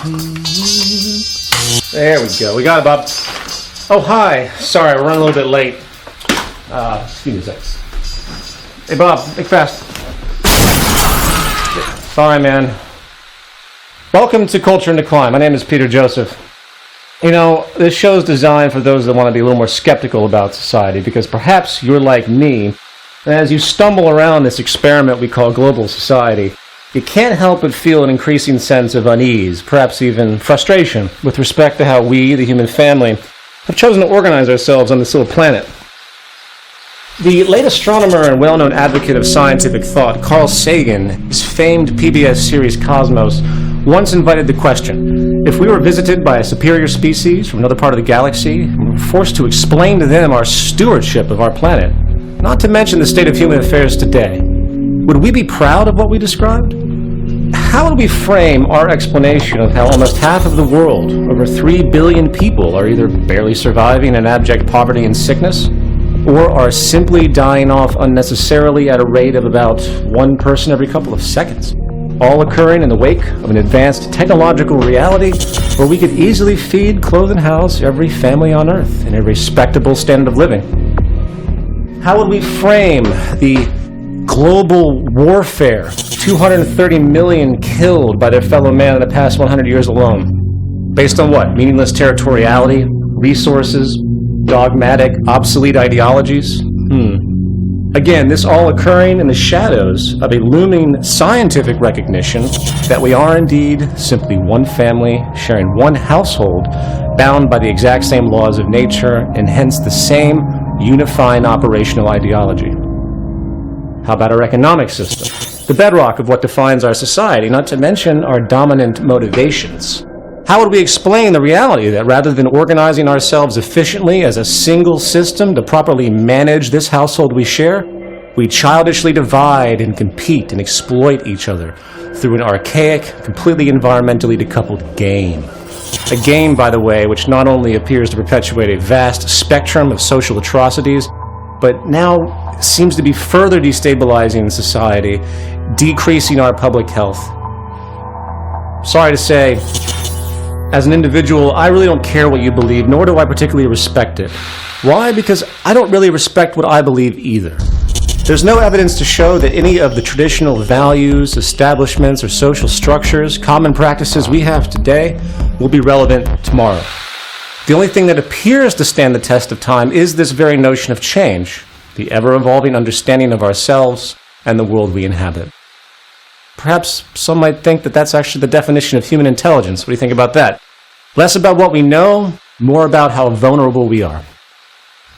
There we go. We got it, Bob. Oh, hi. Sorry, we're running a little bit late. Excuse me a sec. Hey, Bob, make fast. Sorry, man. Welcome to Culture in Decline. My name is Peter Joseph. You know, this show is designed for those that want to be a little more skeptical about society, because perhaps you're like me, and as you stumble around this experiment we call global society, you can't help but feel an increasing sense of unease, perhaps even frustration, with respect to how we, the human family, have chosen to organize ourselves on this little planet. The late astronomer and well-known advocate of scientific thought, Carl Sagan, his famed PBS series Cosmos, once invited the question: if we were visited by a superior species from another part of the galaxy, and were forced to explain to them our stewardship of our planet, not to mention the state of human affairs today, would we be proud of what we described? How would we frame our explanation of how almost half of the world, over 3 billion people, are either barely surviving in abject poverty and sickness, or are simply dying off unnecessarily at a rate of about one person every couple of seconds, all occurring in the wake of an advanced technological reality where we could easily feed, clothe, and house every family on Earth in a respectable standard of living? How would we frame the global warfare, 230 million killed by their fellow man in the past 100 years alone? Based on what? Meaningless territoriality, resources, dogmatic, obsolete ideologies? Again, this all occurring in the shadows of a looming scientific recognition that we are indeed simply one family, sharing one household, bound by the exact same laws of nature, and hence the same unifying operational ideology. How about our economic system? The bedrock of what defines our society, not to mention our dominant motivations. How would we explain the reality that rather than organizing ourselves efficiently as a single system to properly manage this household we share, we childishly divide and compete and exploit each other through an archaic, completely environmentally decoupled game? A game, by the way, which not only appears to perpetuate a vast spectrum of social atrocities, but now seems to be further destabilizing society, decreasing our public health. Sorry to say, as an individual, I really don't care what you believe, nor do I particularly respect it. Why? Because I don't really respect what I believe either. There's no evidence to show that any of the traditional values, establishments, or social structures, common practices we have today will be relevant tomorrow. The only thing that appears to stand the test of time is this very notion of change, the ever-evolving understanding of ourselves and the world we inhabit. Perhaps some might think that that's actually the definition of human intelligence. What do you think about that? Less about what we know, more about how vulnerable we are.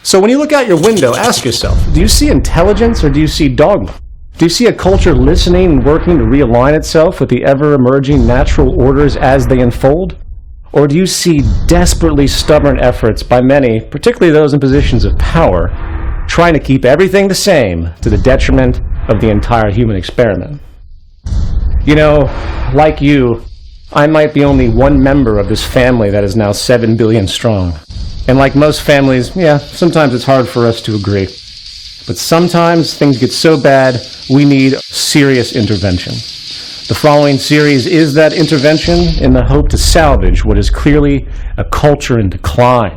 So when you look out your window, ask yourself, do you see intelligence or do you see dogma? Do you see a culture listening and working to realign itself with the ever-emerging natural orders as they unfold? Or do you see desperately stubborn efforts by many, particularly those in positions of power, trying to keep everything the same to the detriment of the entire human experiment? You know, like you, I might be only one member of this family that is now 7 billion strong. And like most families, yeah, sometimes it's hard for us to agree. But sometimes things get so bad, we need serious intervention. The following series is that intervention in the hope to salvage what is clearly a culture in decline.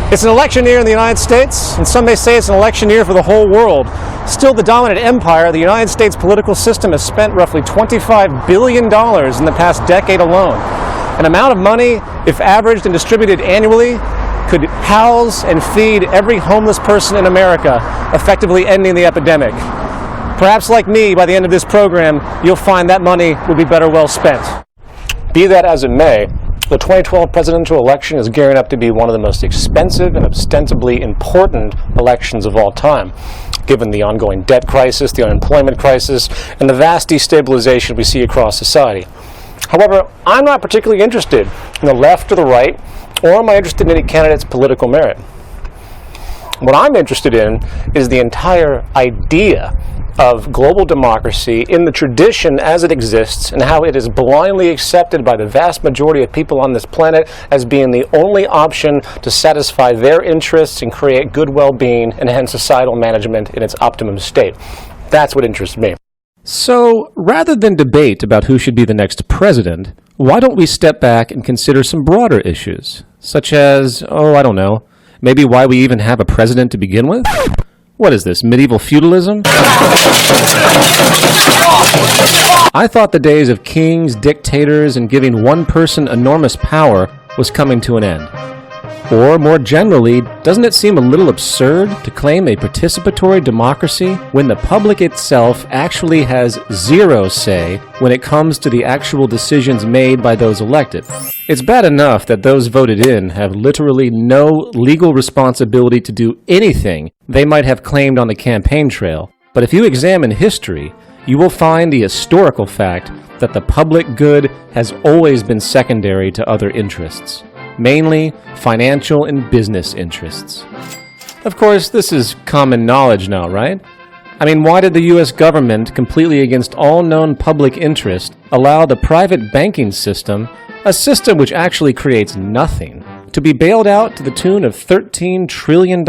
It's an election year in the United States, and some may say it's an election year for the whole world. Still the dominant empire, the United States political system has spent roughly $25 billion in the past decade alone. An amount of money, if averaged and distributed annually, could house and feed every homeless person in America, effectively ending the epidemic. Perhaps like me, by the end of this program, you'll find that money would be better well spent. Be that as it may, the 2012 presidential election is gearing up to be one of the most expensive and ostensibly important elections of all time, given the ongoing debt crisis, the unemployment crisis, and the vast destabilization we see across society. However, I'm not particularly interested in the left or the right, or am I interested in any candidate's political merit. What I'm interested in is the entire idea of global democracy in the tradition as it exists and how it is blindly accepted by the vast majority of people on this planet as being the only option to satisfy their interests and create good well-being and hence societal management in its optimum state. That's what interests me. So, rather than debate about who should be the next president, why don't we step back and consider some broader issues, such as, I don't know, maybe why we even have a president to begin with? What is this, medieval feudalism? I thought the days of kings, dictators, and giving one person enormous power was coming to an end. Or, more generally, doesn't it seem a little absurd to claim a participatory democracy when the public itself actually has zero say when it comes to the actual decisions made by those elected? It's bad enough that those voted in have literally no legal responsibility to do anything they might have claimed on the campaign trail, but if you examine history, you will find the historical fact that the public good has always been secondary to other interests. Mainly financial and business interests. Of course, this is common knowledge now, right? I mean, why did the US government, completely against all known public interest, allow the private banking system, a system which actually creates nothing, to be bailed out to the tune of $13 trillion?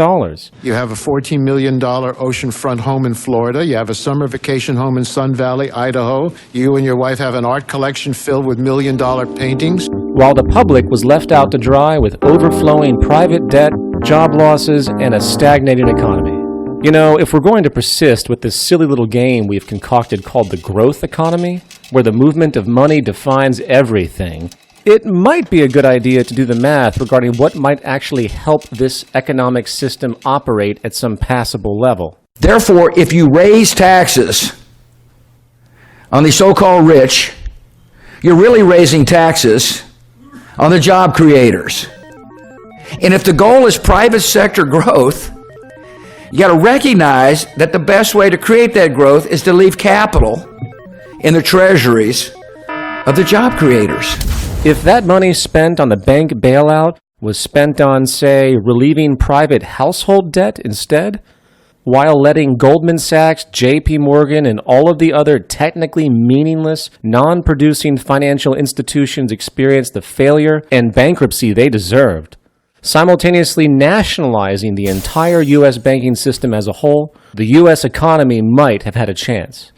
You have a $14 million oceanfront home in Florida. You have a summer vacation home in Sun Valley, Idaho. You and your wife have an art collection filled with million-dollar paintings. While the public was left out to dry with overflowing private debt, job losses, and a stagnating economy. You know, if we're going to persist with this silly little game we've concocted called the growth economy, where the movement of money defines everything, it might be a good idea to do the math regarding what might actually help this economic system operate at some passable level. Therefore, if you raise taxes on the so-called rich, you're really raising taxes on the job creators. And if the goal is private sector growth, you got to recognize that the best way to create that growth is to leave capital in the treasuries of the job creators. If that money spent on the bank bailout was spent on, say, relieving private household debt instead, while letting Goldman Sachs, JP Morgan, and all of the other technically meaningless, non-producing financial institutions experience the failure and bankruptcy they deserved, simultaneously nationalizing the entire U.S. banking system as a whole, the U.S. economy might have had a chance.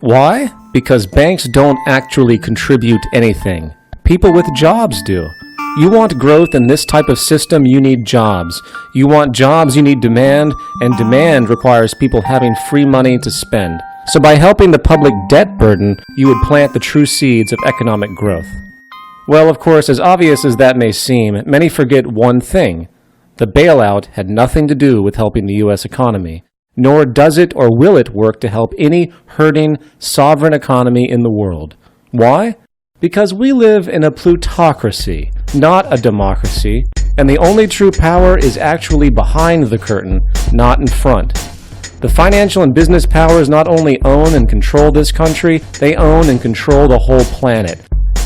Why? Because banks don't actually contribute anything. People with jobs do. You want growth in this type of system, you need jobs. You want jobs, you need demand, and demand requires people having free money to spend. So by helping the public debt burden, you would plant the true seeds of economic growth. Well, of course, as obvious as that may seem, many forget one thing. The bailout had nothing to do with helping the U.S. economy, nor does it or will it work to help any hurting, sovereign economy in the world. Why? Because we live in a plutocracy, not a democracy, and the only true power is actually behind the curtain, not in front. The financial and business powers not only own and control this country, they own and control the whole planet.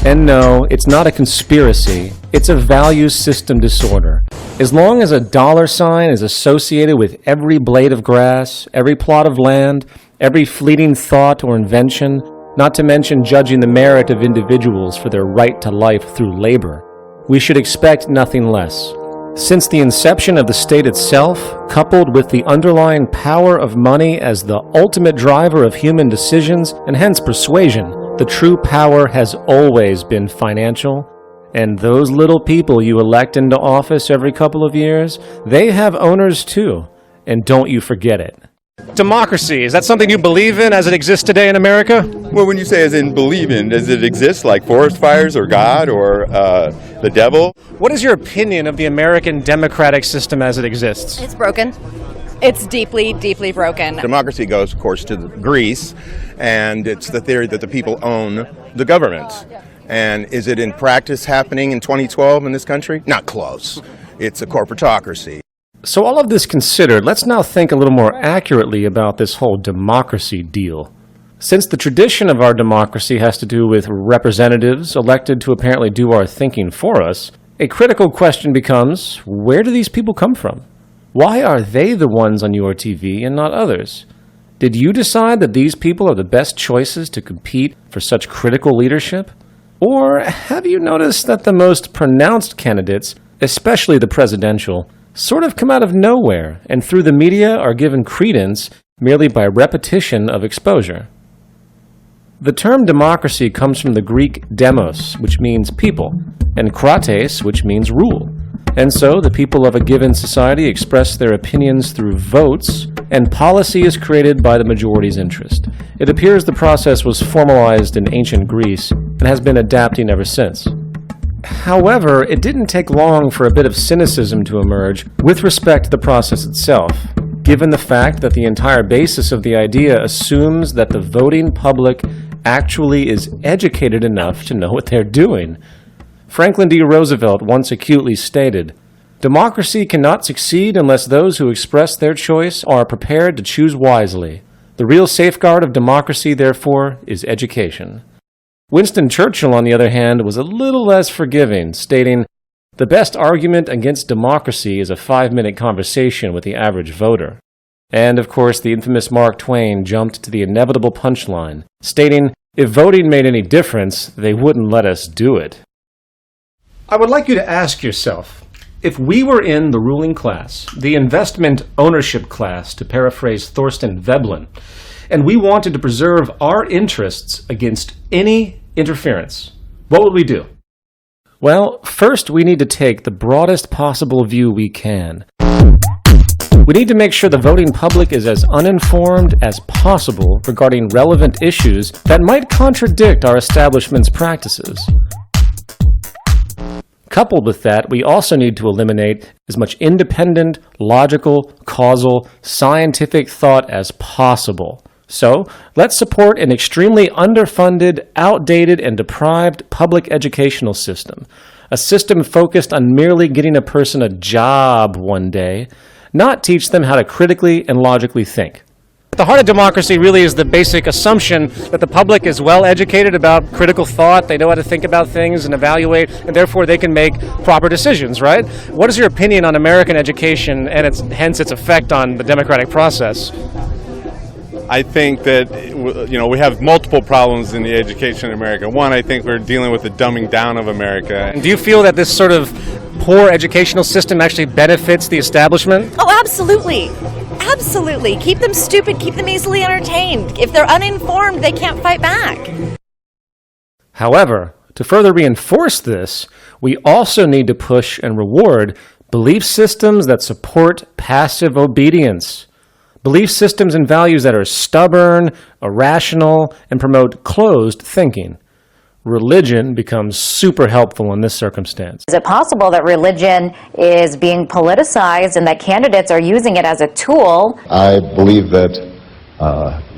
And no, it's not a conspiracy, it's a value system disorder. As long as a dollar sign is associated with every blade of grass, every plot of land, every fleeting thought or invention, not to mention judging the merit of individuals for their right to life through labor, we should expect nothing less. Since the inception of the state itself, coupled with the underlying power of money as the ultimate driver of human decisions and hence persuasion, the true power has always been financial. And those little people you elect into office every couple of years, they have owners too. And don't you forget it. Democracy, is that something you believe in as it exists today in America? Well, when you say as in believe in, does it exist like forest fires or God or the devil? What is your opinion of the American democratic system as it exists? It's broken. It's deeply, deeply broken. Democracy goes, of course, to Greece, and it's the theory that the people own the government. And is it in practice happening in 2012 in this country? Not close. It's a corporatocracy. So all of this considered, let's now think a little more accurately about this whole democracy deal. Since the tradition of our democracy has to do with representatives elected to apparently do our thinking for us, a critical question becomes, where do these people come from? Why are they the ones on your TV and not others? Did you decide that these people are the best choices to compete for such critical leadership? Or have you noticed that the most pronounced candidates, especially the presidential, sort of come out of nowhere and through the media are given credence merely by repetition of exposure? The term democracy comes from the Greek demos, which means people, and krates, which means rule. And so the people of a given society express their opinions through votes, and policy is created by the majority's interest. It appears the process was formalized in ancient Greece and has been adapting ever since. However, it didn't take long for a bit of cynicism to emerge with respect to the process itself, given the fact that the entire basis of the idea assumes that the voting public actually is educated enough to know what they're doing. Franklin D. Roosevelt once acutely stated, "Democracy cannot succeed unless those who express their choice are prepared to choose wisely. The real safeguard of democracy, therefore, is education." Winston Churchill, on the other hand, was a little less forgiving, stating, "The best argument against democracy is a 5-minute conversation with the average voter." And, of course, the infamous Mark Twain jumped to the inevitable punchline, stating, "If voting made any difference, they wouldn't let us do it." I would like you to ask yourself, if we were in the ruling class, the investment ownership class, to paraphrase Thorstein Veblen, and we wanted to preserve our interests against any interference, what would we do? Well, first we need to take the broadest possible view we can. We need to make sure the voting public is as uninformed as possible regarding relevant issues that might contradict our establishment's practices. Coupled with that, we also need to eliminate as much independent, logical, causal, scientific thought as possible. So, let's support an extremely underfunded, outdated, and deprived public educational system. A system focused on merely getting a person a job one day, not teach them how to critically and logically think. The heart of democracy really is the basic assumption that the public is well educated about critical thought, they know how to think about things and evaluate, and therefore they can make proper decisions, right? What is your opinion on American education and hence its effect on the democratic process? I think that, we have multiple problems in the education in America. One, I think we're dealing with the dumbing down of America. And do you feel that this sort of poor educational system actually benefits the establishment? Oh, absolutely. Absolutely. Keep them stupid, keep them easily entertained. If they're uninformed, they can't fight back. However, to further reinforce this, we also need to push and reward belief systems that support passive obedience. Belief systems and values that are stubborn, irrational, and promote closed thinking. Religion becomes super helpful in this circumstance. Is it possible that religion is being politicized and that candidates are using it as a tool? I believe that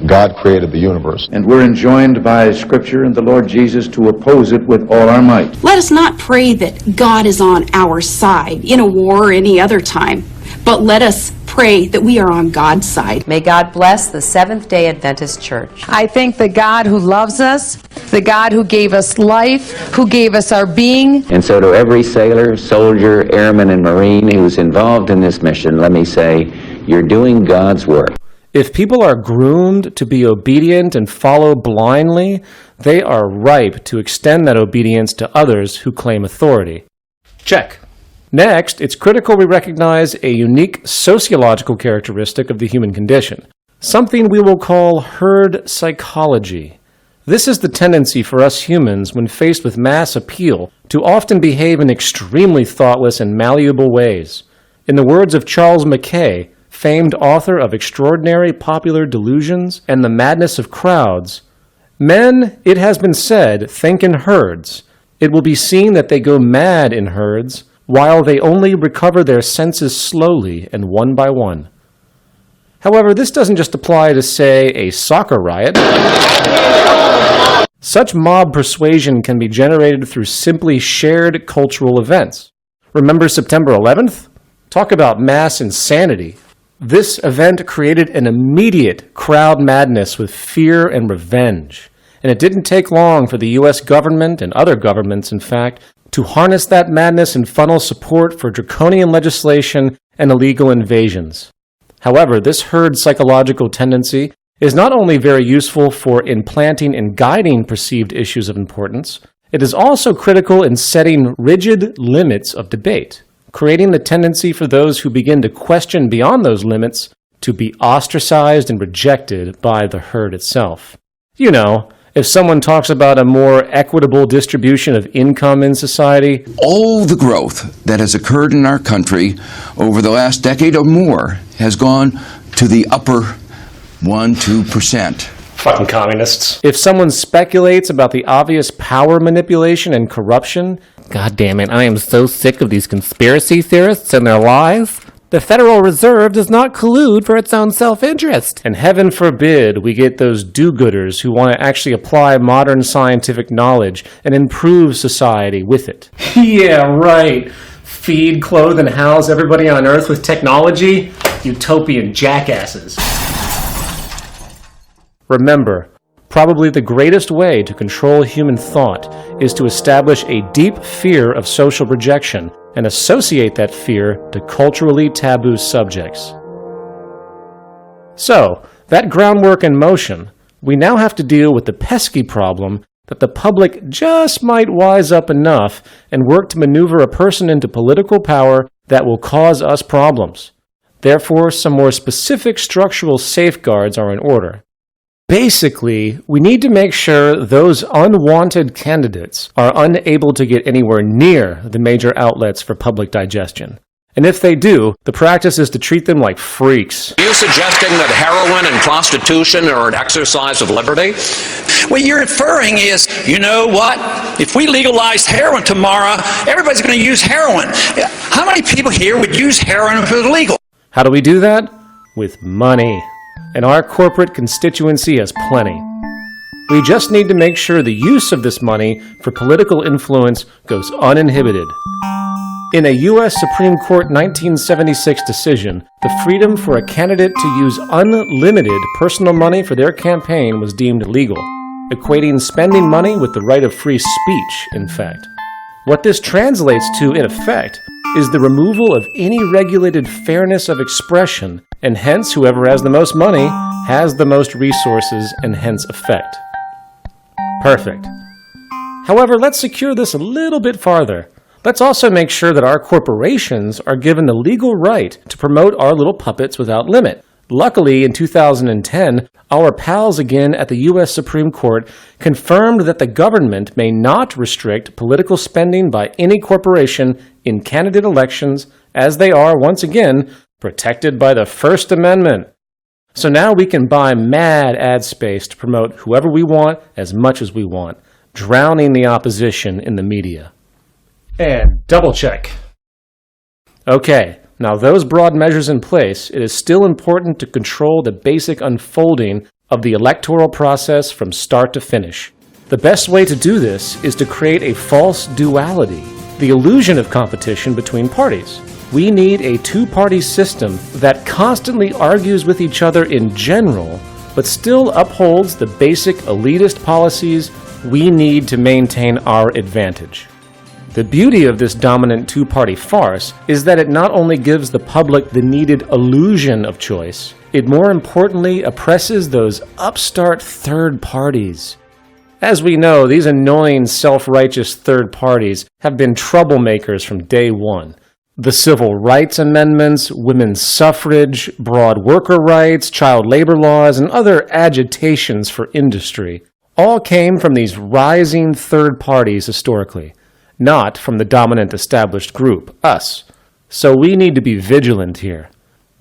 God created the universe. And we're enjoined by Scripture and the Lord Jesus to oppose it with all our might. Let us not pray that God is on our side in a war or any other time, but let us pray that we are on God's side. May God bless the Seventh-day Adventist Church. I thank the God who loves us, the God who gave us life, who gave us our being. And so to every sailor, soldier, airman, and Marine who's involved in this mission, let me say, you're doing God's work. If people are groomed to be obedient and follow blindly, they are ripe to extend that obedience to others who claim authority. Check. Next, it's critical we recognize a unique sociological characteristic of the human condition, something we will call herd psychology. This is the tendency for us humans when faced with mass appeal to often behave in extremely thoughtless and malleable ways. In the words of Charles Mackay, famed author of Extraordinary Popular Delusions and the Madness of Crowds, "Men, it has been said, think in herds. It will be seen that they go mad in herds, while they only recover their senses slowly and one by one." However, this doesn't just apply to, say, a soccer riot. Such mob persuasion can be generated through simply shared cultural events. Remember September 11th? Talk about mass insanity. This event created an immediate crowd madness with fear and revenge. And it didn't take long for the U.S. government, and other governments in fact, to harness that madness and funnel support for draconian legislation and illegal invasions. However, this herd psychological tendency is not only very useful for implanting and guiding perceived issues of importance, it is also critical in setting rigid limits of debate, creating the tendency for those who begin to question beyond those limits to be ostracized and rejected by the herd itself. You know, if someone talks about a more equitable distribution of income in society, all the growth that has occurred in our country over the last decade or more has gone to the upper 1-2%. Fucking communists. If someone speculates about the obvious power manipulation and corruption, God damn it, I am so sick of these conspiracy theorists and their lies. The Federal Reserve does not collude for its own self-interest. And heaven forbid we get those do-gooders who want to actually apply modern scientific knowledge and improve society with it. Yeah, right. Feed, clothe, and house everybody on Earth with technology? Utopian jackasses. Remember, probably the greatest way to control human thought is to establish a deep fear of social rejection and associate that fear to culturally taboo subjects. So, that groundwork in motion, we now have to deal with the pesky problem that the public just might wise up enough and work to maneuver a person into political power that will cause us problems. Therefore, some more specific structural safeguards are in order. Basically, we need to make sure those unwanted candidates are unable to get anywhere near the major outlets for public digestion. And if they do, the practice is to treat them like freaks. Are you suggesting that heroin and prostitution are an exercise of liberty? What you're inferring is, you know what? If we legalize heroin tomorrow, everybody's going to use heroin. How many people here would use heroin if it was legal? How do we do that? With money. And our corporate constituency has plenty. We just need to make sure the use of this money for political influence goes uninhibited. In a U.S. Supreme Court 1976 decision, the freedom for a candidate to use unlimited personal money for their campaign was deemed legal, equating spending money with the right of free speech, in fact. What this translates to, in effect, is the removal of any regulated fairness of expression, and hence whoever has the most money has the most resources and hence effect. Perfect. However, let's secure this a little bit farther. Let's also make sure that our corporations are given the legal right to promote our little puppets without limit. Luckily, in 2010, our pals again at the U.S. Supreme Court confirmed that the government may not restrict political spending by any corporation in candidate elections, as they are, once again, protected by the First Amendment. So now we can buy mad ad space to promote whoever we want as much as we want, drowning the opposition in the media. And double check. Okay. Now, those broad measures in place, it is still important to control the basic unfolding of the electoral process from start to finish. The best way to do this is to create a false duality, the illusion of competition between parties. We need a two-party system that constantly argues with each other in general, but still upholds the basic elitist policies we need to maintain our advantage. The beauty of this dominant two-party farce is that it not only gives the public the needed illusion of choice, it more importantly oppresses those upstart third parties. As we know, these annoying self-righteous third parties have been troublemakers from day one. The civil rights amendments, women's suffrage, broad worker rights, child labor laws, and other agitations for industry all came from these rising third parties historically. Not from the dominant established group, us. So we need to be vigilant here.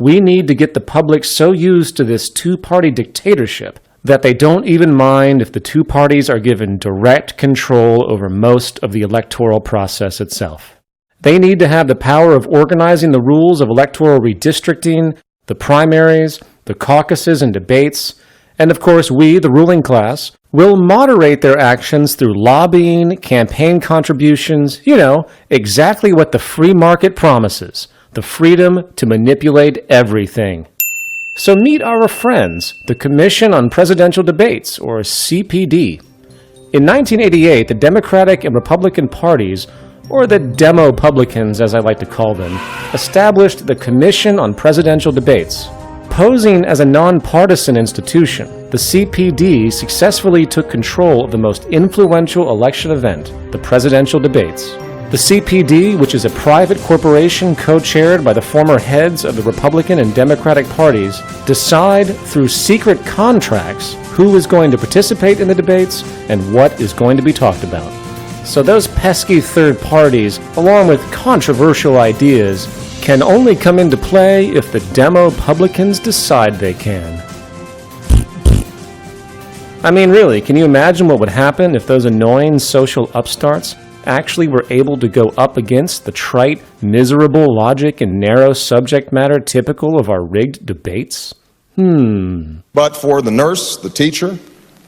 We need to get the public so used to this two-party dictatorship that they don't even mind if the two parties are given direct control over most of the electoral process itself. They need to have the power of organizing the rules of electoral redistricting, the primaries, the caucuses and debates, and of course we, the ruling class, will moderate their actions through lobbying, campaign contributions, exactly what the free market promises. the freedom to manipulate everything. So meet our friends, the Commission on Presidential Debates, or CPD. In 1988, the Democratic and Republican parties, or the Demo-Publicans as I like to call them, established the Commission on Presidential Debates. Posing as a nonpartisan institution, the CPD successfully took control of the most influential election event, the presidential debates. The CPD, which is a private corporation co-chaired by the former heads of the Republican and Democratic parties, decide through secret contracts who is going to participate in the debates and what is going to be talked about. So those pesky third parties, along with controversial ideas, can only come into play if the Demo-Publicans decide they can. I mean, really, can you imagine what would happen if those annoying social upstarts actually were able to go up against the trite, miserable logic and narrow subject matter typical of our rigged debates? But for the nurse, the teacher,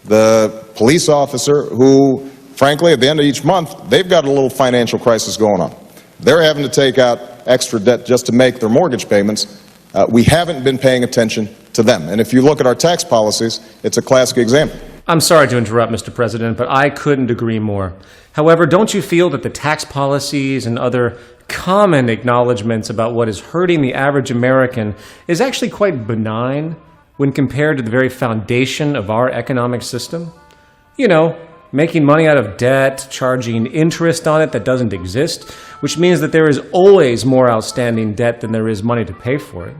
the police officer who, frankly, at the end of each month, they've got a little financial crisis going on. They're having to take out extra debt just to make their mortgage payments. We haven't been paying attention to them. And if you look at our tax policies, it's a classic example. I'm sorry to interrupt, Mr. President, but I couldn't agree more. However, don't you feel that the tax policies and other common acknowledgments about what is hurting the average American is actually quite benign when compared to the very foundation of our economic system? You know, making money out of debt, charging interest on it that doesn't exist, which means that there is always more outstanding debt than there is money to pay for it.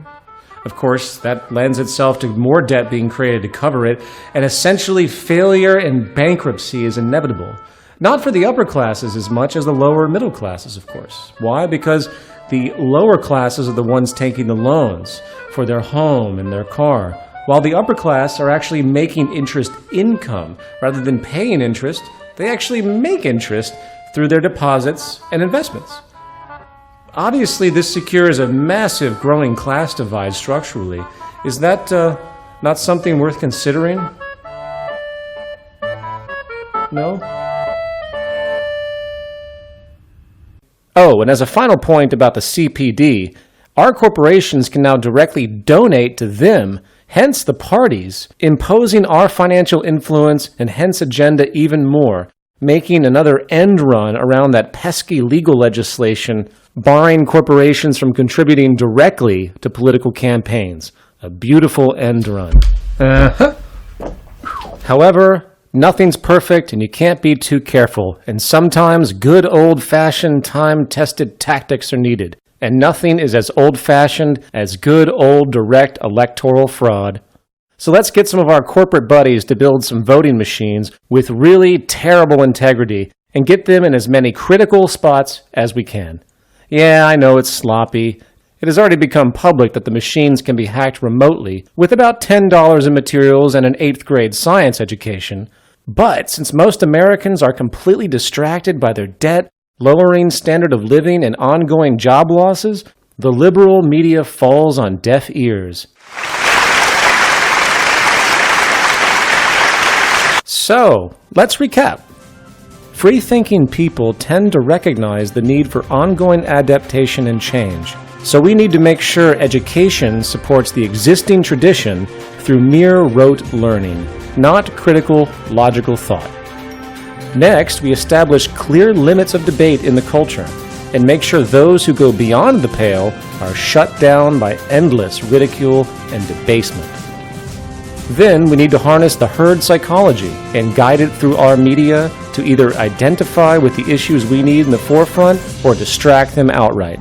Of course, that lends itself to more debt being created to cover it, and essentially failure and bankruptcy is inevitable. Not for the upper classes as much as the lower middle classes, of course. Why? Because the lower classes are the ones taking the loans for their home and their car, while the upper class are actually making interest income. Rather than paying interest, they actually make interest through their deposits and investments. Obviously, this secures a massive growing class divide structurally. Is that not something worth considering? No? Oh, and as a final point about the CPD, our corporations can now directly donate to them, hence the parties, imposing our financial influence and hence agenda even more, making another end run around that pesky legal legislation barring corporations from contributing directly to political campaigns. A beautiful end run. However, nothing's perfect and you can't be too careful, and sometimes good old-fashioned time-tested tactics are needed, and nothing is as old-fashioned as good old direct electoral fraud. So let's get some of our corporate buddies to build some voting machines with really terrible integrity and get them in as many critical spots as we can. Yeah, I know it's sloppy. It has already become public that the machines can be hacked remotely with about $10 in materials and an 8th grade science education. But since most Americans are completely distracted by their debt, lowering standard of living, and ongoing job losses, the liberal media falls on deaf ears. So, let's recap. Free-thinking people tend to recognize the need for ongoing adaptation and change. So we need to make sure education supports the existing tradition through mere rote learning, not critical, logical thought. Next, we establish clear limits of debate in the culture and make sure those who go beyond the pale are shut down by endless ridicule and debasement. Then we need to harness the herd psychology and guide it through our media to either identify with the issues we need in the forefront or distract them outright.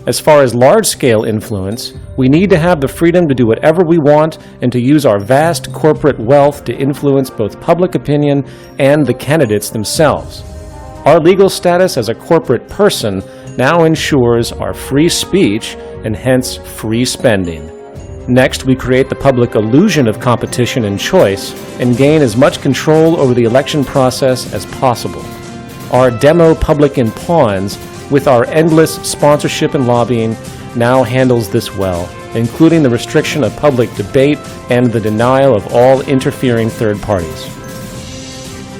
As far as large-scale influence, we need to have the freedom to do whatever we want and to use our vast corporate wealth to influence both public opinion and the candidates themselves. Our legal status as a corporate person now ensures our free speech and hence free spending. Next, we create the public illusion of competition and choice and gain as much control over the election process as possible. Our Demo-Publican pawns, with our endless sponsorship and lobbying, now handles this well, including the restriction of public debate and the denial of all interfering third parties.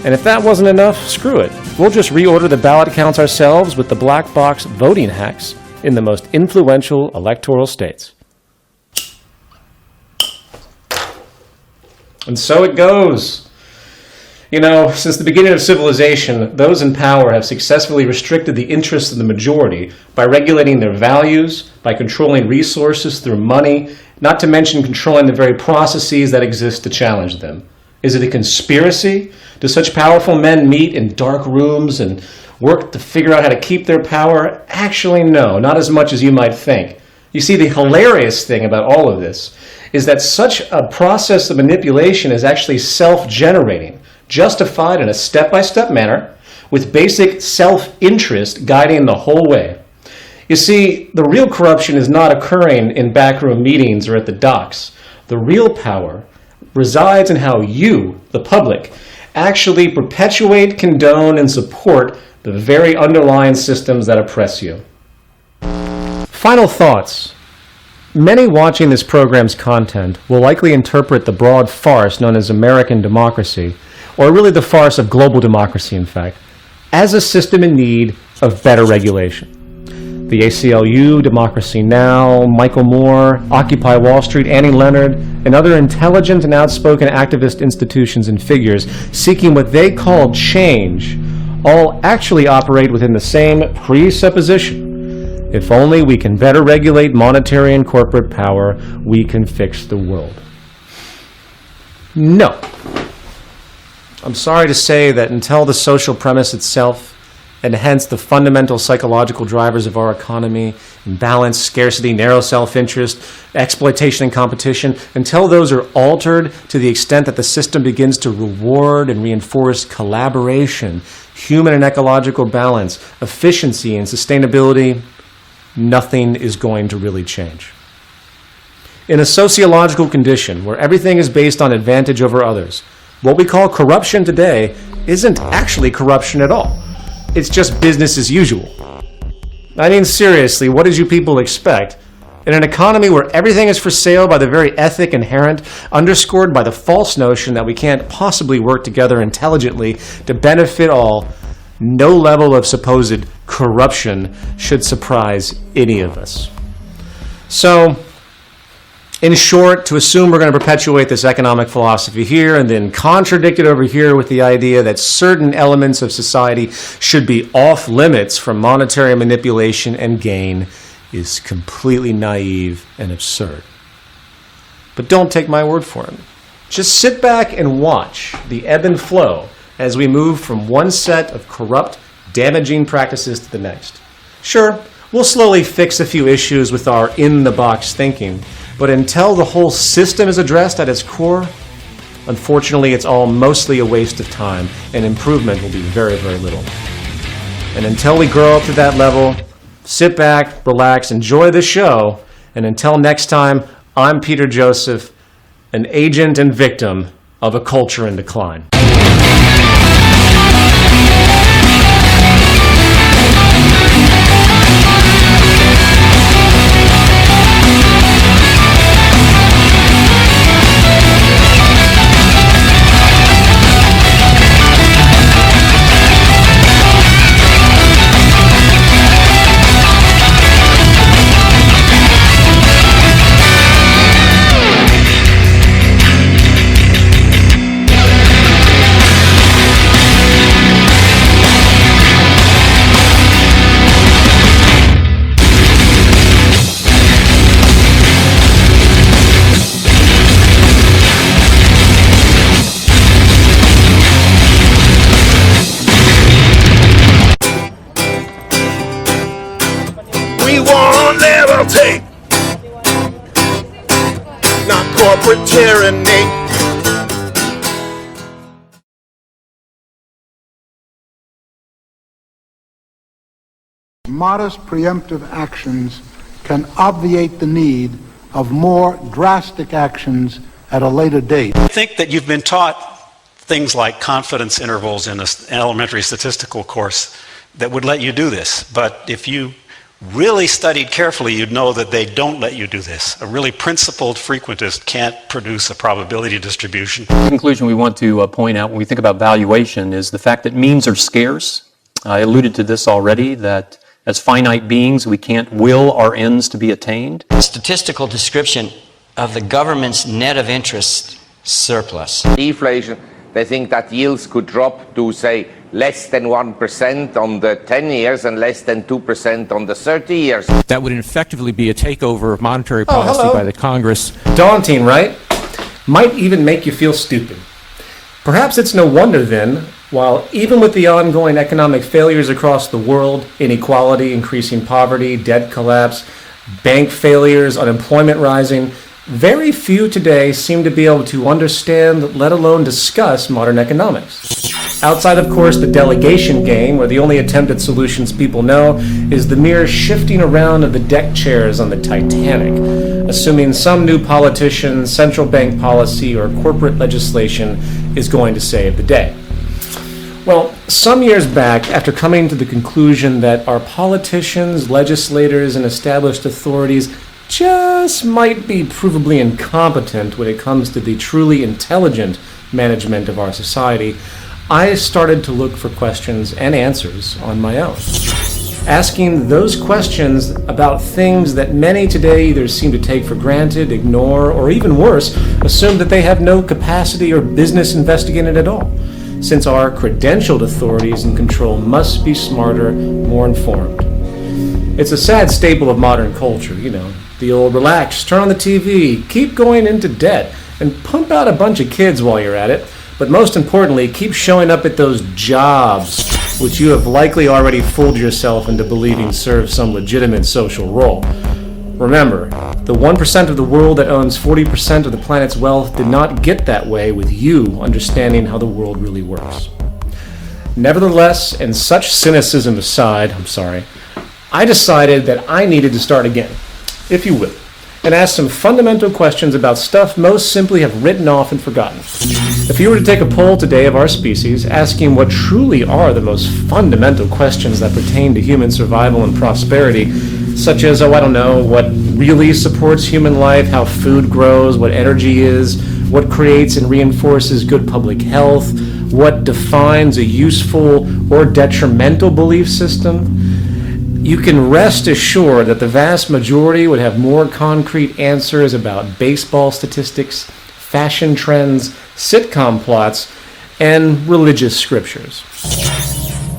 And if that wasn't enough, screw it. We'll just reorder the ballot counts ourselves with the black box voting hacks in the most influential electoral states. And so it goes. You know, since the beginning of civilization, those in power have successfully restricted the interests of the majority by regulating their values, by controlling resources through money, not to mention controlling the very processes that exist to challenge them. Is it a conspiracy? Do such powerful men meet in dark rooms and work to figure out how to keep their power? Actually, no, not as much as you might think. You see, the hilarious thing about all of this is that such a process of manipulation is actually self-generating, justified in a step-by-step manner, with basic self-interest guiding the whole way. You see, the real corruption is not occurring in backroom meetings or at the docks. The real power resides in how you, the public, actually perpetuate, condone, and support the very underlying systems that oppress you. Final thoughts. Many watching this program's content will likely interpret the broad farce known as American democracy, or really the farce of global democracy, in fact, as a system in need of better regulation. The ACLU, Democracy Now!, Michael Moore, Occupy Wall Street, Annie Leonard, and other intelligent and outspoken activist institutions and figures seeking what they call change all actually operate within the same presupposition. If only we can better regulate monetary and corporate power, we can fix the world. No. I'm sorry to say that until the social premise itself, and hence the fundamental psychological drivers of our economy, imbalance, scarcity, narrow self-interest, exploitation, and competition, until those are altered to the extent that the system begins to reward and reinforce collaboration, human and ecological balance, efficiency, and sustainability, nothing is going to really change. In a sociological condition where everything is based on advantage over others, what we call corruption today isn't actually corruption at all. It's just business as usual. I mean, seriously, what did you people expect? In an economy where everything is for sale by the very ethic inherent, underscored by the false notion that we can't possibly work together intelligently to benefit all, no level of supposed corruption should surprise any of us. So, in short, to assume we're going to perpetuate this economic philosophy here and then contradict it over here with the idea that certain elements of society should be off limits from monetary manipulation and gain is completely naive and absurd. But don't take my word for it. Just sit back and watch the ebb and flow as we move from one set of corrupt, damaging practices to the next. Sure, we'll slowly fix a few issues with our in-the-box thinking, but until the whole system is addressed at its core, unfortunately, it's all mostly a waste of time, and improvement will be very, very little. And until we grow up to that level, sit back, relax, enjoy the show, and until next time, I'm Peter Joseph, an agent and victim of a culture in decline. Take, not corporate tyranny. Modest preemptive actions can obviate the need of more drastic actions at a later date. I think that you've been taught things like confidence intervals in an elementary statistical course that would let you do this, but if you really studied carefully, you'd know that they don't let you do this. A really principled frequentist can't produce a probability distribution. The conclusion we want to point out when we think about valuation is the fact that means are scarce. I alluded to this already, that As finite beings, we can't will our ends to be attained. Statistical description of the government's net of interest surplus. Deflation, they think that yields could drop to, say, less than 1% on the 10 years and less than 2% on the 30 years. That would effectively be a takeover of monetary policy by the Congress. Daunting, right? Might even make you feel stupid. Perhaps it's no wonder then, while even with the ongoing economic failures across the world, inequality, increasing poverty, debt collapse, bank failures, unemployment rising, very few today seem to be able to understand, let alone discuss, modern economics. Outside, of course, the delegation game, where the only attempt at solutions people know is the mere shifting around of the deck chairs on the Titanic, assuming some new politician, central bank policy, or corporate legislation is going to save the day. Well, some years back, after coming to the conclusion that our politicians, legislators, and established authorities just might be provably incompetent when it comes to the truly intelligent management of our society, I started to look for questions and answers on my own. Asking those questions about things that many today either seem to take for granted, ignore, or even worse, assume that they have no capacity or business investigating at all, since our credentialed authorities in control must be smarter, more informed. It's a sad staple of modern culture, you know, the old relax, turn on the TV, keep going into debt, and pump out a bunch of kids while you're at it, but most importantly, keep showing up at those jobs, which you have likely already fooled yourself into believing serve some legitimate social role. Remember, the 1% of the world that owns 40% of the planet's wealth did not get that way with you understanding how the world really works. Nevertheless, and such cynicism aside, I decided that I needed to start again, if you will, and ask some fundamental questions about stuff most simply have written off and forgotten. If you were to take a poll today of our species, asking what truly are the most fundamental questions that pertain to human survival and prosperity, such as, what really supports human life, how food grows, what energy is, what creates and reinforces good public health, what defines a useful or detrimental belief system, you can rest assured that the vast majority would have more concrete answers about baseball statistics, fashion trends, sitcom plots, and religious scriptures.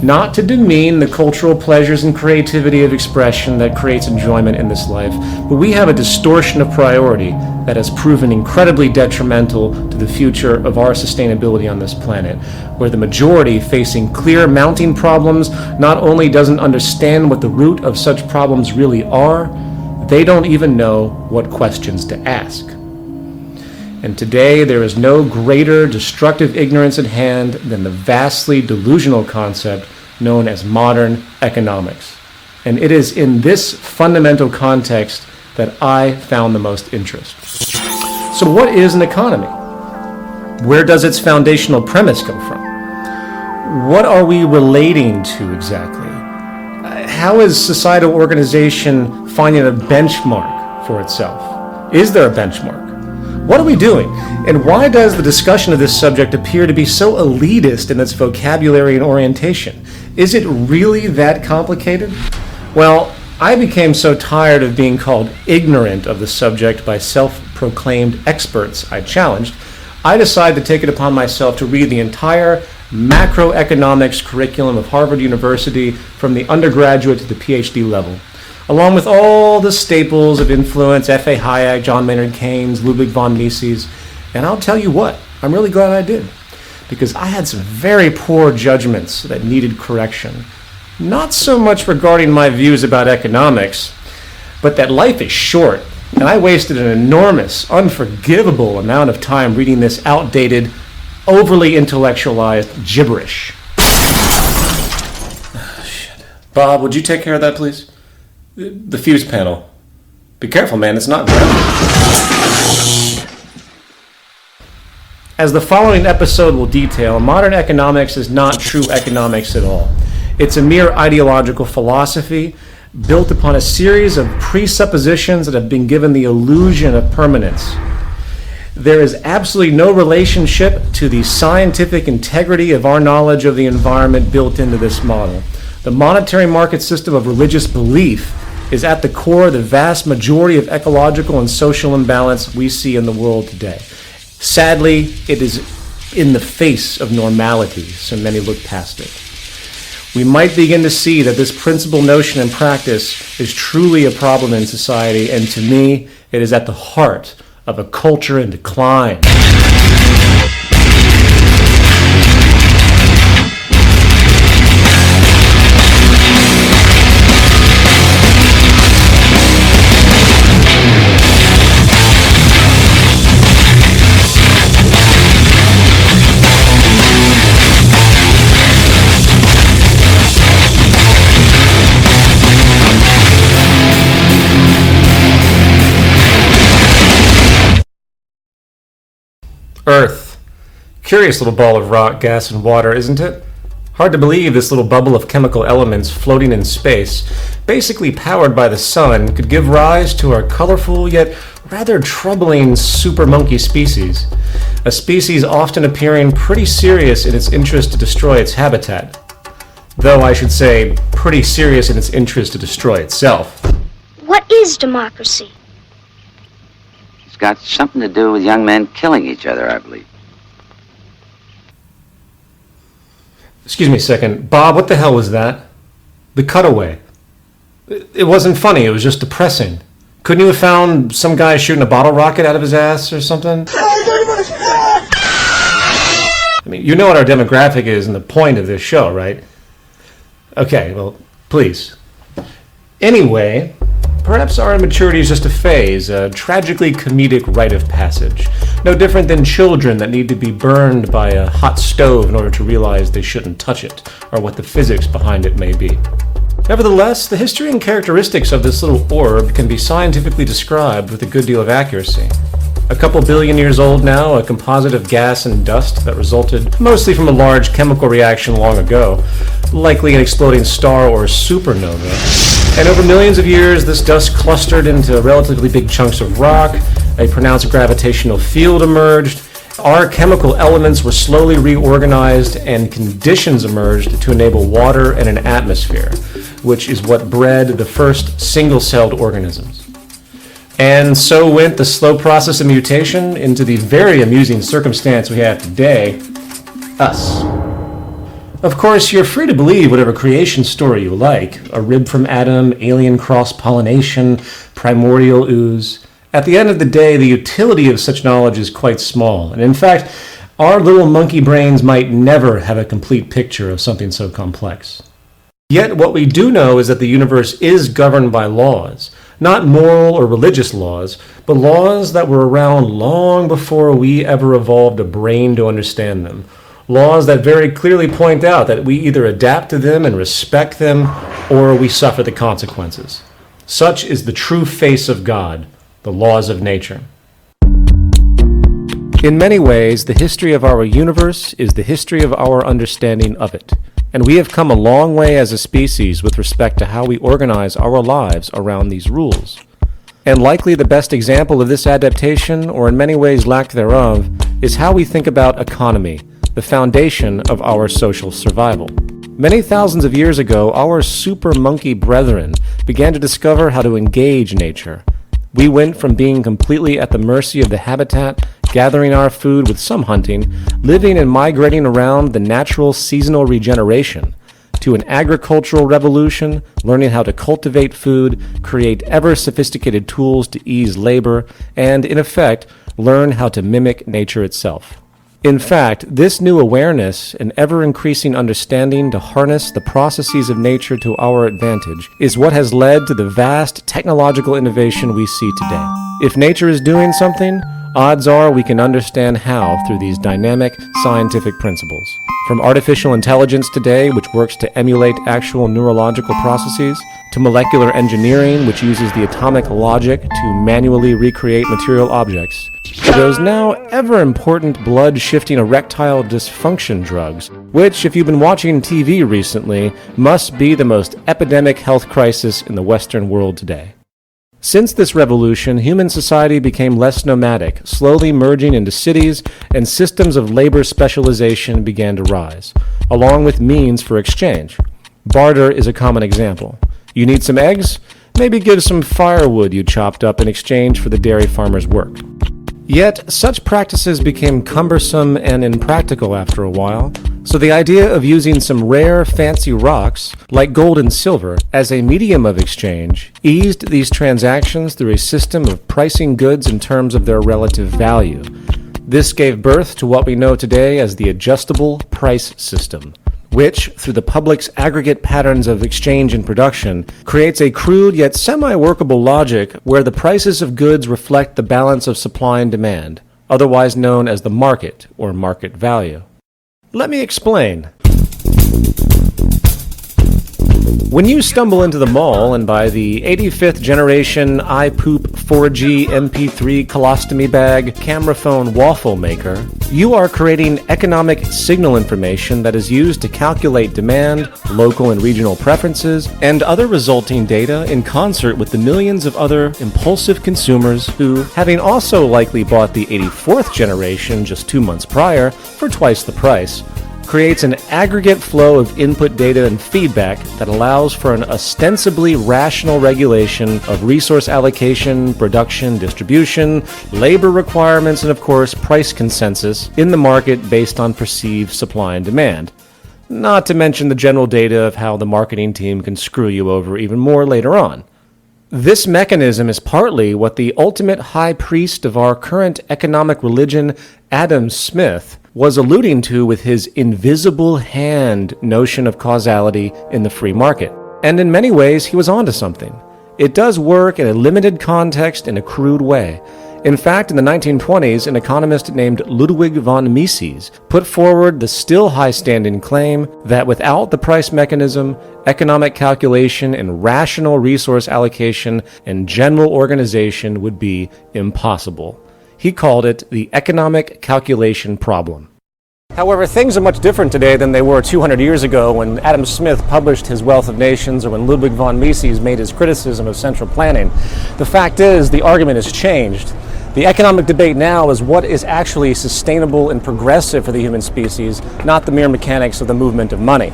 Not to demean the cultural pleasures and creativity of expression that creates enjoyment in this life, but we have a distortion of priority that has proven incredibly detrimental to the future of our sustainability on this planet, where the majority facing clear mounting problems not only doesn't understand what the root of such problems really are, they don't even know what questions to ask. And today there is no greater destructive ignorance at hand than the vastly delusional concept known as modern economics. And it is in this fundamental context that I found the most interest. So what is an economy? Where does its foundational premise come from? What are we relating to exactly? How is societal organization finding a benchmark for itself? Is there a benchmark? What are we doing? And why does the discussion of this subject appear to be so elitist in its vocabulary and orientation? Is it really that complicated? Well, I became so tired of being called ignorant of the subject by self-proclaimed experts I challenged, I decided to take it upon myself to read the entire macroeconomics curriculum of Harvard University from the undergraduate to the PhD level, along with all the staples of influence, F.A. Hayek, John Maynard Keynes, Ludwig von Mises. And I'll tell you what, I'm really glad I did, because I had some very poor judgments that needed correction. Not so much regarding my views about economics, but that life is short, and I wasted an enormous, unforgivable amount of time reading this outdated, overly intellectualized gibberish. Shit. Bob, would you take care of that, please? The fuse panel. Be careful, man, it's not grounded. As the following episode will detail, modern economics is not true economics at all. It's a mere ideological philosophy built upon a series of presuppositions that have been given the illusion of permanence. There is absolutely no relationship to the scientific integrity of our knowledge of the environment built into this model. The monetary market system of religious belief is at the core of the vast majority of ecological and social imbalance we see in the world today. Sadly, it is in the face of normality, so many look past it. We might begin to see that this principal notion and practice is truly a problem in society, and to me, it is at the heart of a culture in decline. Earth. Curious little ball of rock, gas, and water, isn't it? Hard to believe this little bubble of chemical elements floating in space, basically powered by the sun, could give rise to our colorful yet rather troubling super monkey species. A species often appearing pretty serious in its interest to destroy its habitat. Though I should say, pretty serious in its interest to destroy itself. What is democracy? Got something to do with young men killing each other, I believe. Excuse me a second. Bob, what the hell was that? The cutaway. It wasn't funny, it was just depressing. Couldn't you have found some guy shooting a bottle rocket out of his ass or something? I mean, you know what our demographic is and the point of this show, right? Okay, well, please. Anyway, perhaps our immaturity is just a phase, a tragically comedic rite of passage. No different than children that need to be burned by a hot stove in order to realize they shouldn't touch it, or what the physics behind it may be. Nevertheless, the history and characteristics of this little orb can be scientifically described with a good deal of accuracy. A couple billion years old now, a composite of gas and dust that resulted mostly from a large chemical reaction long ago, likely an exploding star or supernova. And over millions of years, this dust clustered into relatively big chunks of rock, a pronounced gravitational field emerged, our chemical elements were slowly reorganized, and conditions emerged to enable water and an atmosphere, which is what bred the first single-celled organisms. And so went the slow process of mutation into the very amusing circumstance we have today, us. Of course, you're free to believe whatever creation story you like, a rib from Adam, alien cross-pollination, primordial ooze. At the end of the day, the utility of such knowledge is quite small, and in fact, our little monkey brains might never have a complete picture of something so complex. Yet what we do know is that the universe is governed by laws, not moral or religious laws, but laws that were around long before we ever evolved a brain to understand them. Laws that very clearly point out that we either adapt to them and respect them, or we suffer the consequences. Such is the true face of God, the laws of nature. In many ways, the history of our universe is the history of our understanding of it. And we have come a long way as a species with respect to how we organize our lives around these rules. And likely the best example of this adaptation, or in many ways lack thereof, is how we think about economy, the foundation of our social survival. Many thousands of years ago, our super monkey brethren began to discover how to engage nature. We went from being completely at the mercy of the habitat, gathering our food with some hunting, living and migrating around the natural seasonal regeneration, to an agricultural revolution, learning how to cultivate food, create ever-sophisticated tools to ease labor, and, in effect, learn how to mimic nature itself. In fact, this new awareness and ever-increasing understanding to harness the processes of nature to our advantage is what has led to the vast technological innovation we see today. If nature is doing something, odds are we can understand how through these dynamic scientific principles. From artificial intelligence today, which works to emulate actual neurological processes, to molecular engineering, which uses the atomic logic to manually recreate material objects, to those now ever-important blood-shifting erectile dysfunction drugs, which, if you've been watching TV recently, must be the most epidemic health crisis in the Western world today. Since this revolution, human society became less nomadic, slowly merging into cities, and systems of labor specialization began to rise, along with means for exchange. Barter is a common example. You need some eggs? Maybe give some firewood you chopped up in exchange for the dairy farmer's work. Yet, such practices became cumbersome and impractical after a while, so the idea of using some rare, fancy rocks, like gold and silver, as a medium of exchange eased these transactions through a system of pricing goods in terms of their relative value. This gave birth to what we know today as the adjustable price system, which, through the public's aggregate patterns of exchange and production, creates a crude yet semi-workable logic where the prices of goods reflect the balance of supply and demand, otherwise known as the market or market value. Let me explain. When you stumble into the mall and buy the 85th generation iPoop 4G MP3 colostomy bag camera phone waffle maker, you are creating economic signal information that is used to calculate demand, local and regional preferences, and other resulting data in concert with the millions of other impulsive consumers who, having also likely bought the 84th generation just 2 months prior for twice the price, creates an aggregate flow of input data and feedback that allows for an ostensibly rational regulation of resource allocation, production, distribution, labor requirements, and of course price consensus in the market based on perceived supply and demand. Not to mention the general data of how the marketing team can screw you over even more later on. This mechanism is partly what the ultimate high priest of our current economic religion, Adam Smith, was alluding to with his invisible hand notion of causality in the free market. And in many ways, he was onto something. It does work in a limited context in a crude way. In fact, in the 1920s, an economist named Ludwig von Mises put forward the still high-standing claim that without the price mechanism, economic calculation and rational resource allocation and general organization would be impossible. He called it the economic calculation problem. However, things are much different today than they were 200 years ago when Adam Smith published his Wealth of Nations or when Ludwig von Mises made his criticism of central planning. The fact is, the argument has changed. The economic debate now is what is actually sustainable and progressive for the human species, not the mere mechanics of the movement of money.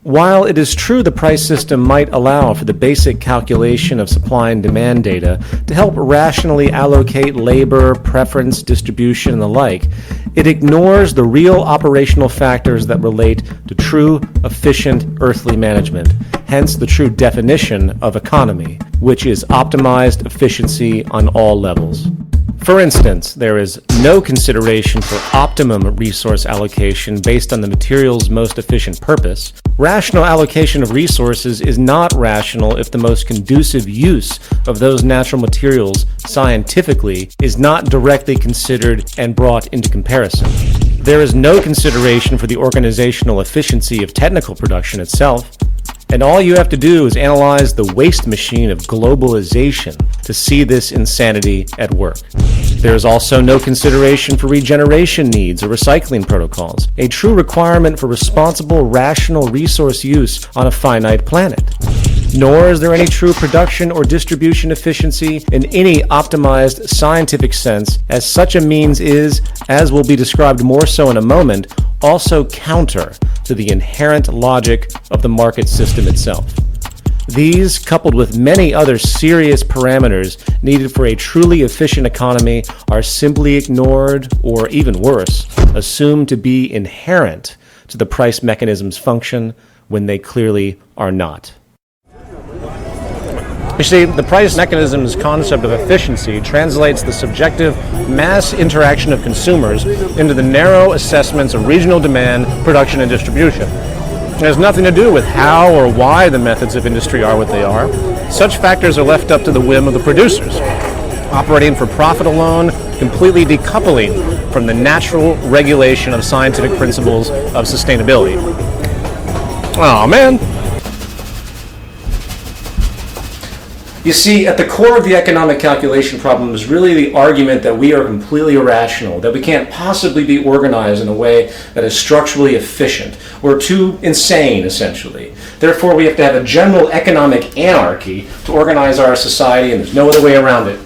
While it is true the price system might allow for the basic calculation of supply and demand data to help rationally allocate labor, preference, distribution, and the like, it ignores the real operational factors that relate to true, efficient, earthly management, hence the true definition of economy, which is optimized efficiency on all levels. For instance, there is no consideration for optimum resource allocation based on the material's most efficient purpose. Rational allocation of resources is not rational if the most conducive use of those natural materials scientifically is not directly considered and brought into comparison. There is no consideration for the organizational efficiency of technical production itself. And all you have to do is analyze the waste machine of globalization to see this insanity at work. There is also no consideration for regeneration needs or recycling protocols, a true requirement for responsible, rational resource use on a finite planet. Nor is there any true production or distribution efficiency in any optimized scientific sense, as such a means is, as will be described more so in a moment, also counter to the inherent logic of the market system itself. These, coupled with many other serious parameters needed for a truly efficient economy, are simply ignored, or even worse, assumed to be inherent to the price mechanism's function when they clearly are not. You see, the price mechanism's concept of efficiency translates the subjective mass interaction of consumers into the narrow assessments of regional demand, production, and distribution. It has nothing to do with how or why the methods of industry are what they are. Such factors are left up to the whim of the producers, operating for profit alone, completely decoupling from the natural regulation of scientific principles of sustainability. Oh man! You see, at the core of the economic calculation problem is really the argument that we are completely irrational, that we can't possibly be organized in a way that is structurally efficient. We're too insane, essentially. Therefore, we have to have a general economic anarchy to organize our society, and there's no other way around it.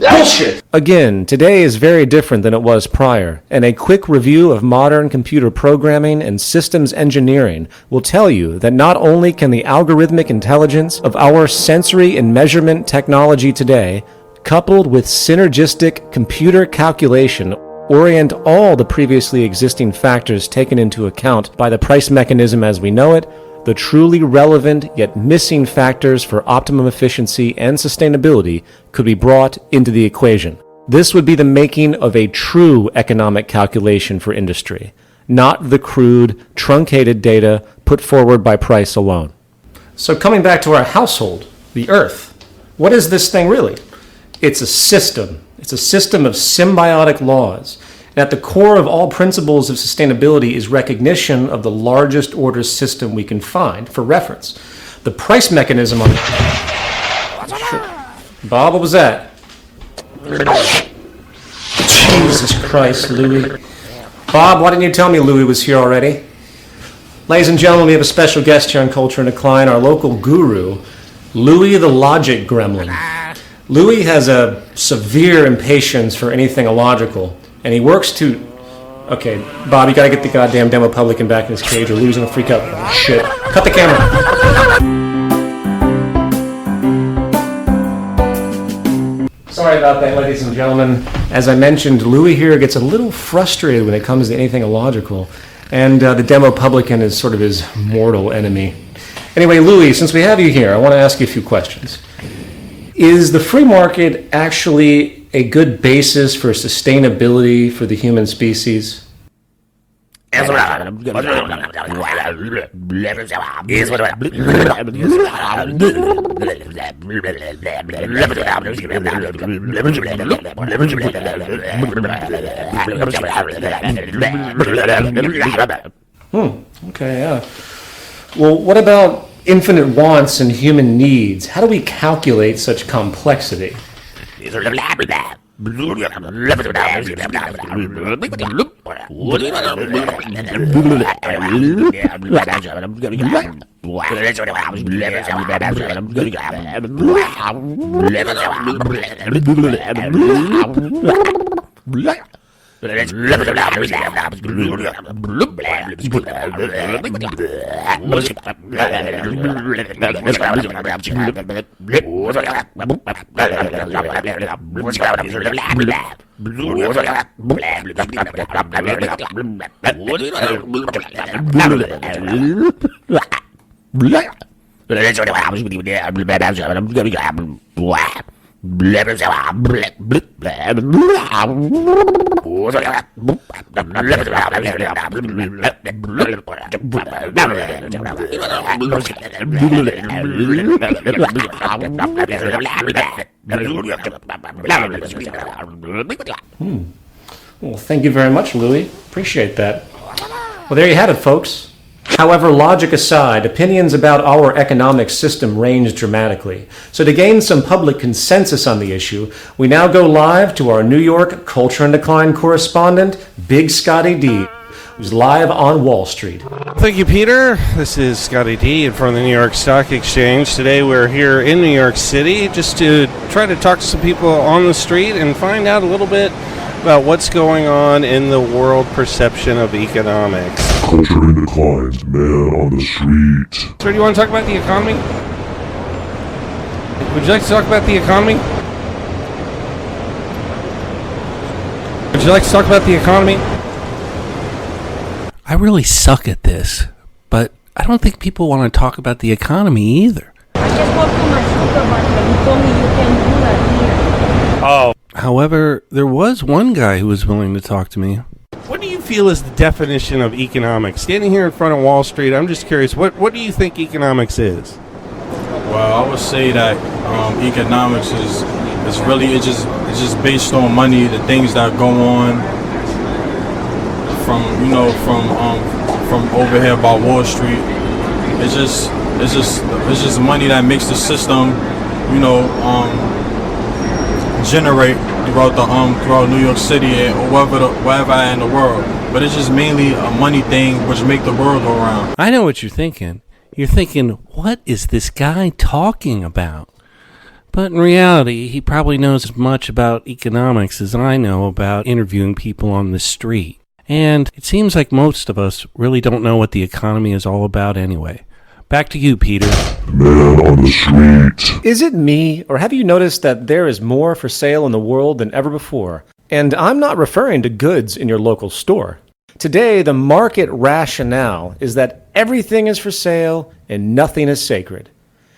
Bullshit! Again, today is very different than it was prior, and a quick review of modern computer programming and systems engineering will tell you that not only can the algorithmic intelligence of our sensory and measurement technology today, coupled with synergistic computer calculation, orient all the previously existing factors taken into account by the price mechanism as we know it, the truly relevant yet missing factors for optimum efficiency and sustainability could be brought into the equation. This would be the making of a true economic calculation for industry, not the crude, truncated data put forward by price alone. So coming back to our household, the Earth, what is this thing really? It's a system. It's a system of symbiotic laws. And at the core of all principles of sustainability is recognition of the largest order system we can find for reference. The price mechanism on Bob, what was that? Jesus Christ, Louis. Bob, why didn't you tell me Louis was here already? Ladies and gentlemen, we have a special guest here on Culture and Decline, our local guru, Louis the Logic Gremlin. Louis has a severe impatience for anything illogical. And he works to... Okay, Bob, you gotta get the goddamn demo publican back in his cage or Louis gonna freak out. Oh, shit. Cut the camera. Sorry about that, ladies and gentlemen. As I mentioned, Louis here gets a little frustrated when it comes to anything illogical. And the demo publican is sort of his mortal enemy. Anyway, Louis, since we have you here, I want to ask you a few questions. Is the free market actually a good basis for sustainability for the human species? Okay, yeah. Well, what about infinite wants and human needs? How do we calculate such complexity? Well, thank you very much, Louis. Appreciate that. Well, there you have it, folks. However, logic aside, opinions about our economic system range dramatically. So to gain some public consensus on the issue, we now go live to our New York Culture and Decline correspondent, Big Scotty D, who's live on Wall Street. Thank you, Peter. This is Scotty D in front of the New York Stock Exchange. Today we're here in New York City just to try to talk to some people on the street and find out a little bit about what's going on in the world perception of economics. Culture and Decline, man on the street. Sir, do you want to talk about the economy? Would you like to talk about the economy? Would you like to talk about the economy? I really suck at this, but I don't think people want to talk about the economy either. I just walked to my supermarket and he told me you can do that here. Oh. However, there was one guy who was willing to talk to me. What do you feel is the definition of economics? Standing here in front of Wall Street, I'm just curious, what do you think economics is? Well, I would say that economics is really it's just based on money, the things that go on from over here by Wall Street. It's just money that makes the system, generate throughout New York City or wherever in the world. But it's just mainly a money thing which make the world go around. I know what you're thinking. You're thinking, what is this guy talking about? But in reality, he probably knows as much about economics as I know about interviewing people on the street. And it seems like most of us really don't know what the economy is all about anyway. Back to you, Peter. Man on the street. Is it me, or have you noticed that there is more for sale in the world than ever before? And I'm not referring to goods in your local store. Today, the market rationale is that everything is for sale and nothing is sacred.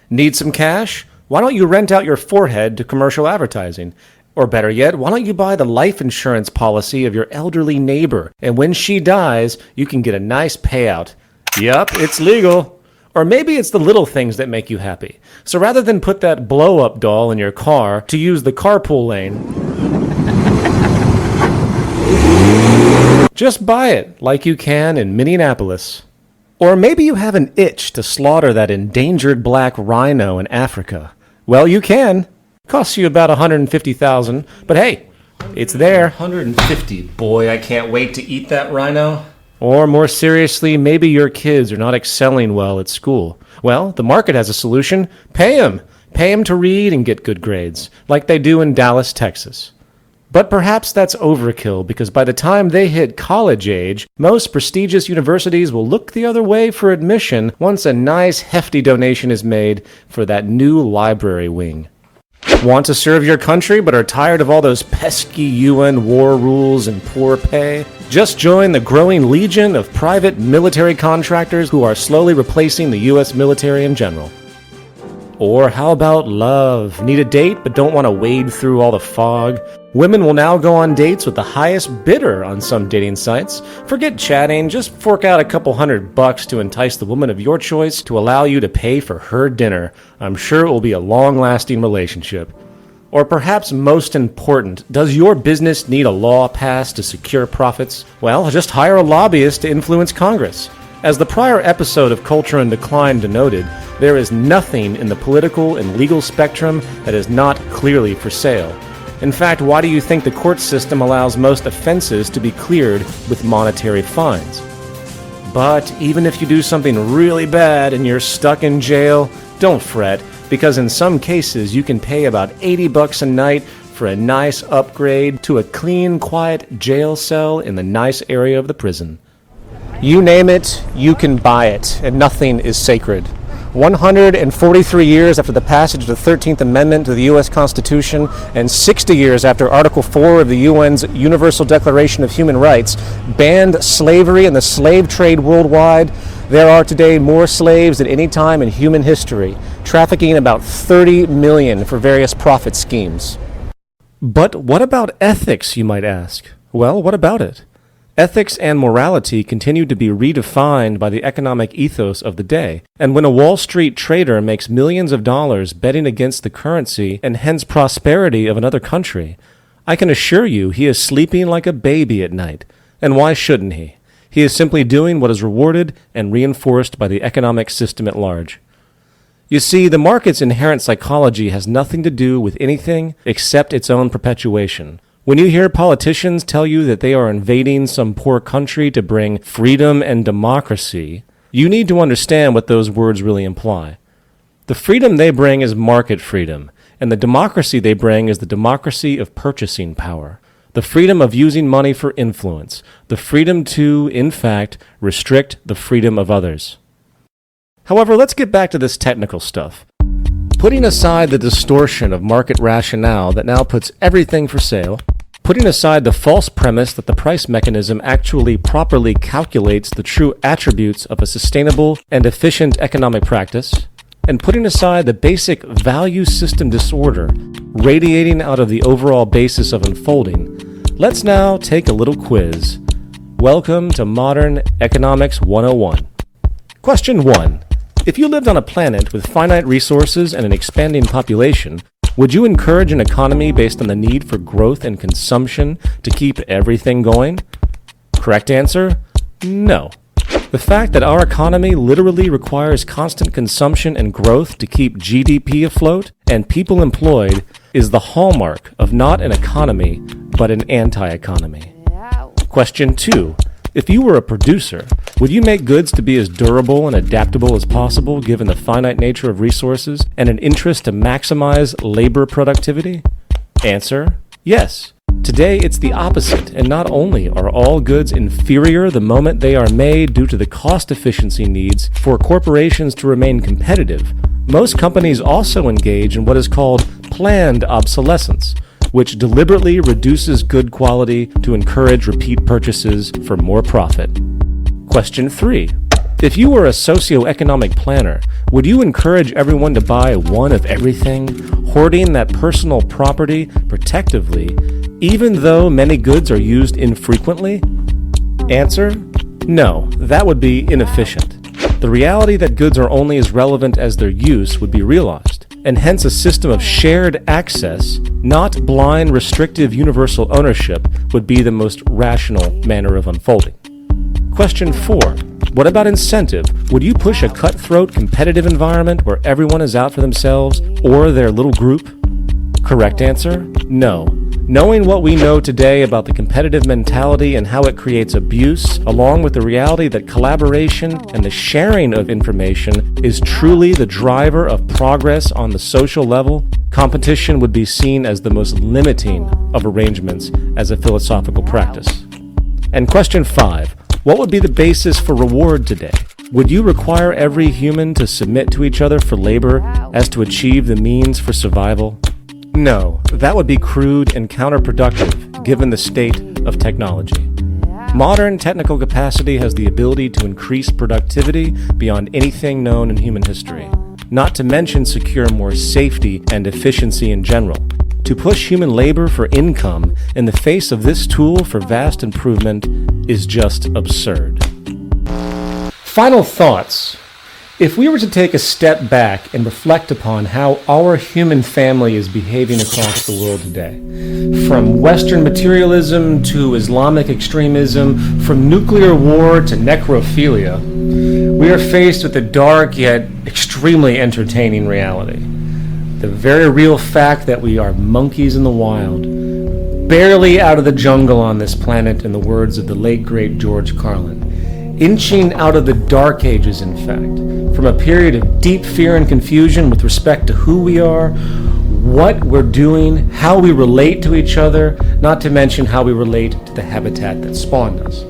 Need some cash? Why don't you rent out your forehead to commercial advertising? Or better yet, why don't you buy the life insurance policy of your elderly neighbor, and when she dies, you can get a nice payout. Yup, it's legal. Or maybe it's the little things that make you happy. So rather than put that blow-up doll in your car to use the carpool lane, just buy it like you can in Minneapolis. Or maybe you have an itch to slaughter that endangered black rhino in Africa. Well, you can. Costs you about $150,000, but hey, it's there. $150. Boy, I can't wait to eat that rhino. Or more seriously, maybe your kids are not excelling well at school. Well, the market has a solution. Pay them. Pay them to read and get good grades, like they do in Dallas, Texas. But perhaps that's overkill, because by the time they hit college age, most prestigious universities will look the other way for admission once a nice hefty donation is made for that new library wing. Want to serve your country but are tired of all those pesky UN war rules and poor pay? Just join the growing legion of private military contractors who are slowly replacing the U.S. military in general. Or how about love? Need a date but don't want to wade through all the fog? Women will now go on dates with the highest bidder on some dating sites. Forget chatting, just fork out a couple $100 to entice the woman of your choice to allow you to pay for her dinner. I'm sure it will be a long-lasting relationship. Or perhaps most important, does your business need a law passed to secure profits? Well, just hire a lobbyist to influence Congress. As the prior episode of Culture in Decline denoted, there is nothing in the political and legal spectrum that is not clearly for sale. In fact, why do you think the court system allows most offenses to be cleared with monetary fines? But even if you do something really bad and you're stuck in jail, don't fret, because in some cases you can pay about $80 a night for a nice upgrade to a clean, quiet jail cell in the nice area of the prison. You name it, you can buy it, and nothing is sacred. 143 years after the passage of the 13th Amendment to the U.S. Constitution and 60 years after Article 4 of the UN's Universal Declaration of Human Rights banned slavery and the slave trade worldwide, there are today more slaves than any time in human history, trafficking about 30 million for various profit schemes. But what about ethics, you might ask? Well, what about it? Ethics and morality continue to be redefined by the economic ethos of the day, and when a Wall Street trader makes millions of dollars betting against the currency and hence prosperity of another country, I can assure you he is sleeping like a baby at night. And why shouldn't he? He is simply doing what is rewarded and reinforced by the economic system at large. You see, the market's inherent psychology has nothing to do with anything except its own perpetuation. When you hear politicians tell you that they are invading some poor country to bring freedom and democracy, you need to understand what those words really imply. The freedom they bring is market freedom, and the democracy they bring is the democracy of purchasing power. The freedom of using money for influence. The freedom to, in fact, restrict the freedom of others. However, let's get back to this technical stuff. Putting aside the distortion of market rationale that now puts everything for sale, putting aside the false premise that the price mechanism actually properly calculates the true attributes of a sustainable and efficient economic practice, and putting aside the basic value system disorder radiating out of the overall basis of unfolding, let's now take a little quiz. Welcome to Modern Economics 101. Question 1. If you lived on a planet with finite resources and an expanding population, would you encourage an economy based on the need for growth and consumption to keep everything going? Correct answer? No. The fact that our economy literally requires constant consumption and growth to keep GDP afloat and people employed is the hallmark of not an economy, but an anti-economy. Question 2. If you were a producer, would you make goods to be as durable and adaptable as possible given the finite nature of resources and an interest to maximize labor productivity? Answer, yes. Today, it's the opposite, and not only are all goods inferior the moment they are made due to the cost efficiency needs for corporations to remain competitive, most companies also engage in what is called planned obsolescence, which deliberately reduces good quality to encourage repeat purchases for more profit. Question 3. If you were a socioeconomic planner, would you encourage everyone to buy one of everything, hoarding that personal property protectively, even though many goods are used infrequently? Answer, no, that would be inefficient. The reality that goods are only as relevant as their use would be realized, and hence a system of shared access, not blind restrictive universal ownership, would be the most rational manner of unfolding. Question 4. What about incentive? Would you push a cutthroat competitive environment where everyone is out for themselves or their little group? Correct answer, no. Knowing what we know today about the competitive mentality and how it creates abuse, along with the reality that collaboration and the sharing of information is truly the driver of progress on the social level, competition would be seen as the most limiting of arrangements as a philosophical practice. And question 5. What would be the basis for reward today? Would you require every human to submit to each other for labor as to achieve the means for survival? No, that would be crude and counterproductive given the state of technology. Modern technical capacity has the ability to increase productivity beyond anything known in human history, not to mention secure more safety and efficiency in general. To push human labor for income in the face of this tool for vast improvement is just absurd. Final thoughts. If we were to take a step back and reflect upon how our human family is behaving across the world today, from Western materialism to Islamic extremism, from nuclear war to necrophilia, we are faced with a dark yet extremely entertaining reality. The very real fact that we are monkeys in the wild, barely out of the jungle on this planet, in the words of the late great George Carlin. Inching out of the dark ages, in fact, from a period of deep fear and confusion with respect to who we are, what we're doing, how we relate to each other, not to mention how we relate to the habitat that spawned us.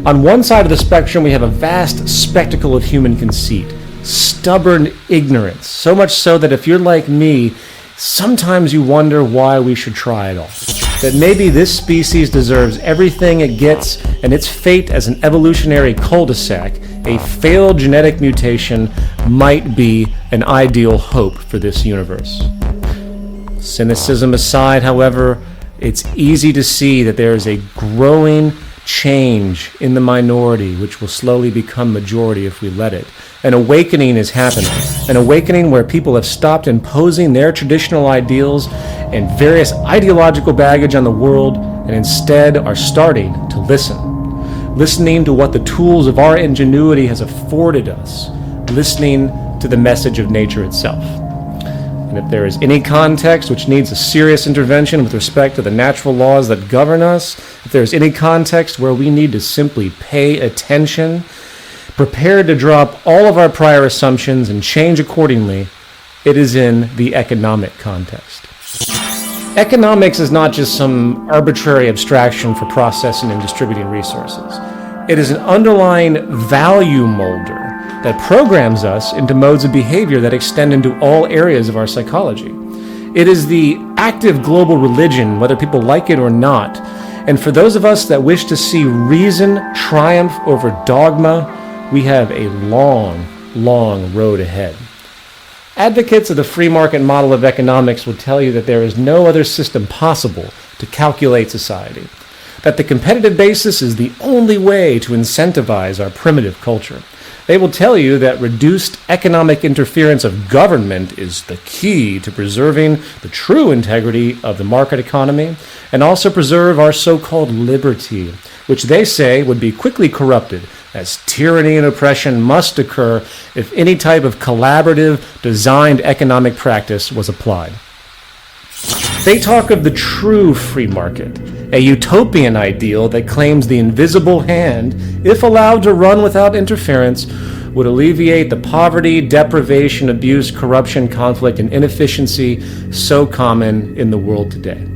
On one side of the spectrum, we have a vast spectacle of human conceit, stubborn ignorance, so much so that if you're like me, sometimes you wonder why we should try it all. That maybe this species deserves everything it gets, and its fate as an evolutionary cul-de-sac, a failed genetic mutation, might be an ideal hope for this universe. Cynicism aside, however, it's easy to see that there is a growing change in the minority, which will slowly become majority if we let it. An awakening is happening. An awakening where people have stopped imposing their traditional ideals and various ideological baggage on the world and instead are starting to listen. Listening to what the tools of our ingenuity has afforded us. Listening to the message of nature itself. And if there is any context which needs a serious intervention with respect to the natural laws that govern us, if there is any context where we need to simply pay attention, prepared to drop all of our prior assumptions and change accordingly, it is in the economic context. Economics is not just some arbitrary abstraction for processing and distributing resources. It is an underlying value molder that programs us into modes of behavior that extend into all areas of our psychology. It is the active global religion, whether people like it or not. And for those of us that wish to see reason triumph over dogma, we have a long, long road ahead. Advocates of the free market model of economics will tell you that there is no other system possible to calculate society, that the competitive basis is the only way to incentivize our primitive culture. They will tell you that reduced economic interference of government is the key to preserving the true integrity of the market economy and also preserve our so-called liberty, which they say would be quickly corrupted as tyranny and oppression must occur if any type of collaborative, designed economic practice was applied. They talk of the true free market a utopian ideal that claims the invisible hand, if allowed to run without interference, would alleviate the poverty, deprivation, abuse, corruption, conflict, and inefficiency so common in the world today.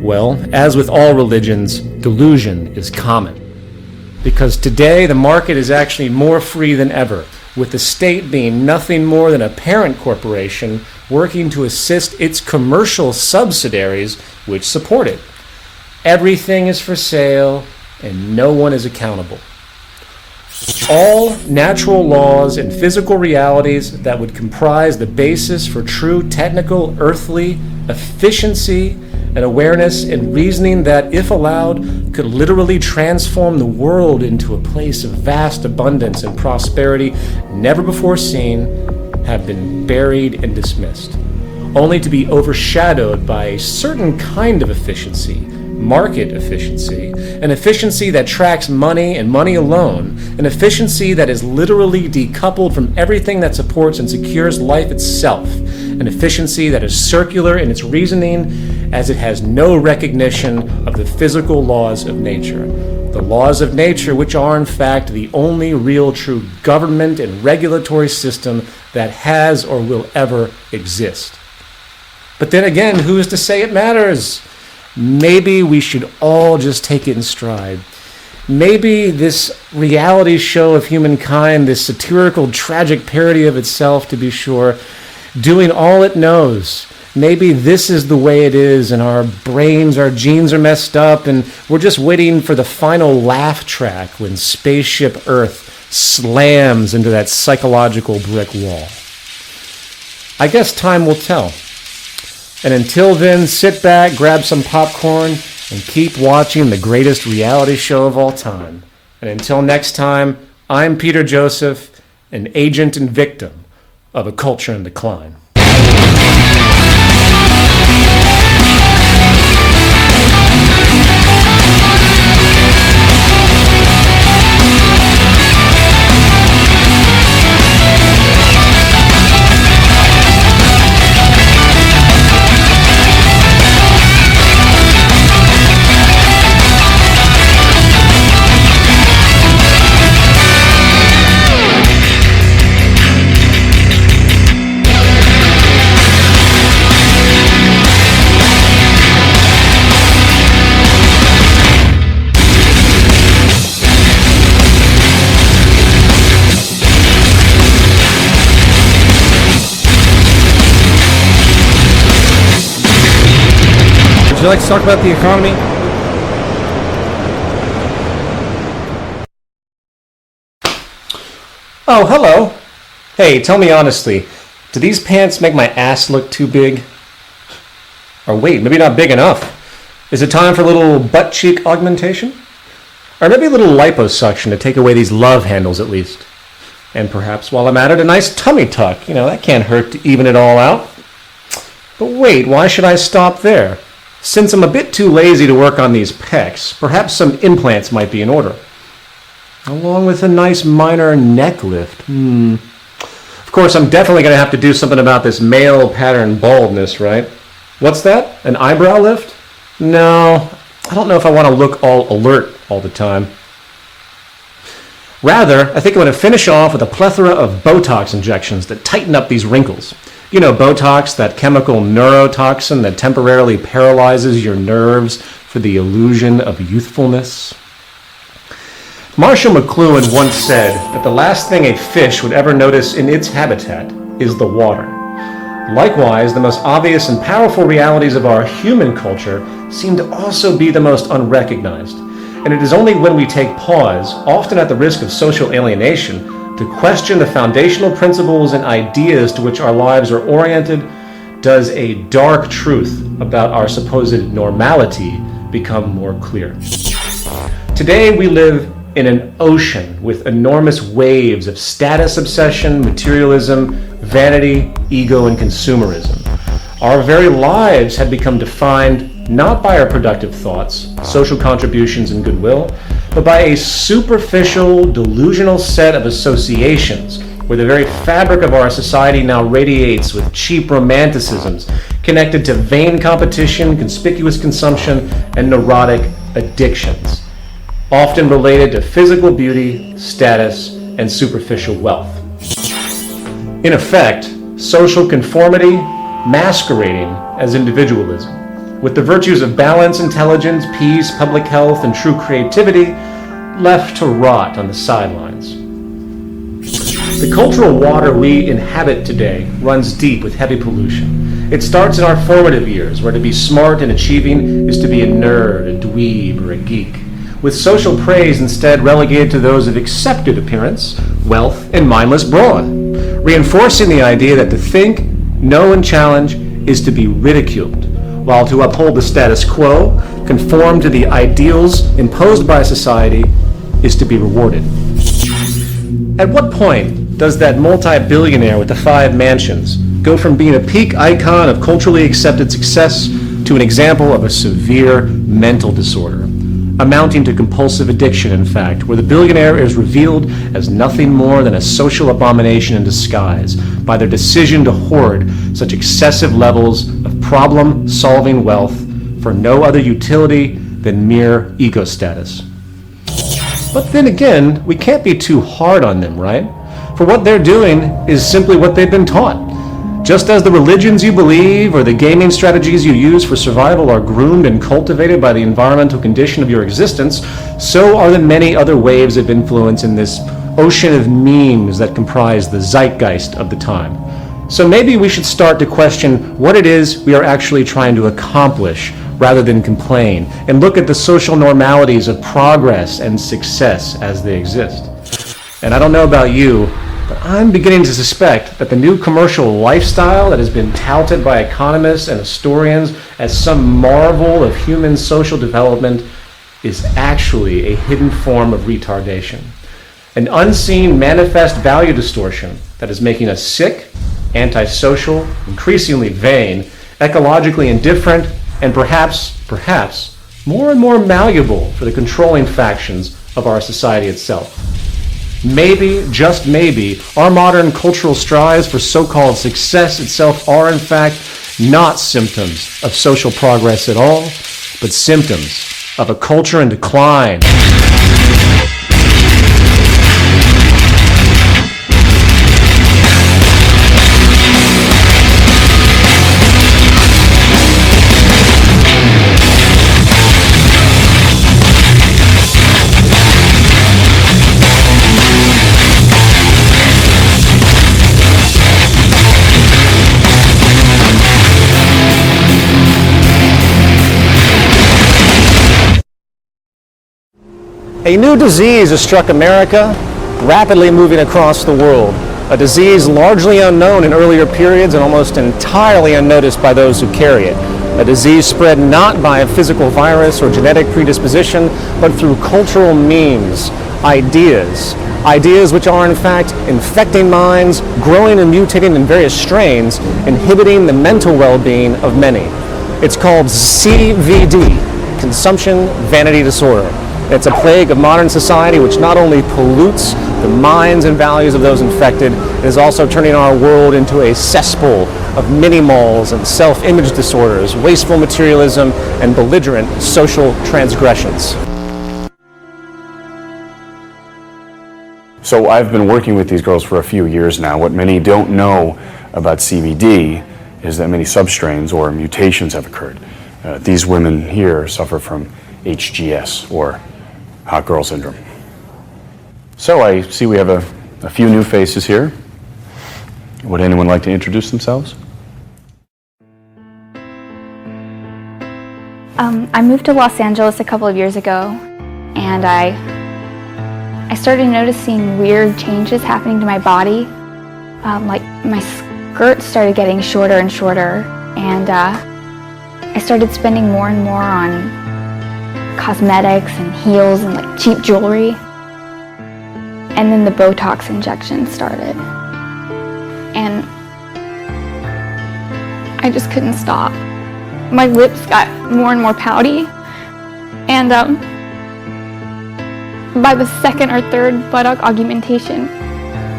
Well, as with all religions, delusion is common. Because today the market is actually more free than ever, with the state being nothing more than a parent corporation working to assist its commercial subsidiaries which support it. Everything is for sale and no one is accountable. All natural laws and physical realities that would comprise the basis for true technical, earthly efficiency and awareness and reasoning that, if allowed, could literally transform the world into a place of vast abundance and prosperity never before seen, have been buried and dismissed, only to be overshadowed by a certain kind of efficiency, market efficiency, an efficiency that tracks money and money alone, an efficiency that is literally decoupled from everything that supports and secures life itself, an efficiency that is circular in its reasoning as it has no recognition of the physical laws of nature. The laws of nature, which are in fact the only real true government and regulatory system that has or will ever exist. But then again, who is to say it matters? Maybe we should all just take it in stride. Maybe this reality show of humankind, this satirical, tragic parody of itself, to be sure, doing all it knows, maybe this is the way it is, and our brains, our genes are messed up, and we're just waiting for the final laugh track when Spaceship Earth slams into that psychological brick wall. I guess time will tell. And until then, sit back, grab some popcorn, and keep watching the greatest reality show of all time. And until next time, I'm Peter Joseph, an agent and victim of a culture in decline. Would you like to talk about the economy? Oh, hello. Hey, tell me honestly, do these pants make my ass look too big? Or wait, maybe not big enough. Is it time for a little butt cheek augmentation? Or maybe a little liposuction to take away these love handles at least. And perhaps while I'm at it, a nice tummy tuck. You know, that can't hurt to even it all out. But wait, why should I stop there? Since I'm a bit too lazy to work on these pecs, perhaps some implants might be in order. Along with a nice minor neck lift. Of course, I'm definitely going to have to do something about this male pattern baldness, right? What's that? An eyebrow lift? No, I don't know if I want to look all alert all the time. Rather, I think I'm going to finish off with a plethora of Botox injections that tighten up these wrinkles. You know, Botox, that chemical neurotoxin that temporarily paralyzes your nerves for the illusion of youthfulness. Marshall McLuhan once said that the last thing a fish would ever notice in its habitat is the water. Likewise, the most obvious and powerful realities of our human culture seem to also be the most unrecognized. And it is only when we take pause, often at the risk of social alienation, to question the foundational principles and ideas to which our lives are oriented, does a dark truth about our supposed normality become more clear. Today we live in an ocean with enormous waves of status obsession, materialism, vanity, ego, and consumerism. Our very lives have become defined not by our productive thoughts, social contributions, and goodwill, but by a superficial, delusional set of associations, where the very fabric of our society now radiates with cheap romanticisms, connected to vain competition, conspicuous consumption, and neurotic addictions, often related to physical beauty, status, and superficial wealth. In effect, social conformity masquerading as individualism, with the virtues of balance, intelligence, peace, public health, and true creativity left to rot on the sidelines. The cultural water we inhabit today runs deep with heavy pollution. It starts in our formative years, where to be smart and achieving is to be a nerd, a dweeb, or a geek, with social praise instead relegated to those of accepted appearance, wealth, and mindless brawn, reinforcing the idea that to think, know, and challenge is to be ridiculed, while to uphold the status quo, conform to the ideals imposed by society, is to be rewarded. At what point does that multi-billionaire with the 5 mansions go from being a peak icon of culturally accepted success to an example of a severe mental disorder, amounting to compulsive addiction, in fact, where the billionaire is revealed as nothing more than a social abomination in disguise by their decision to hoard such excessive levels of problem-solving wealth for no other utility than mere ego status? But then again, we can't be too hard on them, right? For what they're doing is simply what they've been taught. Just as the religions you believe or the gaming strategies you use for survival are groomed and cultivated by the environmental condition of your existence, so are the many other waves of influence in this ocean of memes that comprise the zeitgeist of the time. So maybe we should start to question what it is we are actually trying to accomplish rather than complain, and look at the social normalities of progress and success as they exist. And I don't know about you, but I'm beginning to suspect that the new commercial lifestyle that has been touted by economists and historians as some marvel of human social development is actually a hidden form of retardation. An unseen manifest value distortion that is making us sick, antisocial, increasingly vain, ecologically indifferent, and perhaps more and more malleable for the controlling factions of our society itself. Maybe, just maybe, our modern cultural strives for so-called success itself are in fact not symptoms of social progress at all, but symptoms of a culture in decline. A new disease has struck America, rapidly moving across the world. A disease largely unknown in earlier periods and almost entirely unnoticed by those who carry it. A disease spread not by a physical virus or genetic predisposition, but through cultural memes, ideas which are in fact infecting minds, growing and mutating in various strains, inhibiting the mental well-being of many. It's called CVD, Consumption Vanity Disorder. It's a plague of modern society which not only pollutes the minds and values of those infected, it is also turning our world into a cesspool of mini-malls and self-image disorders, wasteful materialism, and belligerent social transgressions. So I've been working with these girls for a few years now. What many don't know about CVD is that many substrains or mutations have occurred. These women here suffer from HGS, or hot girl syndrome. So I see we have a few new faces here. Would anyone like to introduce themselves? I moved to Los Angeles a couple of years ago, and I started noticing weird changes happening to my body. Like my skirt started getting shorter and shorter, and I started spending more and more on cosmetics and heels and like cheap jewelry. And then the Botox injection started. And I just couldn't stop. My lips got more and more pouty. And by the second or third buttock augmentation,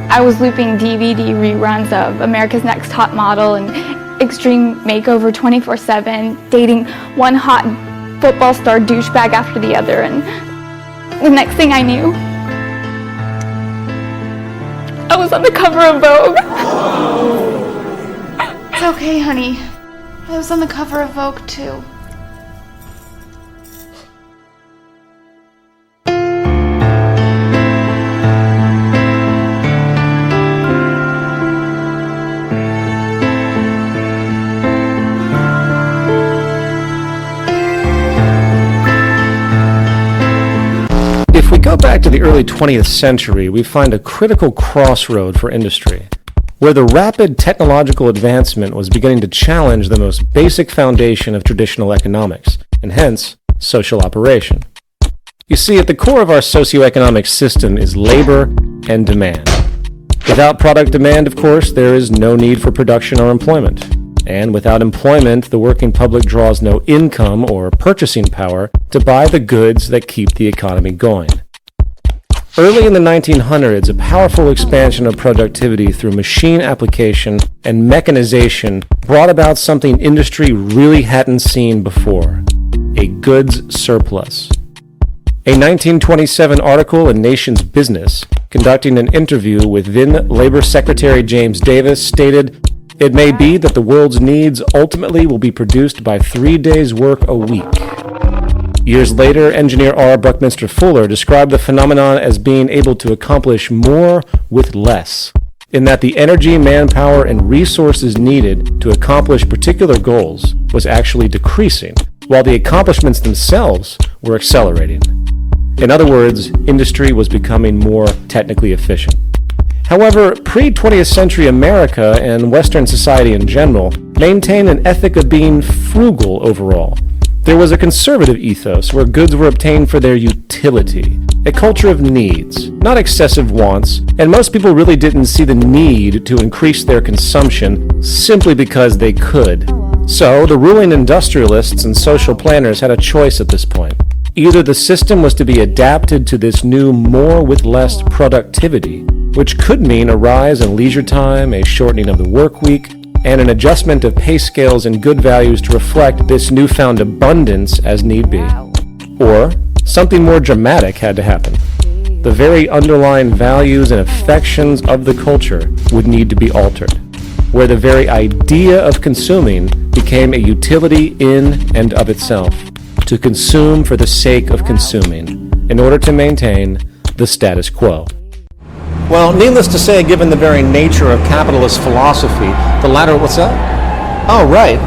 I was looping DVD reruns of America's Next Top Model and extreme makeover 24/7, dating one hot football star douchebag after the other, and the next thing I knew, I was on the cover of Vogue. It's okay, honey. I was on the cover of Vogue, too. If we go back to the early 20th century, we find a critical crossroad for industry, where the rapid technological advancement was beginning to challenge the most basic foundation of traditional economics, and hence, social operation. You see, at the core of our socioeconomic system is labor and demand. Without product demand, of course, there is no need for production or employment. And without employment, the working public draws no income or purchasing power to buy the goods that keep the economy going. Early in the 1900s, a powerful expansion of productivity through machine application and mechanization brought about something industry really hadn't seen before: a goods surplus. A 1927 article in Nation's Business, conducting an interview with then Labor Secretary James Davis, stated, "It may be that the world's needs ultimately will be produced by 3 days' work a week." Years later, engineer R. Buckminster Fuller described the phenomenon as being able to accomplish more with less, in that the energy, manpower, and resources needed to accomplish particular goals was actually decreasing, while the accomplishments themselves were accelerating. In other words, industry was becoming more technically efficient. However, pre-20th century America and Western society in general maintained an ethic of being frugal overall. There was a conservative ethos where goods were obtained for their utility, a culture of needs, not excessive wants, and most people really didn't see the need to increase their consumption simply because they could. So, the ruling industrialists and social planners had a choice at this point. Either the system was to be adapted to this new more with less productivity, which could mean a rise in leisure time, a shortening of the work week, and an adjustment of pay scales and good values to reflect this newfound abundance as need be. Or, something more dramatic had to happen. The very underlying values and affections of the culture would need to be altered, where the very idea of consuming became a utility in and of itself, to consume for the sake of consuming, in order to maintain the status quo. Well, needless to say, given the very nature of capitalist philosophy, the latter... What's that? Oh, right.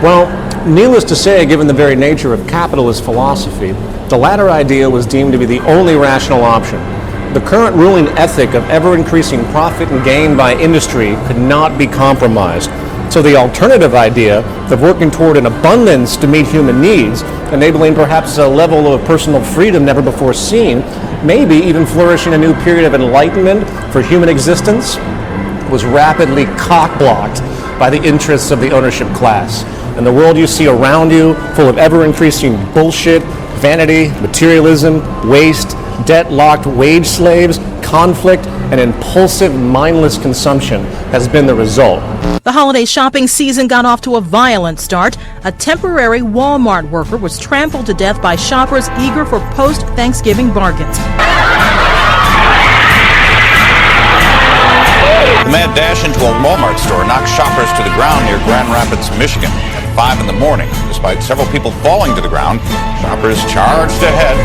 Well, needless to say, given the very nature of capitalist philosophy, the latter idea was deemed to be the only rational option. The current ruling ethic of ever-increasing profit and gain by industry could not be compromised. So the alternative idea of working toward an abundance to meet human needs, enabling perhaps a level of personal freedom never before seen, maybe even flourishing a new period of enlightenment for human existence, was rapidly cock-blocked by the interests of the ownership class. And the world you see around you, full of ever-increasing bullshit, vanity, materialism, waste, debt-locked wage slaves, conflict, and impulsive, mindless consumption has been the result. The holiday shopping season got off to a violent start. A temporary Walmart worker was trampled to death by shoppers eager for post-Thanksgiving bargains. The man dashed into a Walmart store, knocked shoppers to the ground near Grand Rapids, Michigan at 5 in the morning. Despite several people falling to the ground, shoppers charged ahead.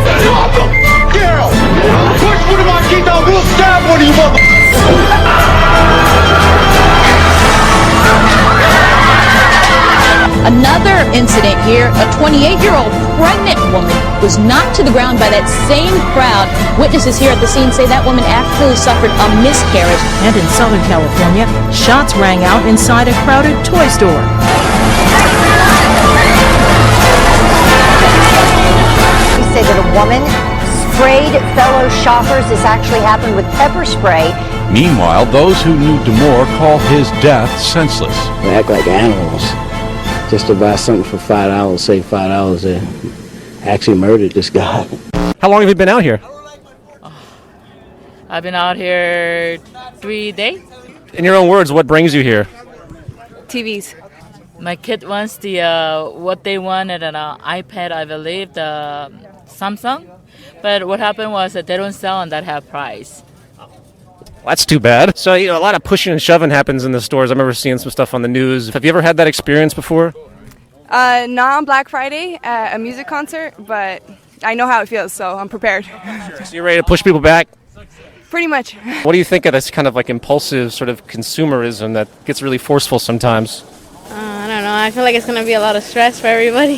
Girl, push one of my kids out, we'll stab one of you mother... Another incident here, a 28-year-old pregnant woman was knocked to the ground by that same crowd. Witnesses here at the scene say that woman actually suffered a miscarriage. And in Southern California, shots rang out inside a crowded toy store. We say that a woman sprayed fellow shoppers. This actually happened with pepper spray. Meanwhile, those who knew Damore call his death senseless. They act like animals. Just to buy something for $5, say $5, they actually murdered this guy. How long have you been out here? I've been out here 3 days. In your own words, what brings you here? TVs. My kid wants what they wanted an iPad, I believe, the Samsung. But what happened was that they don't sell on that half price. That's too bad. So, a lot of pushing and shoving happens in the stores. I remember seeing some stuff on the news. Have you ever had that experience before? Not on Black Friday at a music concert, but I know how it feels, so I'm prepared. So you're ready to push people back? Pretty much. What do you think of this kind of like impulsive sort of consumerism that gets really forceful sometimes? I don't know. I feel like it's going to be a lot of stress for everybody.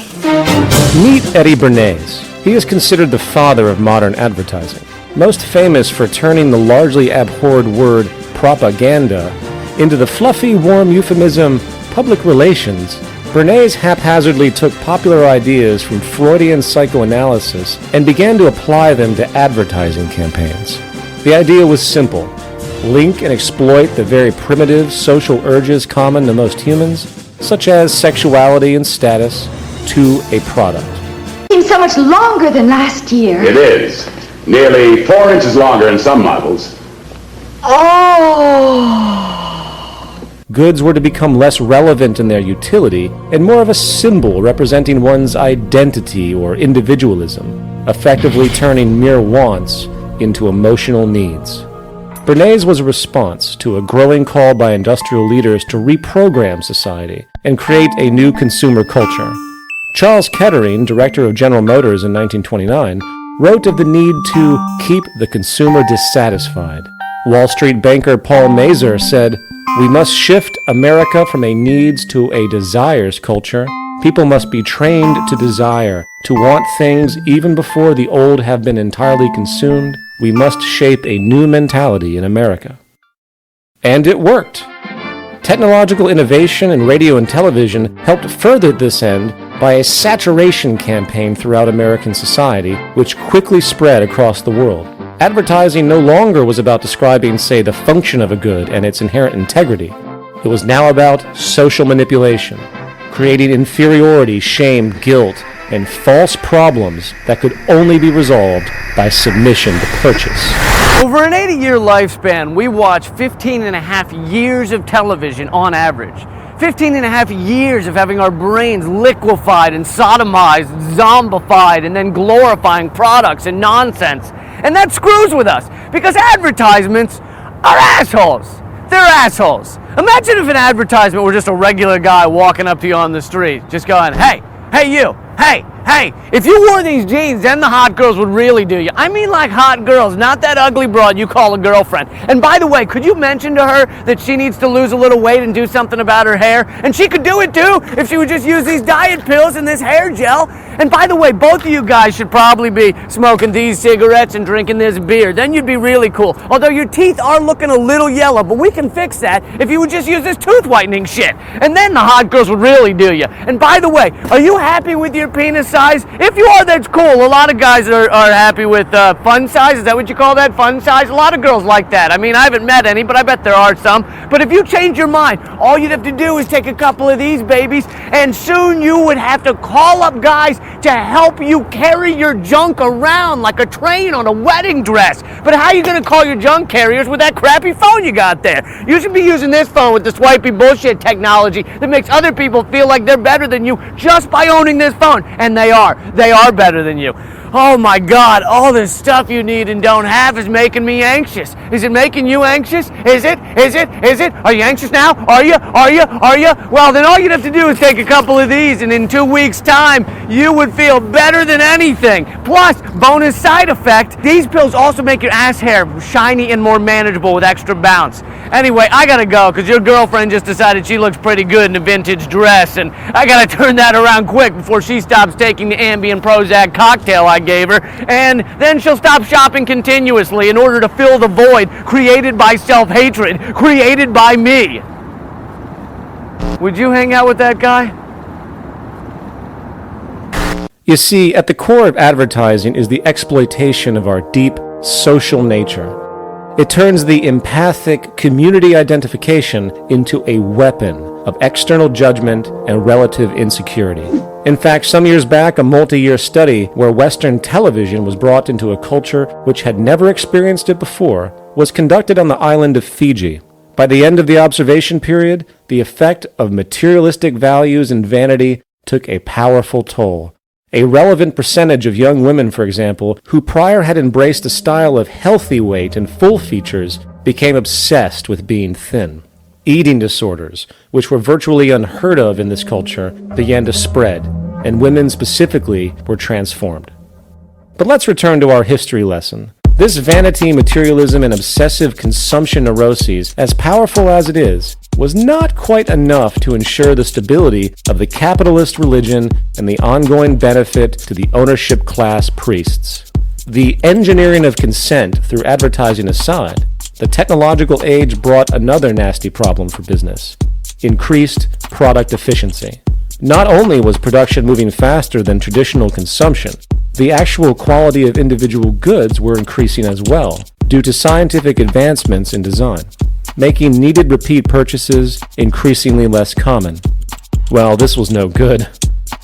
Meet Eddie Bernays. He is considered the father of modern advertising, most famous for turning the largely abhorred word propaganda into the fluffy, warm euphemism public relations. Bernays haphazardly took popular ideas from Freudian psychoanalysis and began to apply them to advertising campaigns. The idea was simple: link and exploit the very primitive social urges common to most humans, such as sexuality and status, to a product. Seems so much longer than last year. It is. Nearly 4 inches longer in some models. Oh! Goods were to become less relevant in their utility and more of a symbol representing one's identity or individualism, effectively turning mere wants into emotional needs. Bernays was a response to a growing call by industrial leaders to reprogram society and create a new consumer culture. Charles Kettering, director of General Motors in 1929, wrote of the need to keep the consumer dissatisfied. Wall Street banker Paul Mazur said, "We must shift America from a needs to a desires culture. People must be trained to desire, to want things even before the old have been entirely consumed. We must shape a new mentality in America." And it worked. Technological innovation in radio and television helped further this end by a saturation campaign throughout American society, which quickly spread across the world. Advertising no longer was about describing, say, the function of a good and its inherent integrity. It was now about social manipulation, creating inferiority, shame, guilt, and false problems that could only be resolved by submission to purchase. Over an 80-year lifespan, we watch 15 and a half years of television on average. 15 and a half years of having our brains liquefied and sodomized, zombified, and then glorifying products and nonsense. And that screws with us, because advertisements are assholes. They're assholes. Imagine if an advertisement were just a regular guy walking up to you on the street, just going, "Hey, you, hey, if you wore these jeans, then the hot girls would really do you." I mean like hot girls, not that ugly broad you call a girlfriend. And by the way, could you mention to her that she needs to lose a little weight and do something about her hair? And she could do it too if she would just use these diet pills and this hair gel. And by the way, both of you guys should probably be smoking these cigarettes and drinking this beer. Then you'd be really cool. Although your teeth are looking a little yellow, but we can fix that if you would just use this tooth whitening shit. And then the hot girls would really do you. And by the way, are you happy with your penis size? If you are, that's cool. A lot of guys are happy with fun size. Is that what you call that? Fun size? A lot of girls like that. I mean, I haven't met any, but I bet there are some. But if you change your mind, all you'd have to do is take a couple of these babies, and soon you would have to call up guys to help you carry your junk around like a train on a wedding dress. But how are you going to call your junk carriers with that crappy phone you got there? You should be using this phone with the swipey bullshit technology that makes other people feel like they're better than you just by owning this phone. And they are. They are better than you. Oh my God, all this stuff you need and don't have is making me anxious. Is it making you anxious? Is it? Are you anxious now? Are you? Well, then all you'd have to do is take a couple of these, and in 2 weeks' time, you would feel better than anything. Plus, bonus side effect, these pills also make your ass hair shiny and more manageable with extra bounce. Anyway, I gotta go, because your girlfriend just decided she looks pretty good in a vintage dress, and I gotta turn that around quick before she stops taking the Ambien Prozac cocktail I gave her, and then she'll stop shopping continuously in order to fill the void created by self-hatred, created by me. Would you hang out with that guy? You see, at the core of advertising is the exploitation of our deep social nature. It turns the empathic community identification into a weapon of external judgment and relative insecurity. In fact, some years back, a multi-year study where Western television was brought into a culture which had never experienced it before was conducted on the island of Fiji. By the end of the observation period, the effect of materialistic values and vanity took a powerful toll. A relevant percentage of young women, for example, who prior had embraced a style of healthy weight and full features, became obsessed with being thin. Eating disorders, which were virtually unheard of in this culture, began to spread, and women specifically were transformed. But let's return to our history lesson. This vanity, materialism, and obsessive consumption neuroses, as powerful as it is, was not quite enough to ensure the stability of the capitalist religion and the ongoing benefit to the ownership class priests. The engineering of consent through advertising aside, the technological age brought another nasty problem for business: increased product efficiency. Not only was production moving faster than traditional consumption, the actual quality of individual goods were increasing as well, due to scientific advancements in design, making needed repeat purchases increasingly less common. Well, this was no good.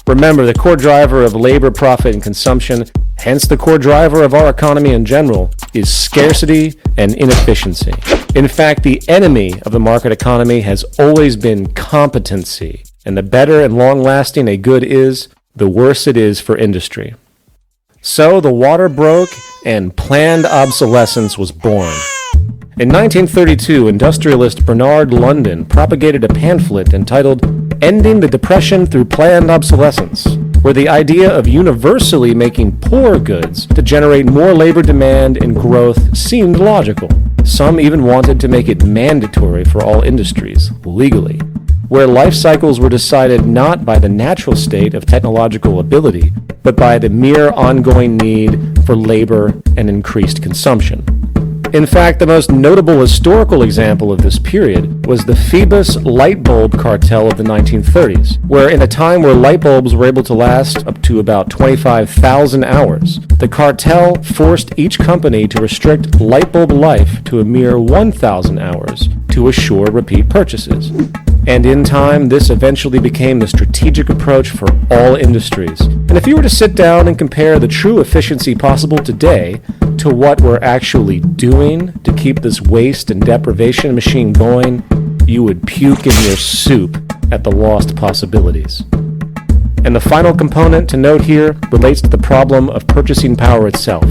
Remember, the core driver of labor, profit, and consumption, hence the core driver of our economy in general, is scarcity and inefficiency. In fact, the enemy of the market economy has always been competency, and the better and long-lasting a good is, the worse it is for industry. So the water broke, and planned obsolescence was born. In 1932, industrialist Bernard London propagated a pamphlet entitled Ending the Depression Through Planned Obsolescence, where the idea of universally making poor goods to generate more labor demand and growth seemed logical. Some even wanted to make it mandatory for all industries, legally, where life cycles were decided not by the natural state of technological ability, but by the mere ongoing need for labor and increased consumption. In fact, the most notable historical example of this period was the Phoebus light bulb cartel of the 1930s, where in a time where light bulbs were able to last up to about 25,000 hours, the cartel forced each company to restrict light bulb life to a mere 1,000 hours to assure repeat purchases. And in time, this eventually became the strategic approach for all industries. And if you were to sit down and compare the true efficiency possible today to what we're actually doing to keep this waste and deprivation machine going, you would puke in your soup at the lost possibilities. And the final component to note here relates to the problem of purchasing power itself.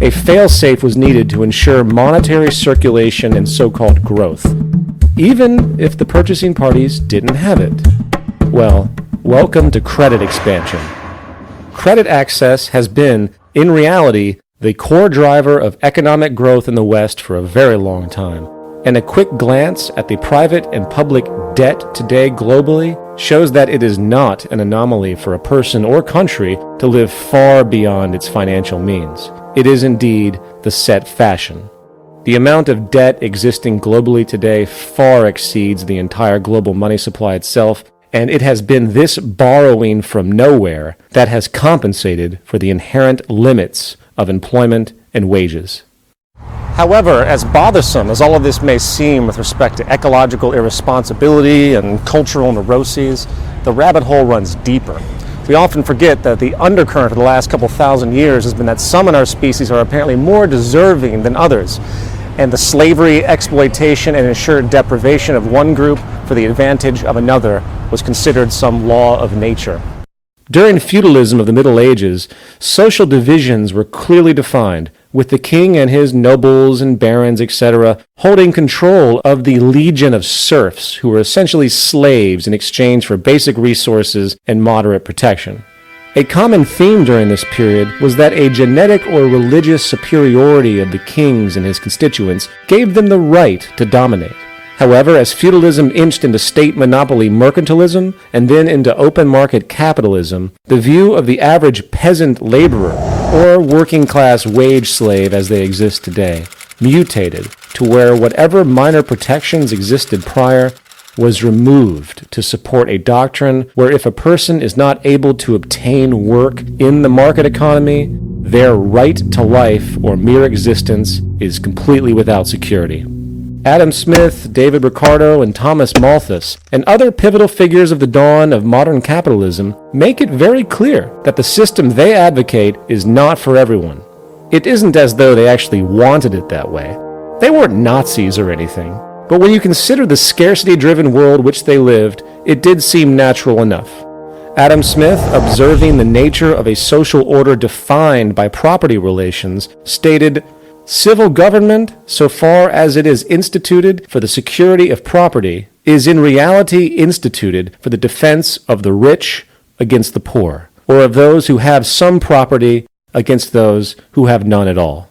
A fail-safe was needed to ensure monetary circulation and so-called growth, even if the purchasing parties didn't have it. Well, welcome to credit expansion. Credit access has been, in reality, the core driver of economic growth in the West for a very long time. And a quick glance at the private and public debt today globally shows that it is not an anomaly for a person or country to live far beyond its financial means. It is indeed the set fashion. The amount of debt existing globally today far exceeds the entire global money supply itself, and it has been this borrowing from nowhere that has compensated for the inherent limits of employment and wages. However, as bothersome as all of this may seem with respect to ecological irresponsibility and cultural neuroses, the rabbit hole runs deeper. We often forget that the undercurrent of the last couple thousand years has been that some in our species are apparently more deserving than others, and the slavery, exploitation, and ensured deprivation of one group for the advantage of another was considered some law of nature. During feudalism of the Middle Ages, social divisions were clearly defined, with the king and his nobles and barons, etc., holding control of the legion of serfs who were essentially slaves in exchange for basic resources and moderate protection. A common theme during this period was that a genetic or religious superiority of the kings and his constituents gave them the right to dominate. However, as feudalism inched into state monopoly mercantilism and then into open market capitalism, the view of the average peasant laborer, or working class wage slave as they exist today, mutated to where whatever minor protections existed prior was removed to support a doctrine where if a person is not able to obtain work in the market economy, their right to life or mere existence is completely without security. Adam Smith, David Ricardo, and Thomas Malthus, and other pivotal figures of the dawn of modern capitalism make it very clear that the system they advocate is not for everyone. It isn't as though they actually wanted it that way. They weren't Nazis or anything, but when you consider the scarcity-driven world which they lived, it did seem natural enough. Adam Smith, observing the nature of a social order defined by property relations, stated, "Civil government, so far as it is instituted for the security of property, is in reality instituted for the defense of the rich against the poor, or of those who have some property against those who have none at all."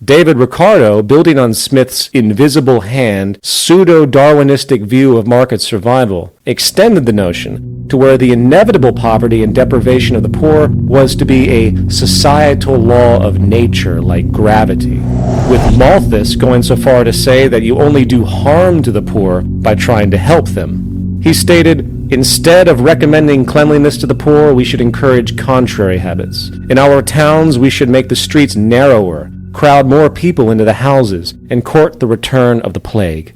David Ricardo, building on Smith's invisible hand, pseudo-Darwinistic view of market survival, extended the notion to where the inevitable poverty and deprivation of the poor was to be a societal law of nature like gravity, with Malthus going so far to say that you only do harm to the poor by trying to help them. He stated, "Instead of recommending cleanliness to the poor, we should encourage contrary habits. In our towns, we should make the streets narrower, crowd more people into the houses, and court the return of the plague."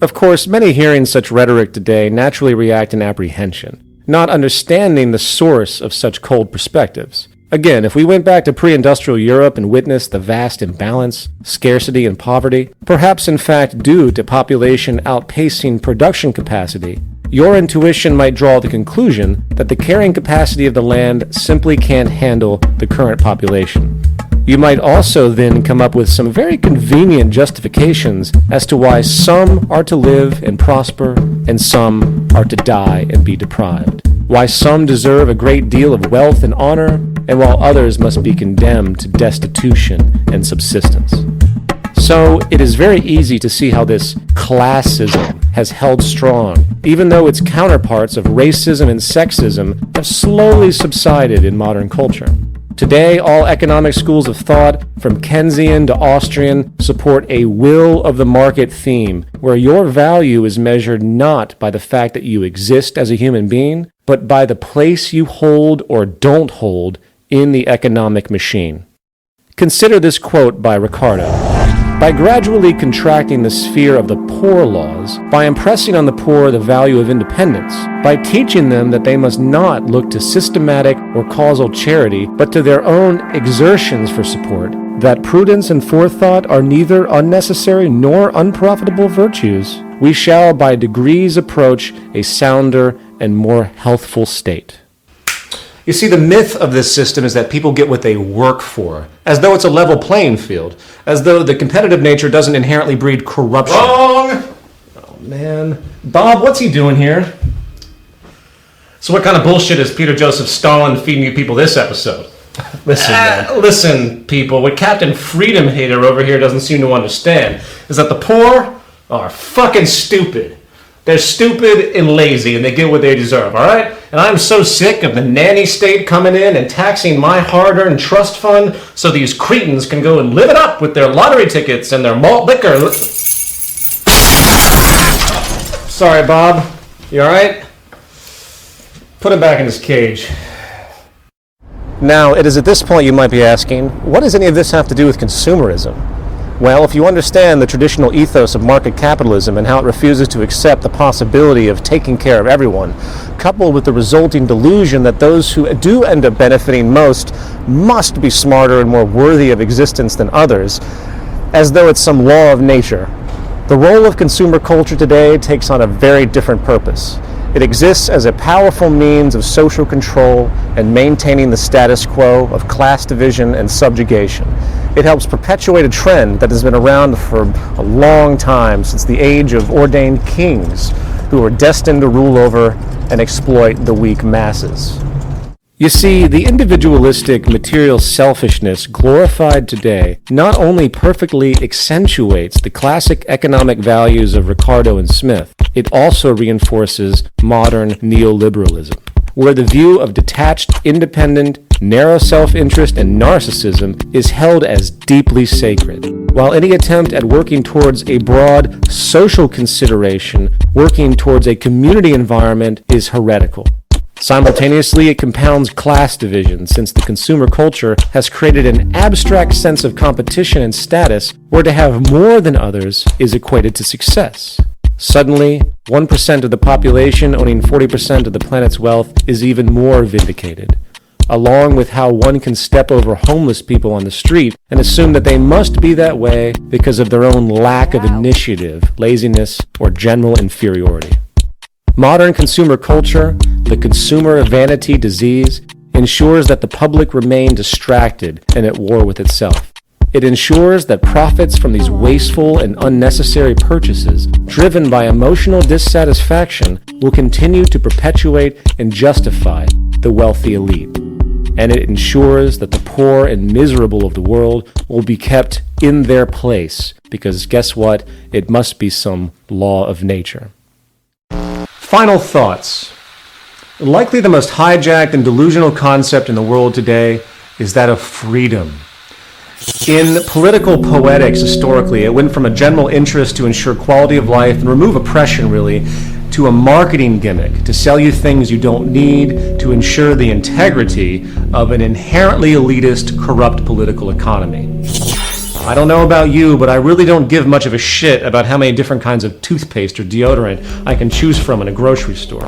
Of course, many hearing such rhetoric today naturally react in apprehension, not understanding the source of such cold perspectives. Again, if we went back to pre-industrial Europe and witnessed the vast imbalance, scarcity, and poverty, perhaps in fact due to population outpacing production capacity, your intuition might draw the conclusion that the carrying capacity of the land simply can't handle the current population. You might also then come up with some very convenient justifications as to why some are to live and prosper and some are to die and be deprived. Why some deserve a great deal of wealth and honor, and while others must be condemned to destitution and subsistence. So it is very easy to see how this classism has held strong, even though its counterparts of racism and sexism have slowly subsided in modern culture. Today, all economic schools of thought, from Keynesian to Austrian, support a will of the market theme, where your value is measured not by the fact that you exist as a human being, but by the place you hold or don't hold in the economic machine. Consider this quote by Ricardo. "By gradually contracting the sphere of the poor laws, by impressing on the poor the value of independence, by teaching them that they must not look to systematic or causal charity, but to their own exertions for support, that prudence and forethought are neither unnecessary nor unprofitable virtues, we shall by degrees approach a sounder and more healthful state." You see, the myth of this system is that people get what they work for, as though it's a level playing field, as though the competitive nature doesn't inherently breed corruption. Wrong! Oh, man. Bob, what's he doing here? So what kind of bullshit is Peter Joseph Stalin feeding you people this episode? Listen, people, what Captain Freedom Hater over here doesn't seem to understand is that the poor are fucking stupid. They're stupid and lazy, and they get what they deserve, all right? And I'm so sick of the nanny state coming in and taxing my hard-earned trust fund so these cretins can go and live it up with their lottery tickets and their malt liquor. Sorry, Bob. You all right? Put him back in his cage. Now, it is at this point you might be asking, what does any of this have to do with consumerism? Well, if you understand the traditional ethos of market capitalism and how it refuses to accept the possibility of taking care of everyone, coupled with the resulting delusion that those who do end up benefiting most must be smarter and more worthy of existence than others, as though it's some law of nature, the role of consumer culture today takes on a very different purpose. It exists as a powerful means of social control and maintaining the status quo of class division and subjugation. It helps perpetuate a trend that has been around for a long time, since the age of ordained kings who were destined to rule over and exploit the weak masses. You see, the individualistic material selfishness glorified today not only perfectly accentuates the classic economic values of Ricardo and Smith, it also reinforces modern neoliberalism, where the view of detached, independent, narrow self-interest and narcissism is held as deeply sacred, while any attempt at working towards a broad social consideration, working towards a community environment, is heretical. Simultaneously, it compounds class division, since the consumer culture has created an abstract sense of competition and status where to have more than others is equated to success. Suddenly, 1% of the population owning 40% of the planet's wealth is even more vindicated, along with how one can step over homeless people on the street and assume that they must be that way because of their own lack of initiative, laziness, or general inferiority. Modern consumer culture, the consumer vanity disease, ensures that the public remain distracted and at war with itself. It ensures that profits from these wasteful and unnecessary purchases, driven by emotional dissatisfaction, will continue to perpetuate and justify the wealthy elite. And it ensures that the poor and miserable of the world will be kept in their place, because guess what? It must be some law of nature. Final thoughts. Likely the most hijacked and delusional concept in the world today is that of freedom. In political poetics, historically, it went from a general interest to ensure quality of life and remove oppression, really, to a marketing gimmick to sell you things you don't need to ensure the integrity of an inherently elitist, corrupt political economy. I don't know about you, but I really don't give much of a shit about how many different kinds of toothpaste or deodorant I can choose from in a grocery store.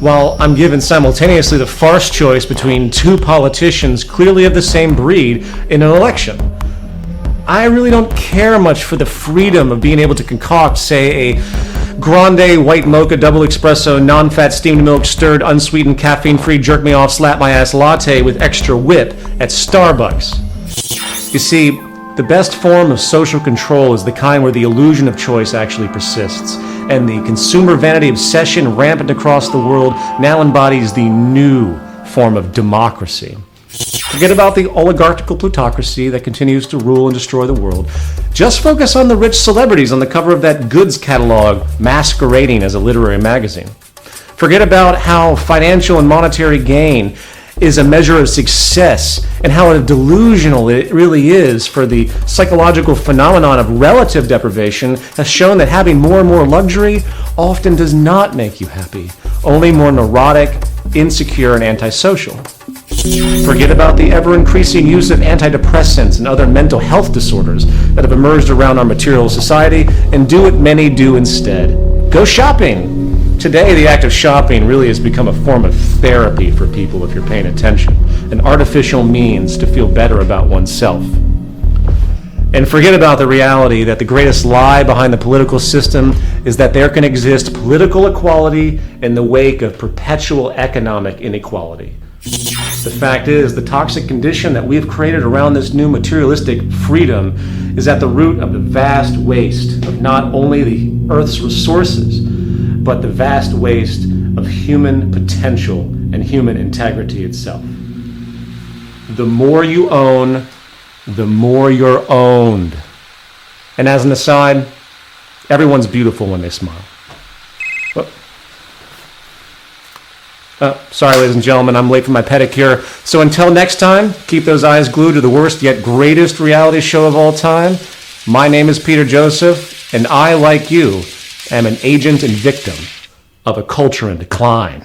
While I'm given simultaneously the farce choice between two politicians clearly of the same breed in an election. I really don't care much for the freedom of being able to concoct, say, a grande white mocha double espresso non-fat steamed milk stirred unsweetened caffeine-free jerk me off slap my ass latte with extra whip at Starbucks. You see, the best form of social control is the kind where the illusion of choice actually persists, and the consumer vanity obsession rampant across the world now embodies the new form of democracy. Forget about the oligarchical plutocracy that continues to rule and destroy the world. Just focus on the rich celebrities on the cover of that goods catalog masquerading as a literary magazine. Forget about how financial and monetary gain is a measure of success and how delusional it really is, for the psychological phenomenon of relative deprivation has shown that having more and more luxury often does not make you happy, only more neurotic, insecure, and antisocial. Forget about the ever-increasing use of antidepressants and other mental health disorders that have emerged around our material society, and do what many do instead. Go shopping! Today, the act of shopping really has become a form of therapy for people if you're paying attention, an artificial means to feel better about oneself. And forget about the reality that the greatest lie behind the political system is that there can exist political equality in the wake of perpetual economic inequality. The fact is, the toxic condition that we've created around this new materialistic freedom is at the root of the vast waste of not only the Earth's resources, but the vast waste of human potential and human integrity itself. The more you own, the more you're owned. And as an aside, everyone's beautiful when they smile. Sorry, ladies and gentlemen, I'm late for my pedicure. So until next time, keep those eyes glued to the worst yet greatest reality show of all time. My name is Peter Joseph, and I, like you, am an agent and victim of a culture in decline.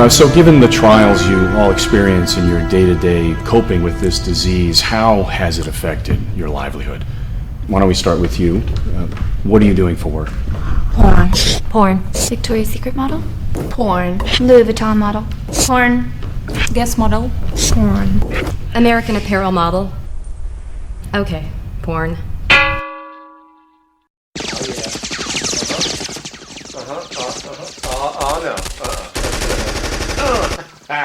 So given the trials you all experience in your day-to-day coping with this disease, how has it affected your livelihood? Why don't we start with you? What are you doing for work? Porn. Victoria's Secret model. Porn. Louis Vuitton model. Porn. Guest model. Porn. American Apparel model. Okay, porn. Shit.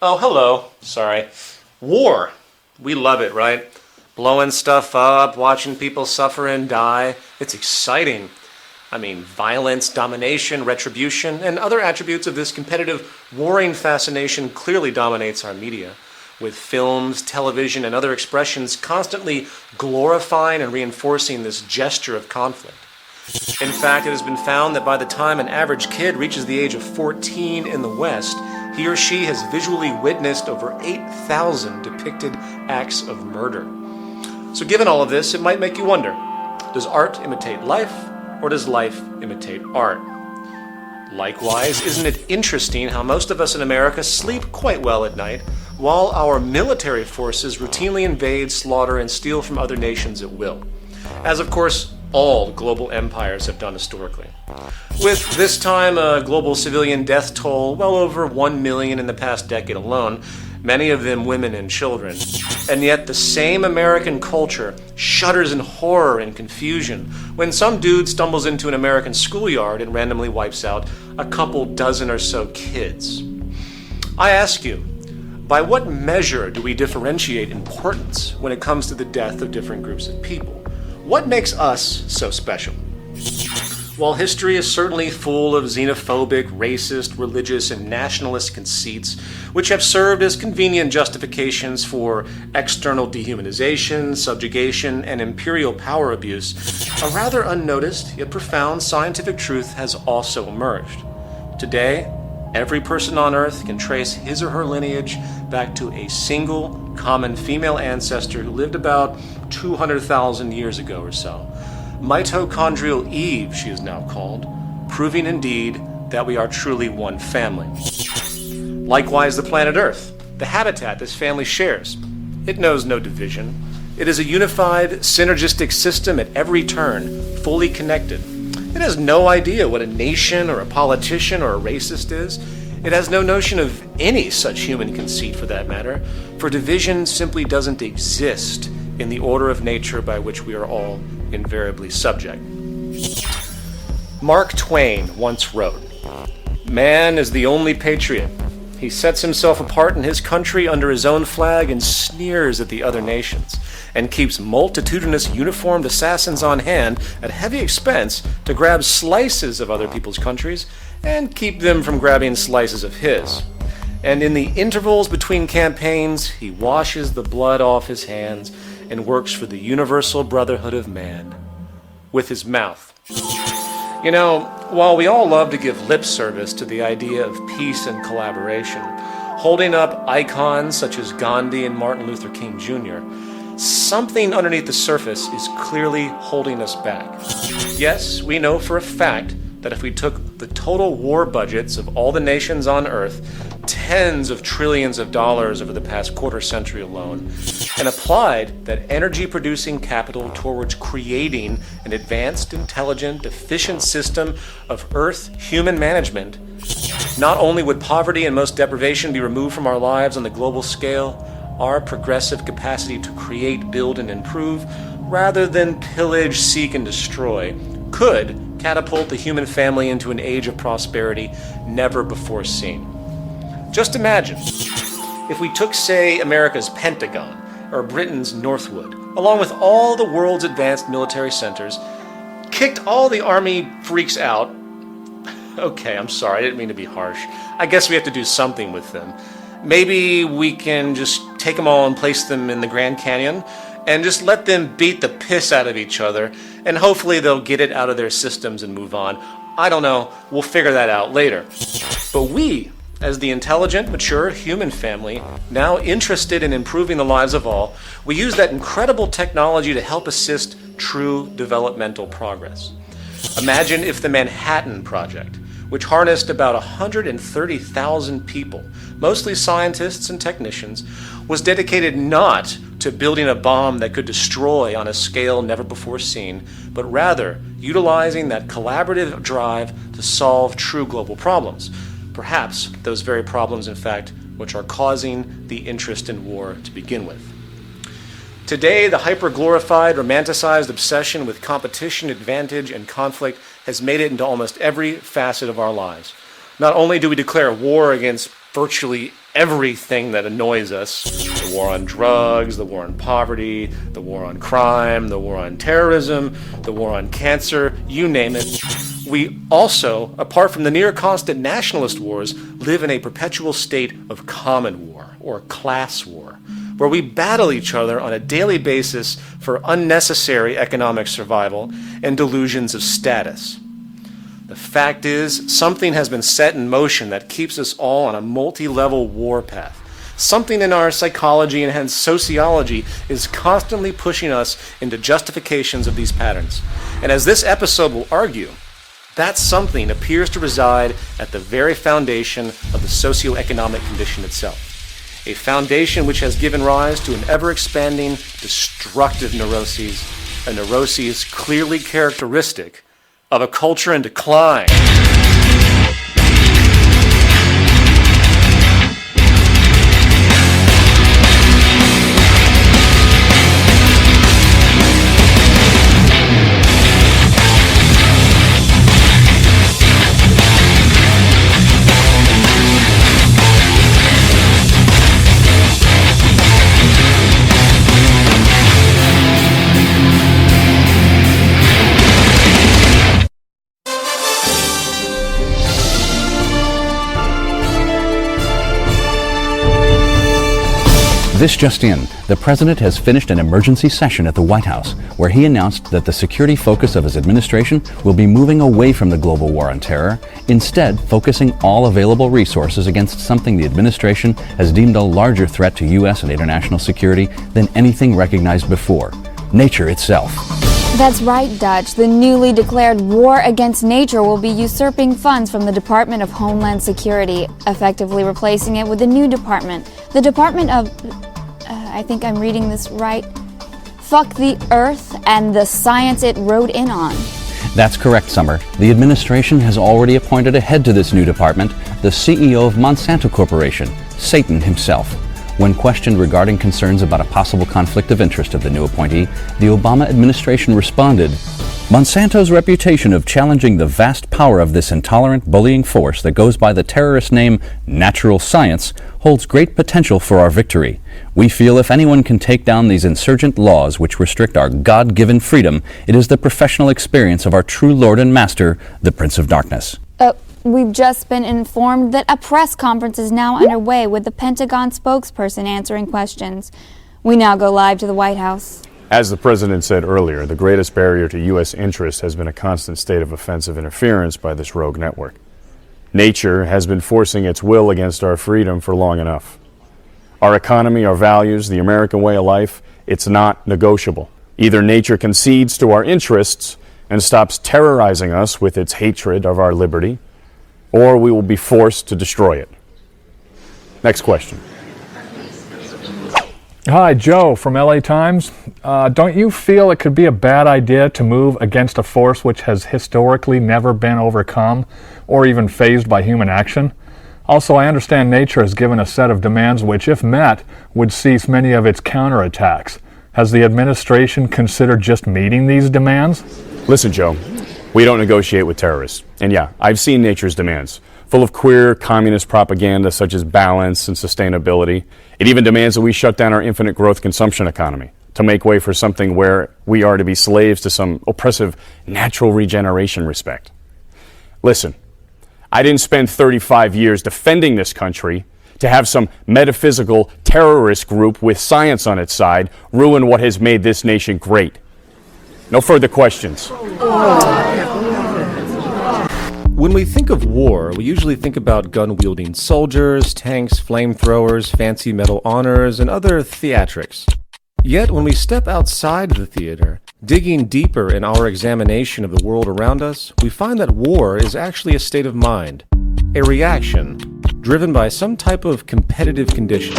Oh, hello. Sorry. War. We love it, right? Blowing stuff up, watching people suffer and die. It's exciting. I mean, violence, domination, retribution, and other attributes of this competitive, warring fascination clearly dominates our media, with films, television, and other expressions constantly glorifying and reinforcing this gesture of conflict. In fact, it has been found that by the time an average kid reaches the age of 14 in the West, he or she has visually witnessed over 8,000 depicted acts of murder. So given all of this, it might make you wonder, does art imitate life, or does life imitate art? Likewise, isn't it interesting how most of us in America sleep quite well at night, while our military forces routinely invade, slaughter, and steal from other nations at will? As of course, all global empires have done historically. With this time a global civilian death toll well over 1 million in the past decade alone, many of them women and children. And yet the same American culture shudders in horror and confusion when some dude stumbles into an American schoolyard and randomly wipes out a couple dozen or so kids. I ask you, by what measure do we differentiate importance when it comes to the death of different groups of people? What makes us so special? While history is certainly full of xenophobic, racist, religious, and nationalist conceits, which have served as convenient justifications for external dehumanization, subjugation, and imperial power abuse, a rather unnoticed yet profound scientific truth has also emerged. Today, every person on Earth can trace his or her lineage back to a single, common female ancestor who lived about 200,000 years ago or so. Mitochondrial Eve, she is now called, proving indeed that we are truly one family. Likewise, the planet Earth, the habitat this family shares. It knows no division. It is a unified, synergistic system at every turn, fully connected. It has no idea what a nation or a politician or a racist is. It has no notion of any such human conceit for that matter, for division simply doesn't exist in the order of nature by which we are all invariably subject. Mark Twain once wrote, "Man is the only patriot. He sets himself apart in his country under his own flag and sneers at the other nations, and keeps multitudinous uniformed assassins on hand at heavy expense to grab slices of other people's countries and keep them from grabbing slices of his. And in the intervals between campaigns, he washes the blood off his hands and works for the universal brotherhood of man with his mouth." You know, while we all love to give lip service to the idea of peace and collaboration, holding up icons such as Gandhi and Martin Luther King Jr., something underneath the surface is clearly holding us back. Yes, we know for a fact that if we took the total war budgets of all the nations on Earth, tens of trillions of dollars over the past quarter century alone, and applied that energy-producing capital towards creating an advanced, intelligent, efficient system of Earth human management, not only would poverty and most deprivation be removed from our lives on the global scale, our progressive capacity to create, build, and improve, rather than pillage, seek, and destroy, could catapult the human family into an age of prosperity never before seen. Just imagine if we took, say, America's Pentagon or Britain's Northwood, along with all the world's advanced military centers, kicked all the army freaks out. Okay, I'm sorry, I didn't mean to be harsh. I guess we have to do something with them. Maybe we can just take them all and place them in the Grand Canyon and just let them beat the piss out of each other, and hopefully they'll get it out of their systems and move on. I don't know, we'll figure that out later. But we, as the intelligent, mature human family, now interested in improving the lives of all, we use that incredible technology to help assist true developmental progress. Imagine if the Manhattan Project, which harnessed about 130,000 people, mostly scientists and technicians, was dedicated not to building a bomb that could destroy on a scale never before seen, but rather utilizing that collaborative drive to solve true global problems. Perhaps those very problems, in fact, which are causing the interest in war to begin with. Today, the hyper-glorified, romanticized obsession with competition, advantage, and conflict has made it into almost every facet of our lives. Not only do we declare war against virtually everything that annoys us, the war on drugs, the war on poverty, the war on crime, the war on terrorism, the war on cancer, you name it, we also, apart from the near constant nationalist wars, live in a perpetual state of common war, or class war, where we battle each other on a daily basis for unnecessary economic survival and delusions of status. The fact is, something has been set in motion that keeps us all on a multi-level war path. Something in our psychology and hence sociology is constantly pushing us into justifications of these patterns. And as this episode will argue, that something appears to reside at the very foundation of the socioeconomic condition itself. A foundation which has given rise to an ever-expanding, destructive neuroses, a neuroses clearly characteristic of a culture in decline. This just in, the president has finished an emergency session at the White House where he announced that the security focus of his administration will be moving away from the global war on terror, instead focusing all available resources against something the administration has deemed a larger threat to U.S. and international security than anything recognized before: nature itself. That's right, Dutch. The newly declared war against nature will be usurping funds from the Department of Homeland Security, effectively replacing it with a new department. The Department of... I think I'm reading this right. Fuck the Earth and the science it rode in on. That's correct, Summer. The administration has already appointed a head to this new department, the CEO of Monsanto Corporation, Satan himself. When questioned regarding concerns about a possible conflict of interest of the new appointee, the Obama administration responded, "Monsanto's reputation of challenging the vast power of this intolerant, bullying force that goes by the terrorist name natural science holds great potential for our victory. We feel if anyone can take down these insurgent laws which restrict our God-given freedom, it is the professional experience of our true Lord and Master, the Prince of Darkness." We've just been informed that a press conference is now underway with the Pentagon spokesperson answering questions. We now go live to the White House. As the president said earlier, the greatest barrier to U.S. interest has been a constant state of offensive interference by this rogue network. Nature has been forcing its will against our freedom for long enough. Our economy, our values, the American way of life, it's not negotiable. Either nature concedes to our interests and stops terrorizing us with its hatred of our liberty, or we will be forced to destroy it. Next question. Hi, Joe from LA Times. Don't you feel it could be a bad idea to move against a force which has historically never been overcome or even phased by human action? Also, I understand nature has given a set of demands which, if met, would cease many of its counterattacks. Has the administration considered just meeting these demands? Listen, Joe, we don't negotiate with terrorists. And yeah, I've seen nature's demands, full of queer communist propaganda such as balance and sustainability. It even demands that we shut down our infinite growth consumption economy to make way for something where we are to be slaves to some oppressive natural regeneration respect. Listen, I didn't spend 35 years defending this country to have some metaphysical terrorist group with science on its side ruin what has made this nation great. No further questions. When we think of war, we usually think about gun-wielding soldiers, tanks, flamethrowers, fancy metal honors, and other theatrics. Yet, when we step outside the theater, digging deeper in our examination of the world around us, we find that war is actually a state of mind, a reaction, driven by some type of competitive condition.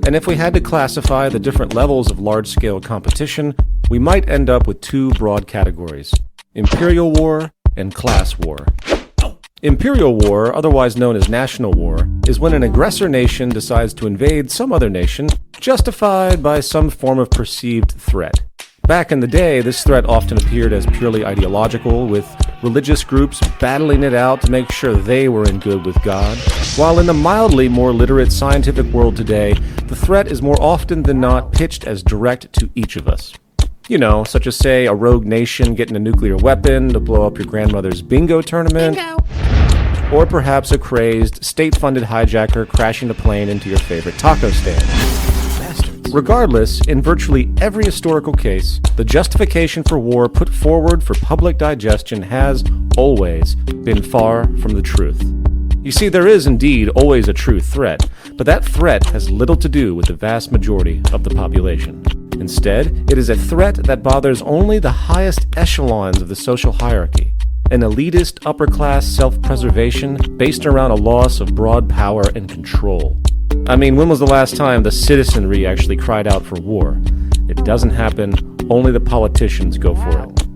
And if we had to classify the different levels of large-scale competition, we might end up with two broad categories: imperial war and class war. Imperial war, otherwise known as national war, is when an aggressor nation decides to invade some other nation, justified by some form of perceived threat. Back in the day, this threat often appeared as purely ideological, with religious groups battling it out to make sure they were in good with God. While in the mildly more literate scientific world today, the threat is more often than not pitched as direct to each of us. You know, such as, say, a rogue nation getting a nuclear weapon to blow up your grandmother's bingo tournament. Bingo! Or perhaps a crazed, state-funded hijacker crashing a plane into your favorite taco stand. Bastards. Regardless, in virtually every historical case, the justification for war put forward for public digestion has, always, been far from the truth. You see, there is indeed always a true threat, but that threat has little to do with the vast majority of the population. Instead, it is a threat that bothers only the highest echelons of the social hierarchy. An elitist upper-class self-preservation based around a loss of broad power and control. I mean, when was the last time the citizenry actually cried out for war? It doesn't happen, only the politicians go for it.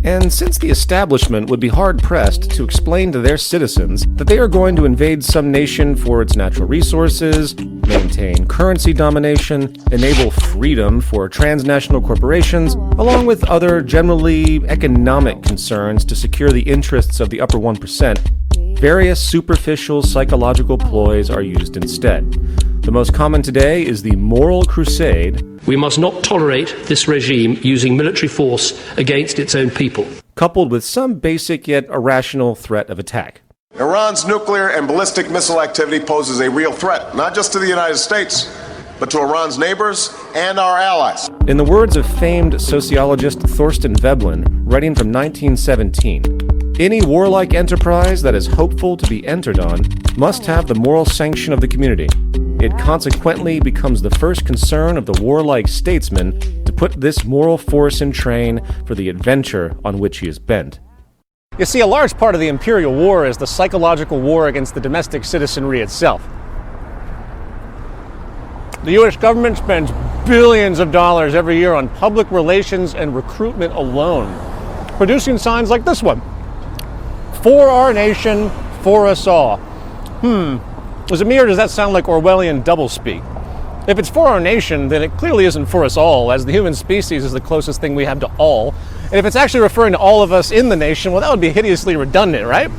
And since the establishment would be hard-pressed to explain to their citizens that they are going to invade some nation for its natural resources, maintain currency domination, enable freedom for transnational corporations, along with other generally economic concerns to secure the interests of the upper 1%, various superficial psychological ploys are used instead. The most common today is the moral crusade. We must not tolerate this regime using military force against its own people. Coupled with some basic yet irrational threat of attack. Iran's nuclear and ballistic missile activity poses a real threat, not just to the United States, but to Iran's neighbors and our allies. In the words of famed sociologist Thorstein Veblen, writing from 1917, any warlike enterprise that is hopeful to be entered on must have the moral sanction of the community. It consequently becomes the first concern of the warlike statesman to put this moral force in train for the adventure on which he is bent. You see, a large part of the imperial war is the psychological war against the domestic citizenry itself. The U.S. government spends billions of dollars every year on public relations and recruitment alone, producing signs like this one. For our nation, for us all. Is it me or does that sound like Orwellian doublespeak? If it's for our nation, then it clearly isn't for us all, as the human species is the closest thing we have to all. And if it's actually referring to all of us in the nation, well, that would be hideously redundant, right?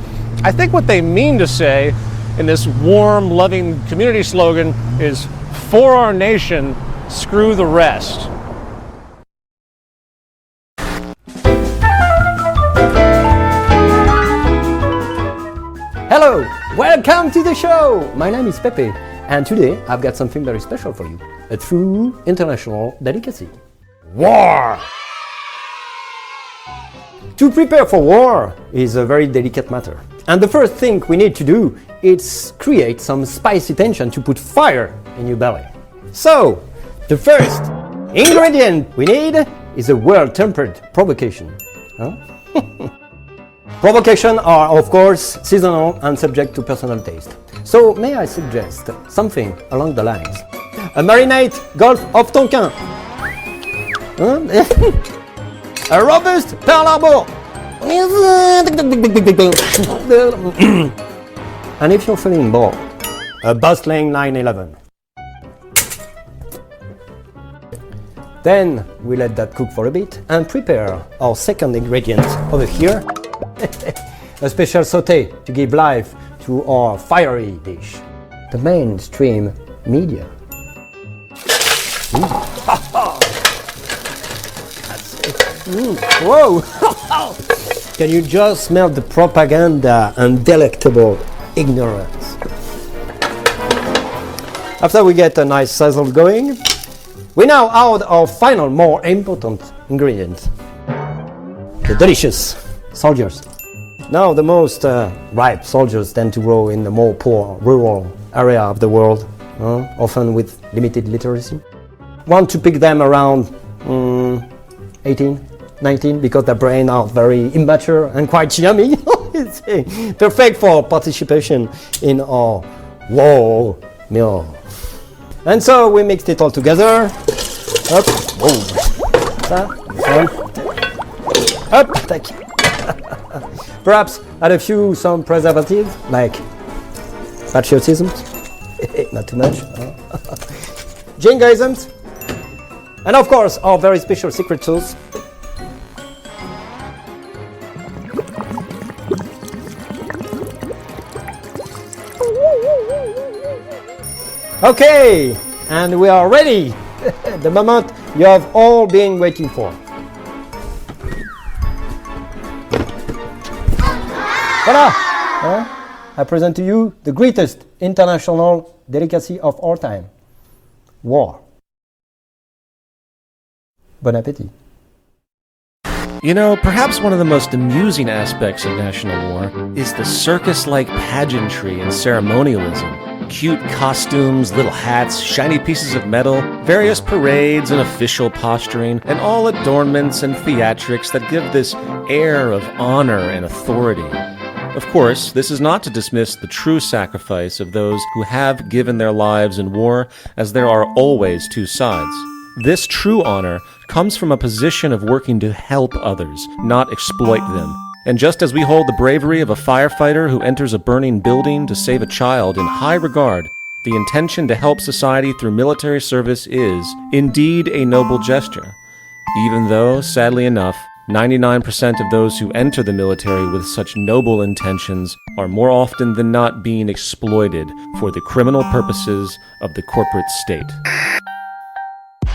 I think what they mean to say in this warm, loving community slogan is, for our nation, screw the rest. Hello, welcome to the show! My name is Pepe, and today I've got something very special for you. A true international delicacy. War! To prepare for war is a very delicate matter. And the first thing we need to do is create some spicy tension to put fire in your belly. So, the first ingredient we need is a well-tempered provocation. Provocations are, of course, seasonal and subject to personal taste. So, may I suggest something along the lines? A marinade Gulf of Tonkin. A robust Pearl Harbor. And if you're feeling bored, a bustling 9/11. Then we let that cook for a bit and prepare our second ingredient over here. A special sauté to give life to our fiery dish. The mainstream media. Whoa! Can you just smell the propaganda and delectable ignorance? After we get a nice sizzle going, we now add our final, more important ingredient. The delicious soldiers. Now the most ripe soldiers tend to grow in the more poor, rural area of the world, often with limited literacy. Want to pick them around 18, 19, because their brains are very immature and quite yummy. It's perfect for participation in our war meal. And so we mixed it all together. Up, whoa. Up, thank you. Perhaps add a few some preservatives like patriotism, not too much, jingoism, and of course our very special secret sauce. Okay, and we are ready. The moment you have all been waiting for. Voila! I present to you the greatest international delicacy of all time. War. Bon appétit. You know, perhaps one of the most amusing aspects of national war is the circus-like pageantry and ceremonialism. Cute costumes, little hats, shiny pieces of metal, various parades and official posturing, and all adornments and theatrics that give this air of honor and authority. Of course, this is not to dismiss the true sacrifice of those who have given their lives in war, as there are always two sides. This true honor comes from a position of working to help others, not exploit them. And just as we hold the bravery of a firefighter who enters a burning building to save a child in high regard, the intention to help society through military service is, indeed, a noble gesture. Even though, sadly enough, 99% of those who enter the military with such noble intentions are more often than not being exploited for the criminal purposes of the corporate state.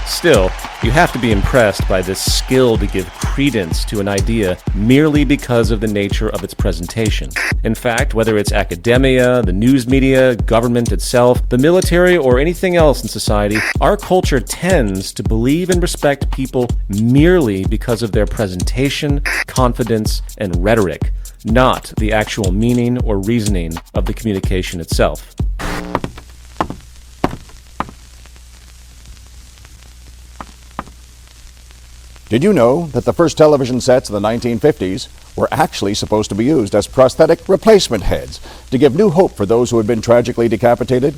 Still, you have to be impressed by this skill to give credence to an idea merely because of the nature of its presentation. In fact, whether it's academia, the news media, government itself, the military, or anything else in society, our culture tends to believe and respect people merely because of their presentation, confidence, and rhetoric, not the actual meaning or reasoning of the communication itself. Did you know that the first television sets of the 1950s were actually supposed to be used as prosthetic replacement heads to give new hope for those who had been tragically decapitated?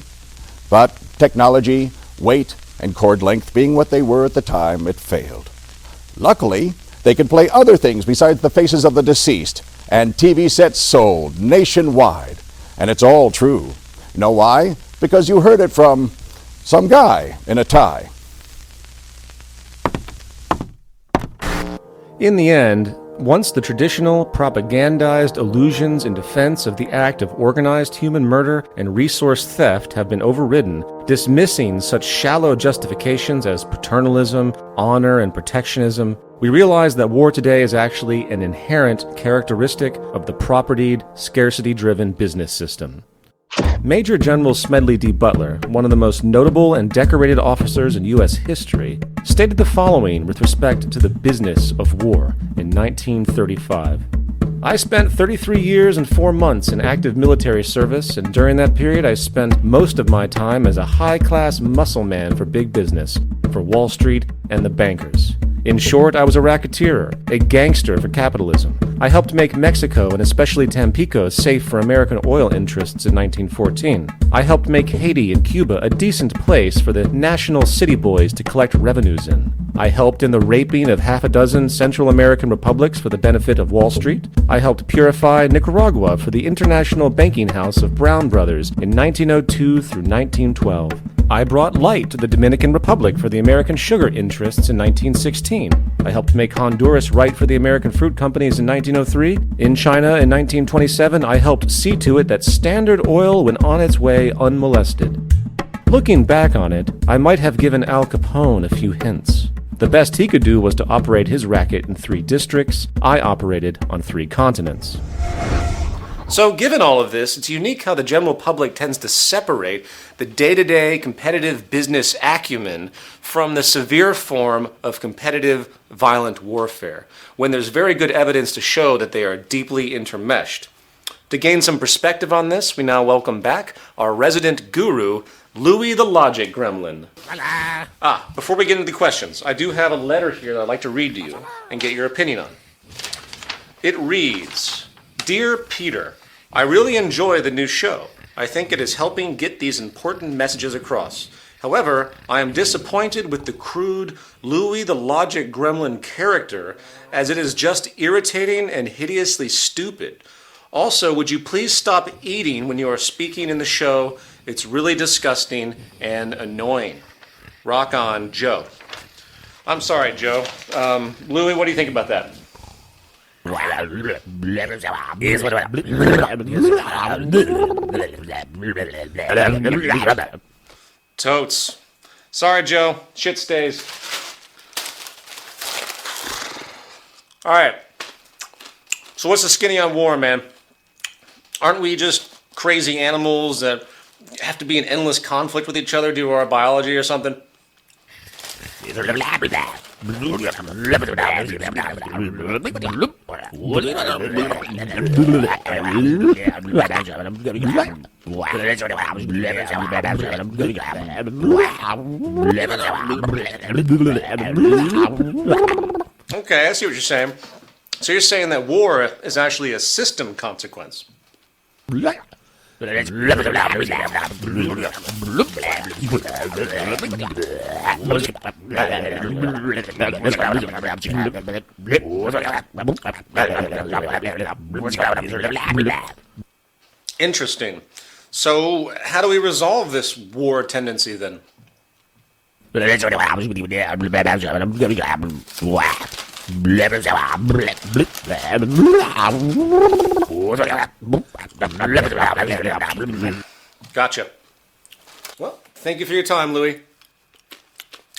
But technology, weight, and cord length being what they were at the time, it failed. Luckily, they could play other things besides the faces of the deceased, and TV sets sold nationwide. And it's all true. You know why? Because you heard it from some guy in a tie. In the end, once the traditional propagandized illusions in defense of the act of organized human murder and resource theft have been overridden, dismissing such shallow justifications as paternalism, honor, and protectionism, we realize that war today is actually an inherent characteristic of the propertied, scarcity-driven business system. Major General Smedley D. Butler, one of the most notable and decorated officers in U.S. history, stated the following with respect to the business of war in 1935. I spent 33 years and 4 months in active military service, and during that period I spent most of my time as a high-class muscle man for big business, for Wall Street and the bankers. In short, I was a racketeer, a gangster for capitalism. I helped make Mexico, and especially Tampico, safe for American oil interests in 1914. I helped make Haiti and Cuba a decent place for the national city boys to collect revenues in. I helped in the raping of half a dozen Central American republics for the benefit of Wall Street. I helped purify Nicaragua for the International Banking House of Brown Brothers in 1902 through 1912. I brought light to the Dominican Republic for the American sugar interests in 1916. I helped make Honduras right for the American fruit companies in 1903. In China in 1927, I helped see to it that Standard Oil went on its way unmolested. Looking back on it, I might have given Al Capone a few hints. The best he could do was to operate his racket in 3 districts. I operated on 3 continents. So given all of this, it's unique how the general public tends to separate the day-to-day competitive business acumen from the severe form of competitive violent warfare, when there's very good evidence to show that they are deeply intermeshed. To gain some perspective on this, we now welcome back our resident guru, Louis the Logic Gremlin. Before we get into the questions, I do have a letter here that I'd like to read to you and get your opinion on. It reads, Dear Peter, I really enjoy the new show. I think it is helping get these important messages across. However, I am disappointed with the crude Louis the Logic Gremlin character, as it is just irritating and hideously stupid. Also, would you please stop eating when you are speaking in the show? It's really disgusting and annoying. Rock on, Joe. I'm sorry, Joe. Louis, what do you think about that? Totes. Sorry, Joe. Shit stays. Alright. So what's the skinny on war, man? Aren't we just crazy animals that have to be in endless conflict with each other due to our biology or something? Okay, I see what you're saying. So you're saying that war is actually a system consequence. Interesting. So how do we resolve this war tendency then? Gotcha. Well, thank you for your time, Louis.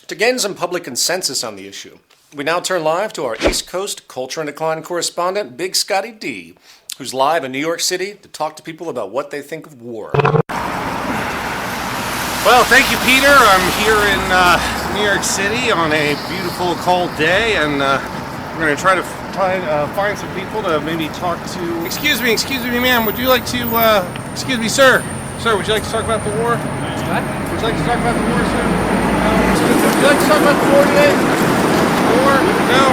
To gain some public consensus on the issue, we now turn live to our East Coast Culture and Decline correspondent, Big Scotty D, who's live in New York City to talk to people about what they think of war. Well, thank you, Peter. I'm here in New York City on a beautiful, cold day, and we're going to try to find some people to maybe talk to. Excuse me, ma'am. Would you like to? Excuse me, sir. Sir, would you like to talk about the war? What? Would you like to talk about the war, sir? Would you like to talk about the war today? The war? No.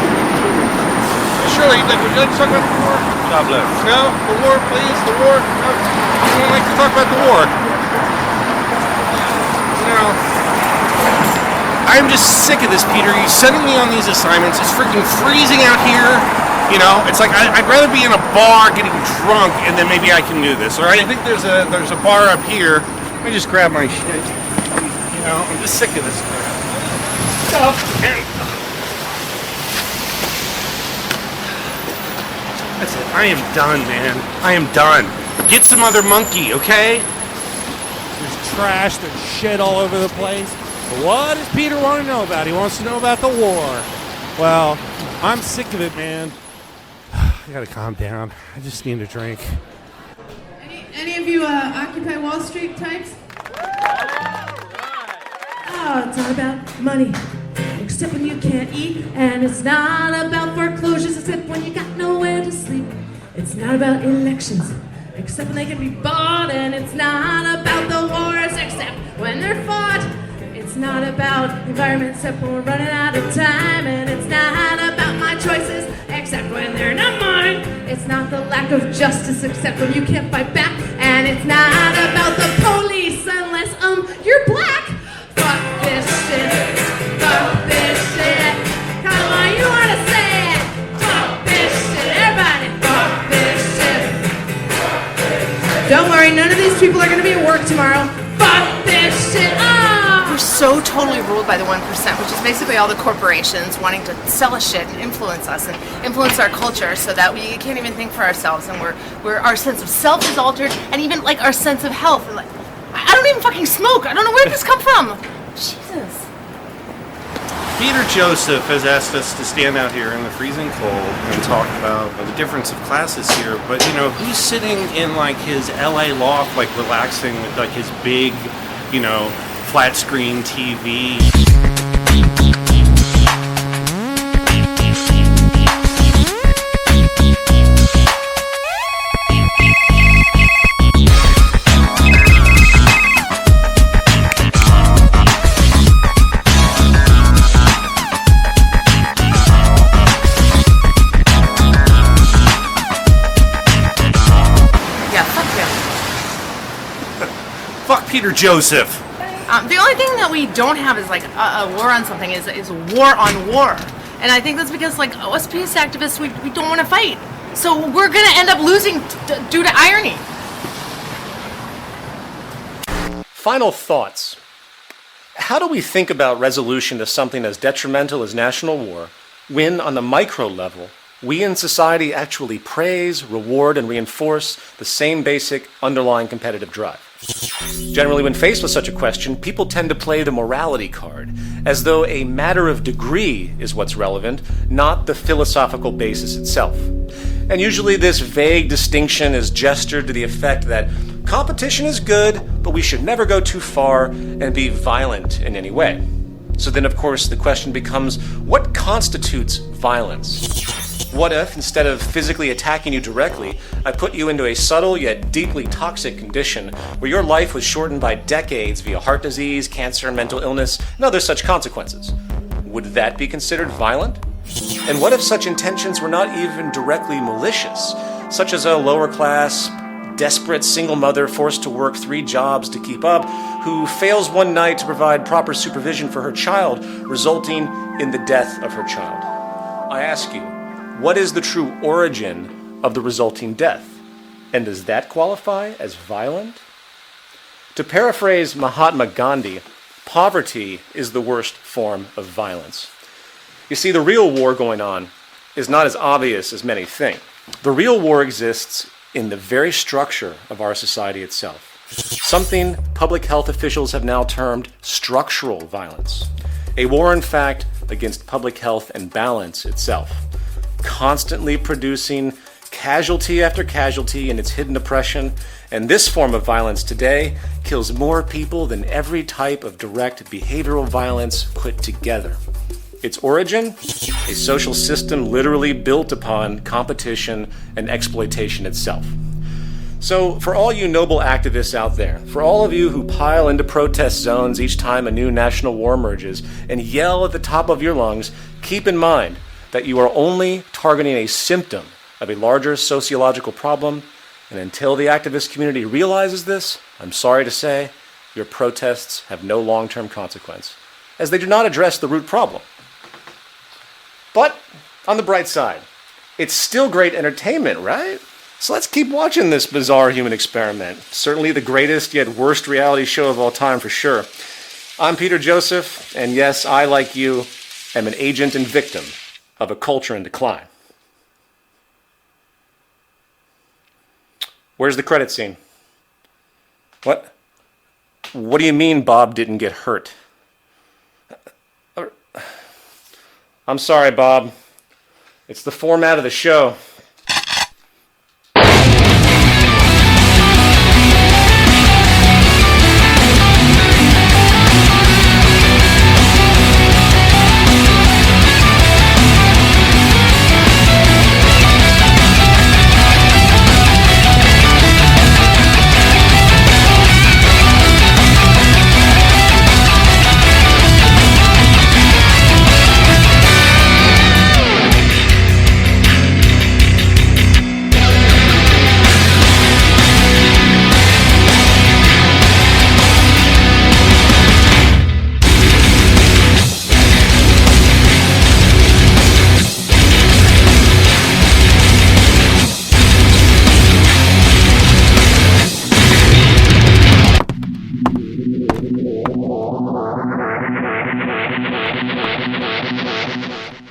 Surely, would you like to talk about the war? God bless. No, the war, please. The war. No. You don't like to talk about the war? No. I'm just sick of this, Peter. You're sending me on these assignments. It's freaking freezing out here. You know, it's like I'd rather be in a bar getting drunk, and then maybe I can do this. All right? I think there's a bar up here. Let me just grab my shit. You know, I'm just sick of this stuff. That's it. I am done, man. I am done. Get some other monkey, okay? There's trash. There's shit all over the place. But what does Peter want to know about? He wants to know about the war. Well, I'm sick of it, man. I gotta calm down. I just need a drink. Any of you Occupy Wall Street types? Oh, it's not about money, except when you can't eat. And it's not about foreclosures, except when you got nowhere to sleep. It's not about elections, except when they can be bought. And it's not about the wars, except when they're fought. It's not about the environment, except when we're running out of time. And it's not about my choices, except when they're not mine. It's not the lack of justice, except when you can't fight back. And it's not about the police, unless you're black. Fuck this shit. Fuck this shit. Come on, you wanna say it? Fuck this shit. Everybody, fuck this shit. Don't worry, none of these people are gonna be at work tomorrow. Fuck this shit. We're so totally ruled by the 1%, which is basically all the corporations wanting to sell us shit and influence us and influence our culture so that we can't even think for ourselves, and our sense of self is altered, and even like our sense of health. And, like, I don't even fucking smoke. I don't know where did this come from. Jesus. Peter Joseph has asked us to stand out here in the freezing cold and talk about the difference of classes here. But, you know, he's sitting in, like, his LA loft, like, relaxing with, like, his big, you know, flat screen TV. Yeah, fuck him. Fuck Peter Joseph. The only thing that we don't have is like a war on something is war on war. And I think that's because like us peace activists, we don't want to fight. So we're going to end up losing due to irony. Final thoughts. How do we think about resolution to something as detrimental as national war when, on the micro level, we in society actually praise, reward, and reinforce the same basic underlying competitive drive? Generally, when faced with such a question, people tend to play the morality card, as though a matter of degree is what's relevant, not the philosophical basis itself. And usually this vague distinction is gestured to the effect that competition is good, but we should never go too far and be violent in any way. So then, of course, the question becomes, what constitutes violence? What if, instead of physically attacking you directly, I put you into a subtle yet deeply toxic condition where your life was shortened by decades via heart disease, cancer, and mental illness, and other such consequences? Would that be considered violent? And what if such intentions were not even directly malicious, such as a lower class, desperate single mother forced to work 3 jobs to keep up, who fails one night to provide proper supervision for her child, resulting in the death of her child? I ask you, what is the true origin of the resulting death? And does that qualify as violent? To paraphrase Mahatma Gandhi, poverty is the worst form of violence. You see, the real war going on is not as obvious as many think. The real war exists in the very structure of our society itself. Something public health officials have now termed structural violence. A war, in fact, against public health and balance itself, constantly producing casualty after casualty in its hidden oppression, and this form of violence today kills more people than every type of direct behavioral violence put together. Its origin? A social system literally built upon competition and exploitation itself. So, for all you noble activists out there, for all of you who pile into protest zones each time a new national war emerges and yell at the top of your lungs, keep in mind that you are only targeting a symptom of a larger sociological problem, and until the activist community realizes this, I'm sorry to say, your protests have no long-term consequence, as they do not address the root problem. But, on the bright side, it's still great entertainment, right? So let's keep watching this bizarre human experiment. Certainly the greatest yet worst reality show of all time for sure. I'm Peter Joseph, and yes, I, like you, am an agent and victim of a culture in decline. Where's the credit scene? What? What do you mean Bob didn't get hurt? I'm sorry, Bob. It's the format of the show.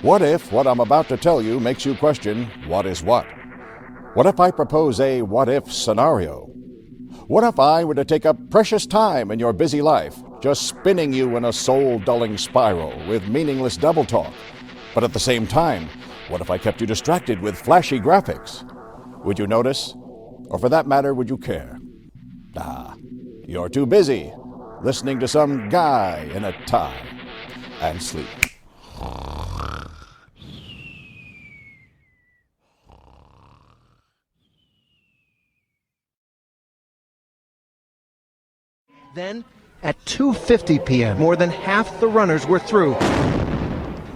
What if what I'm about to tell you makes you question what is what? What if I propose a what-if scenario? What if I were to take up precious time in your busy life, just spinning you in a soul-dulling spiral with meaningless double talk? But at the same time, what if I kept you distracted with flashy graphics? Would you notice? Or for that matter, would you care? Nah, you're too busy listening to some guy in a tie and sleep. Then, at 2:50 p.m., more than half the runners were through.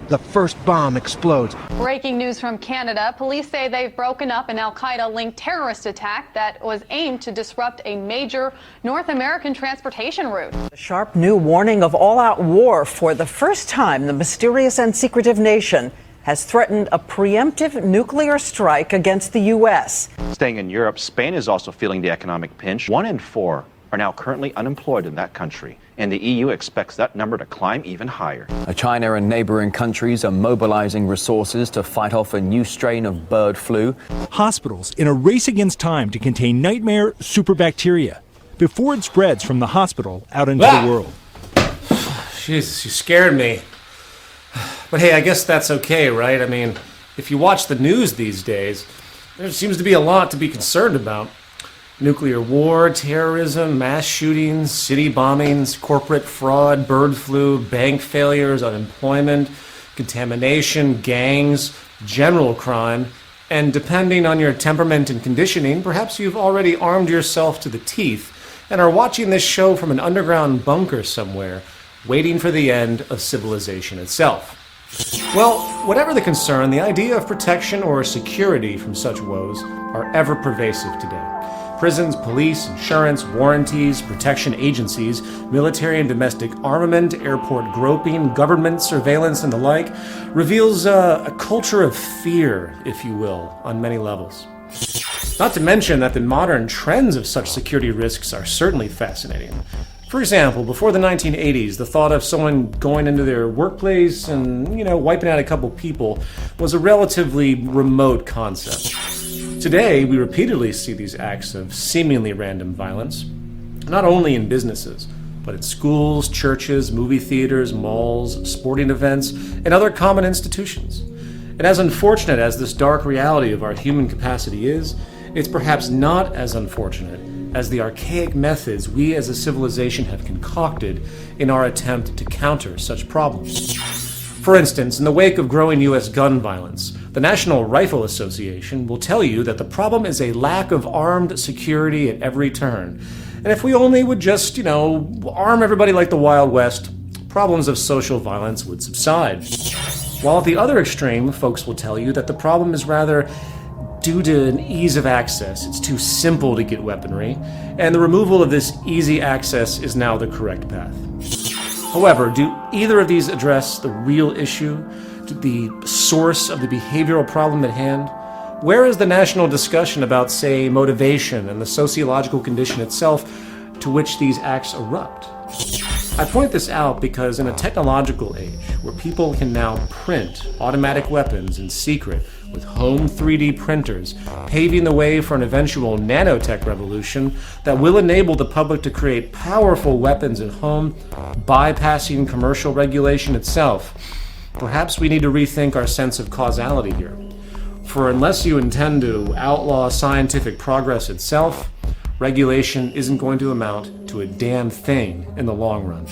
the first bomb explodes. Breaking news from Canada. Police say they've broken up an Al-Qaeda-linked terrorist attack that was aimed to disrupt a major North American transportation route. A sharp new warning of all-out war. For the first time, the mysterious and secretive nation has threatened a preemptive nuclear strike against the U.S. Staying in Europe, Spain is also feeling the economic pinch. 1 in 4 are now currently unemployed in that country, and the EU expects that number to climb even higher. China and neighboring countries are mobilizing resources to fight off a new strain of bird flu. Hospitals in a race against time to contain nightmare superbacteria before it spreads from the hospital out into the world. Jesus, you scared me. But hey, I guess that's okay, right? I mean, if you watch the news these days, there seems to be a lot to be concerned about. Nuclear war, terrorism, mass shootings, city bombings, corporate fraud, bird flu, bank failures, unemployment, contamination, gangs, general crime, and depending on your temperament and conditioning, perhaps you've already armed yourself to the teeth and are watching this show from an underground bunker somewhere, waiting for the end of civilization itself. Well, whatever the concern, the idea of protection or security from such woes are ever pervasive today. Prisons, police, insurance, warranties, protection agencies, military and domestic armament, airport groping, government surveillance, and the like reveals a culture of fear, if you will, on many levels. Not to mention that the modern trends of such security risks are certainly fascinating. For example, before the 1980s, the thought of someone going into their workplace and, wiping out a couple people was a relatively remote concept. Today, we repeatedly see these acts of seemingly random violence, not only in businesses, but in schools, churches, movie theaters, malls, sporting events, and other common institutions. And as unfortunate as this dark reality of our human capacity is, it's perhaps not as unfortunate as the archaic methods we as a civilization have concocted in our attempt to counter such problems. For instance, in the wake of growing U.S. gun violence, the National Rifle Association will tell you that the problem is a lack of armed security at every turn. And if we only would just, arm everybody like the Wild West, problems of social violence would subside. While at the other extreme, folks will tell you that the problem is rather due to an ease of access. It's too simple to get weaponry, and the removal of this easy access is now the correct path. However, do either of these address the real issue, the source of the behavioral problem at hand? Where is the national discussion about, say, motivation and the sociological condition itself to which these acts erupt? I point this out because in a technological age where people can now print automatic weapons in secret with home 3D printers, paving the way for an eventual nanotech revolution that will enable the public to create powerful weapons at home, bypassing commercial regulation itself, perhaps we need to rethink our sense of causality here. For unless you intend to outlaw scientific progress itself, regulation isn't going to amount to a damn thing in the long run.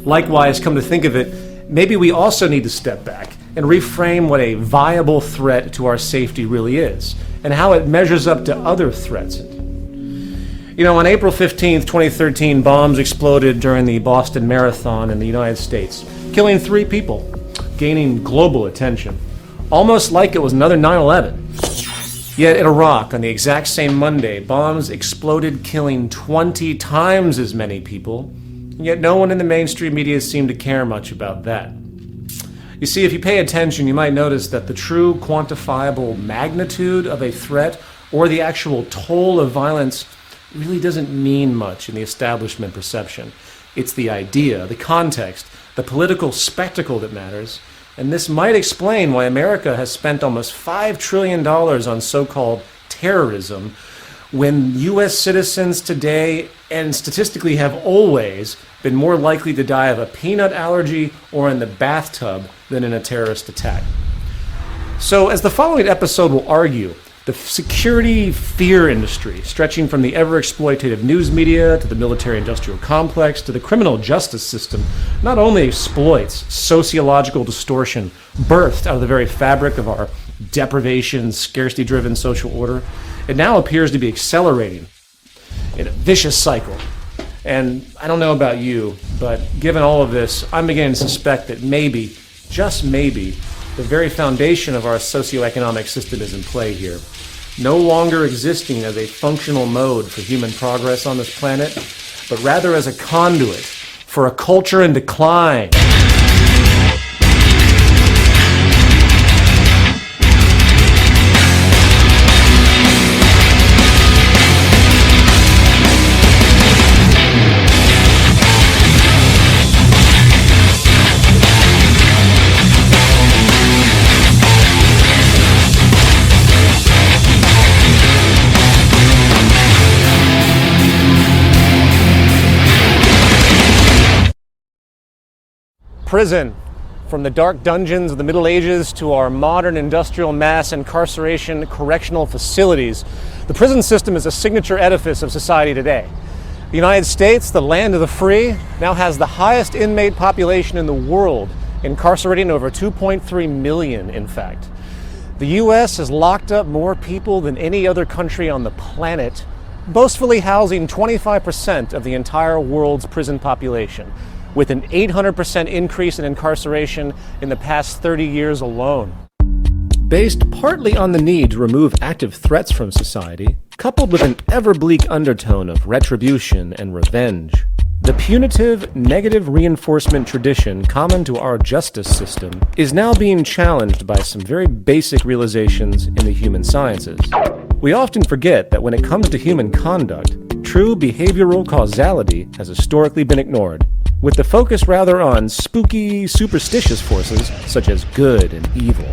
Likewise, come to think of it, maybe we also need to step back and reframe what a viable threat to our safety really is, and how it measures up to other threats. On April 15th, 2013, bombs exploded during the Boston Marathon in the United States, killing 3 people, gaining global attention, almost like it was another 9/11. Yet in Iraq, on the exact same Monday, bombs exploded, killing 20 times as many people, yet no one in the mainstream media seemed to care much about that. You see, if you pay attention, you might notice that the true quantifiable magnitude of a threat or the actual toll of violence really doesn't mean much in the establishment perception. It's the idea, the context, the political spectacle that matters, and this might explain why America has spent almost $5 trillion on so-called terrorism when U.S. citizens today, and statistically have always, been more likely to die of a peanut allergy or in the bathtub than in a terrorist attack. So, as the following episode will argue, the security fear industry, stretching from the ever-exploitative news media to the military-industrial complex to the criminal justice system, not only exploits sociological distortion birthed out of the very fabric of our deprivation, scarcity-driven social order, it now appears to be accelerating in a vicious cycle. And I don't know about you, but given all of this, I'm beginning to suspect that maybe just maybe, the very foundation of our socioeconomic system is in play here. No longer existing as a functional mode for human progress on this planet, but rather as a conduit for a culture in decline. Prison. From the dark dungeons of the Middle Ages to our modern industrial mass incarceration correctional facilities, the prison system is a signature edifice of society today. The United States, the land of the free, now has the highest inmate population in the world, incarcerating over 2.3 million, in fact. The U.S. has locked up more people than any other country on the planet, boastfully housing 25% of the entire world's prison population, with an 800% increase in incarceration in the past 30 years alone. Based partly on the need to remove active threats from society, coupled with an ever-bleak undertone of retribution and revenge, the punitive, negative reinforcement tradition common to our justice system is now being challenged by some very basic realizations in the human sciences. We often forget that when it comes to human conduct, true behavioral causality has historically been ignored, with the focus rather on spooky, superstitious forces such as good and evil.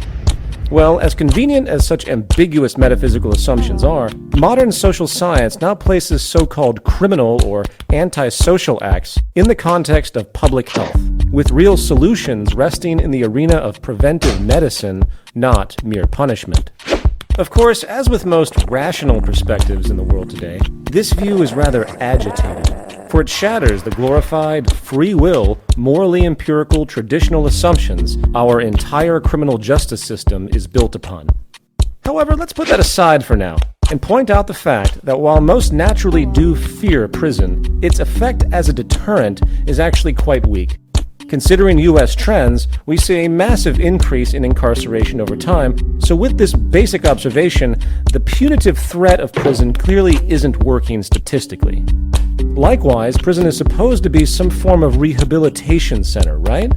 Well, as convenient as such ambiguous metaphysical assumptions are, modern social science now places so-called criminal or antisocial acts in the context of public health, with real solutions resting in the arena of preventive medicine, not mere punishment. Of course, as with most rational perspectives in the world today, this view is rather agitated, for it shatters the glorified, free will, morally empirical traditional assumptions our entire criminal justice system is built upon. However, let's put that aside for now, and point out the fact that while most naturally do fear prison, its effect as a deterrent is actually quite weak. Considering U.S. trends, we see a massive increase in incarceration over time, so with this basic observation, the punitive threat of prison clearly isn't working statistically. Likewise, prison is supposed to be some form of rehabilitation center, right?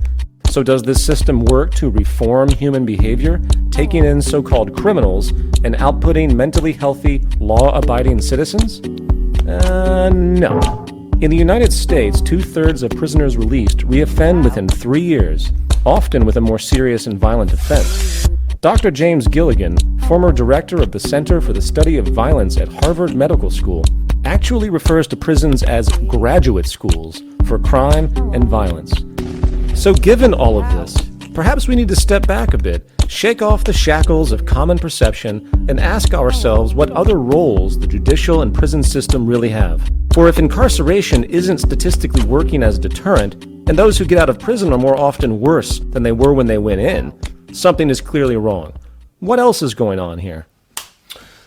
So does this system work to reform human behavior, taking in so-called criminals and outputting mentally healthy, law-abiding citizens? No. In the United States, 2/3 of prisoners released reoffend within 3 years, often with a more serious and violent offense. Dr. James Gilligan, former director of the Center for the Study of Violence at Harvard Medical School, actually refers to prisons as graduate schools for crime and violence. So given all of this, perhaps we need to step back a bit, shake off the shackles of common perception, and ask ourselves what other roles the judicial and prison system really have. For if incarceration isn't statistically working as a deterrent, and those who get out of prison are more often worse than they were when they went in, something is clearly wrong. What else is going on here?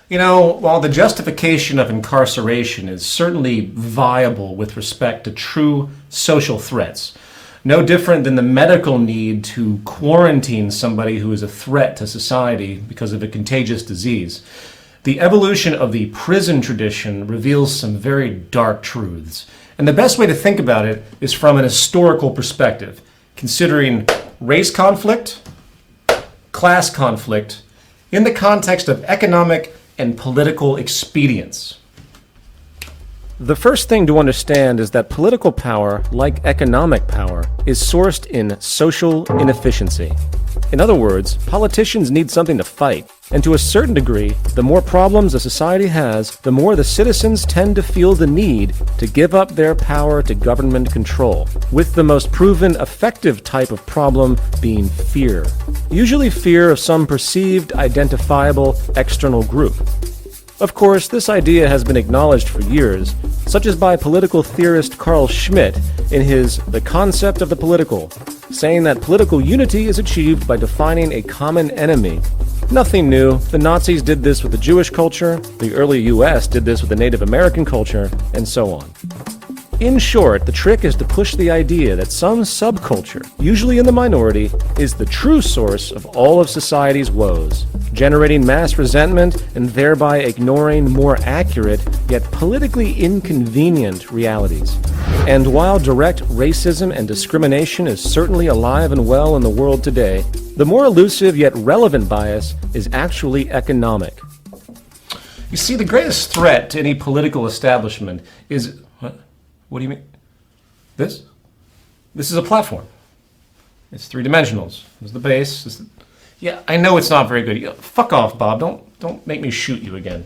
You know, while the justification of incarceration is certainly viable with respect to true social threats, no different than the medical need to quarantine somebody who is a threat to society because of a contagious disease, the evolution of the prison tradition reveals some very dark truths. And the best way to think about it is from an historical perspective, considering race conflict, class conflict, in the context of economic and political expedience. The first thing to understand is that political power, like economic power, is sourced in social inefficiency. In other words, politicians need something to fight, and to a certain degree, the more problems a society has, the more the citizens tend to feel the need to give up their power to government control, with the most proven effective type of problem being fear. Usually fear of some perceived, identifiable, external group. Of course, this idea has been acknowledged for years, such as by political theorist Carl Schmitt in his The Concept of the Political, saying that political unity is achieved by defining a common enemy. Nothing new. The Nazis did this with the Jewish culture, the early US did this with the Native American culture, and so on. In short, the trick is to push the idea that some subculture, usually in the minority, is the true source of all of society's woes, generating mass resentment and thereby ignoring more accurate yet politically inconvenient realities. And while direct racism and discrimination is certainly alive and well in the world today, the more elusive yet relevant bias is actually economic. You see, the greatest threat to any political establishment is... What do you mean? This? This is a platform. It's three-dimensional. This is the base. Yeah, I know it's not very good. Fuck off, Bob. Don't make me shoot you again.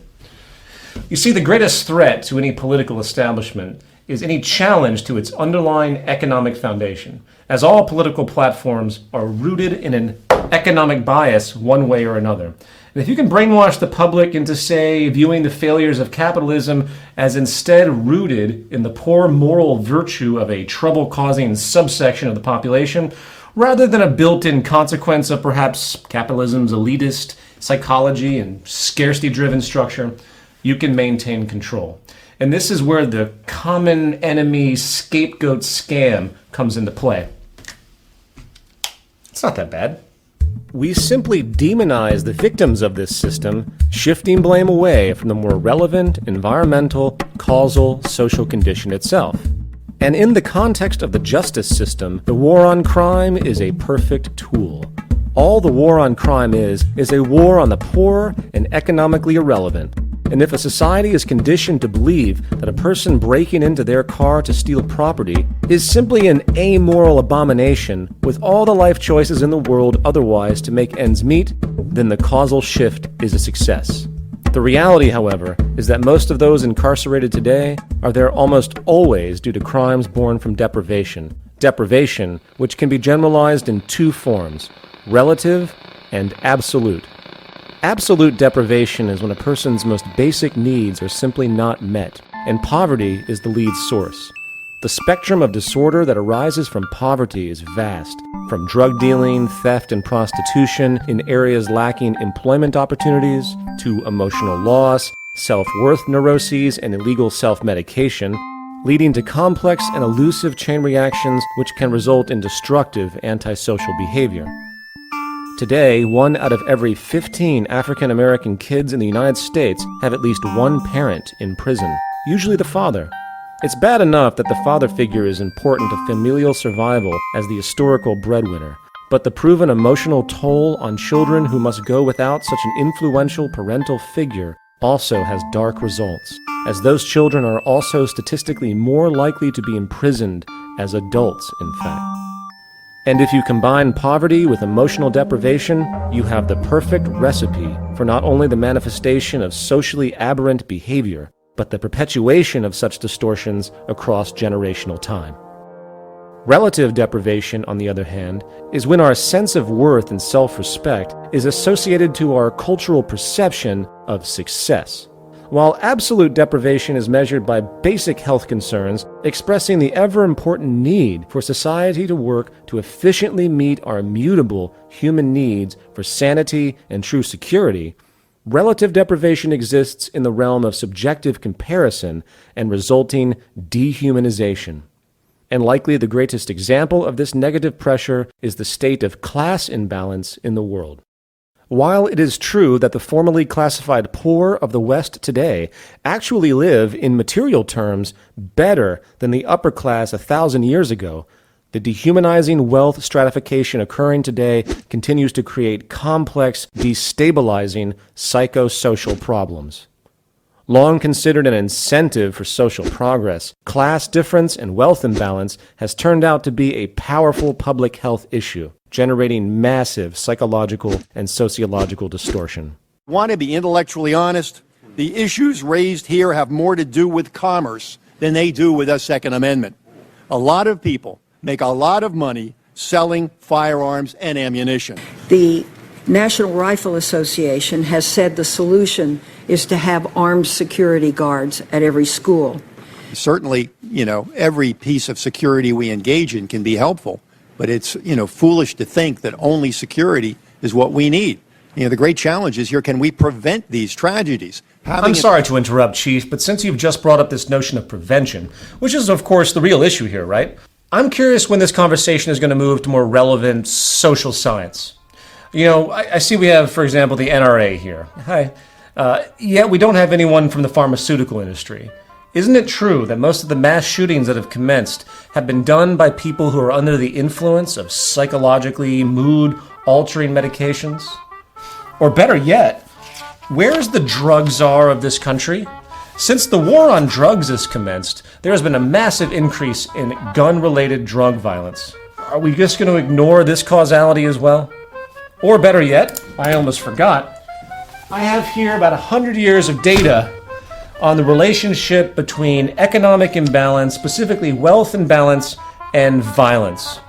You see, the greatest threat to any political establishment is any challenge to its underlying economic foundation, as all political platforms are rooted in an economic bias one way or another. And if you can brainwash the public into, say, viewing the failures of capitalism as instead rooted in the poor moral virtue of a trouble-causing subsection of the population, rather than a built-in consequence of perhaps capitalism's elitist psychology and scarcity-driven structure, you can maintain control. And this is where the common enemy scapegoat scam comes into play. It's not that bad. We simply demonize the victims of this system, shifting blame away from the more relevant environmental, causal, social condition itself. And in the context of the justice system, the war on crime is a perfect tool. All the war on crime is a war on the poor and economically irrelevant. And if a society is conditioned to believe that a person breaking into their car to steal property is simply an amoral abomination with all the life choices in the world otherwise to make ends meet, then the causal shift is a success. The reality, however, is that most of those incarcerated today are there almost always due to crimes born from deprivation. Deprivation, which can be generalized in two forms: relative and absolute. Absolute deprivation is when a person's most basic needs are simply not met, and poverty is the lead source. The spectrum of disorder that arises from poverty is vast, from drug dealing, theft, and prostitution in areas lacking employment opportunities, to emotional loss, self-worth neuroses, and illegal self-medication, leading to complex and elusive chain reactions which can result in destructive antisocial behavior. Today, 1 out of every 15 African American kids in the United States have at least one parent in prison, usually the father. It's bad enough that the father figure is important to familial survival as the historical breadwinner, but the proven emotional toll on children who must go without such an influential parental figure also has dark results, as those children are also statistically more likely to be imprisoned as adults, in fact. And if you combine poverty with emotional deprivation, you have the perfect recipe for not only the manifestation of socially aberrant behavior, but the perpetuation of such distortions across generational time. Relative deprivation, on the other hand, is when our sense of worth and self-respect is associated to our cultural perception of success, while absolute deprivation is measured by basic health concerns, expressing the ever-important need for society to work to efficiently meet our immutable human needs for sanity and true security. Relative deprivation exists in the realm of subjective comparison and resulting dehumanization. And likely the greatest example of this negative pressure is the state of class imbalance in the world. While it is true that the formerly classified poor of the West today actually live, in material terms, better than the upper class 1,000 years ago, the dehumanizing wealth stratification occurring today continues to create complex, destabilizing psychosocial problems. Long considered an incentive for social progress, class difference and wealth imbalance has turned out to be a powerful public health issue, generating massive psychological and sociological distortion. Want to be intellectually honest? The issues raised here have more to do with commerce than they do with the Second Amendment. A lot of people make a lot of money selling firearms and ammunition. The National Rifle Association has said the solution is to have armed security guards at every school. Certainly, every piece of security we engage in can be helpful, but it's, foolish to think that only security is what we need. The great challenge is here, can we prevent these tragedies? I'm sorry to interrupt, Chief, but since you've just brought up this notion of prevention, which is, of course, the real issue here, right? I'm curious when this conversation is going to move to more relevant social science. You know, I see we have, for example, the NRA here. Hi. Yet we don't have anyone from the pharmaceutical industry. Isn't it true that most of the mass shootings that have commenced have been done by people who are under the influence of psychologically mood-altering medications? Or better yet, where's the drug czar of this country? Since the war on drugs has commenced, there has been a massive increase in gun-related drug violence. Are we just going to ignore this causality as well? Or better yet, I almost forgot, I have here about 100 years of data on the relationship between economic imbalance, specifically wealth imbalance, and violence.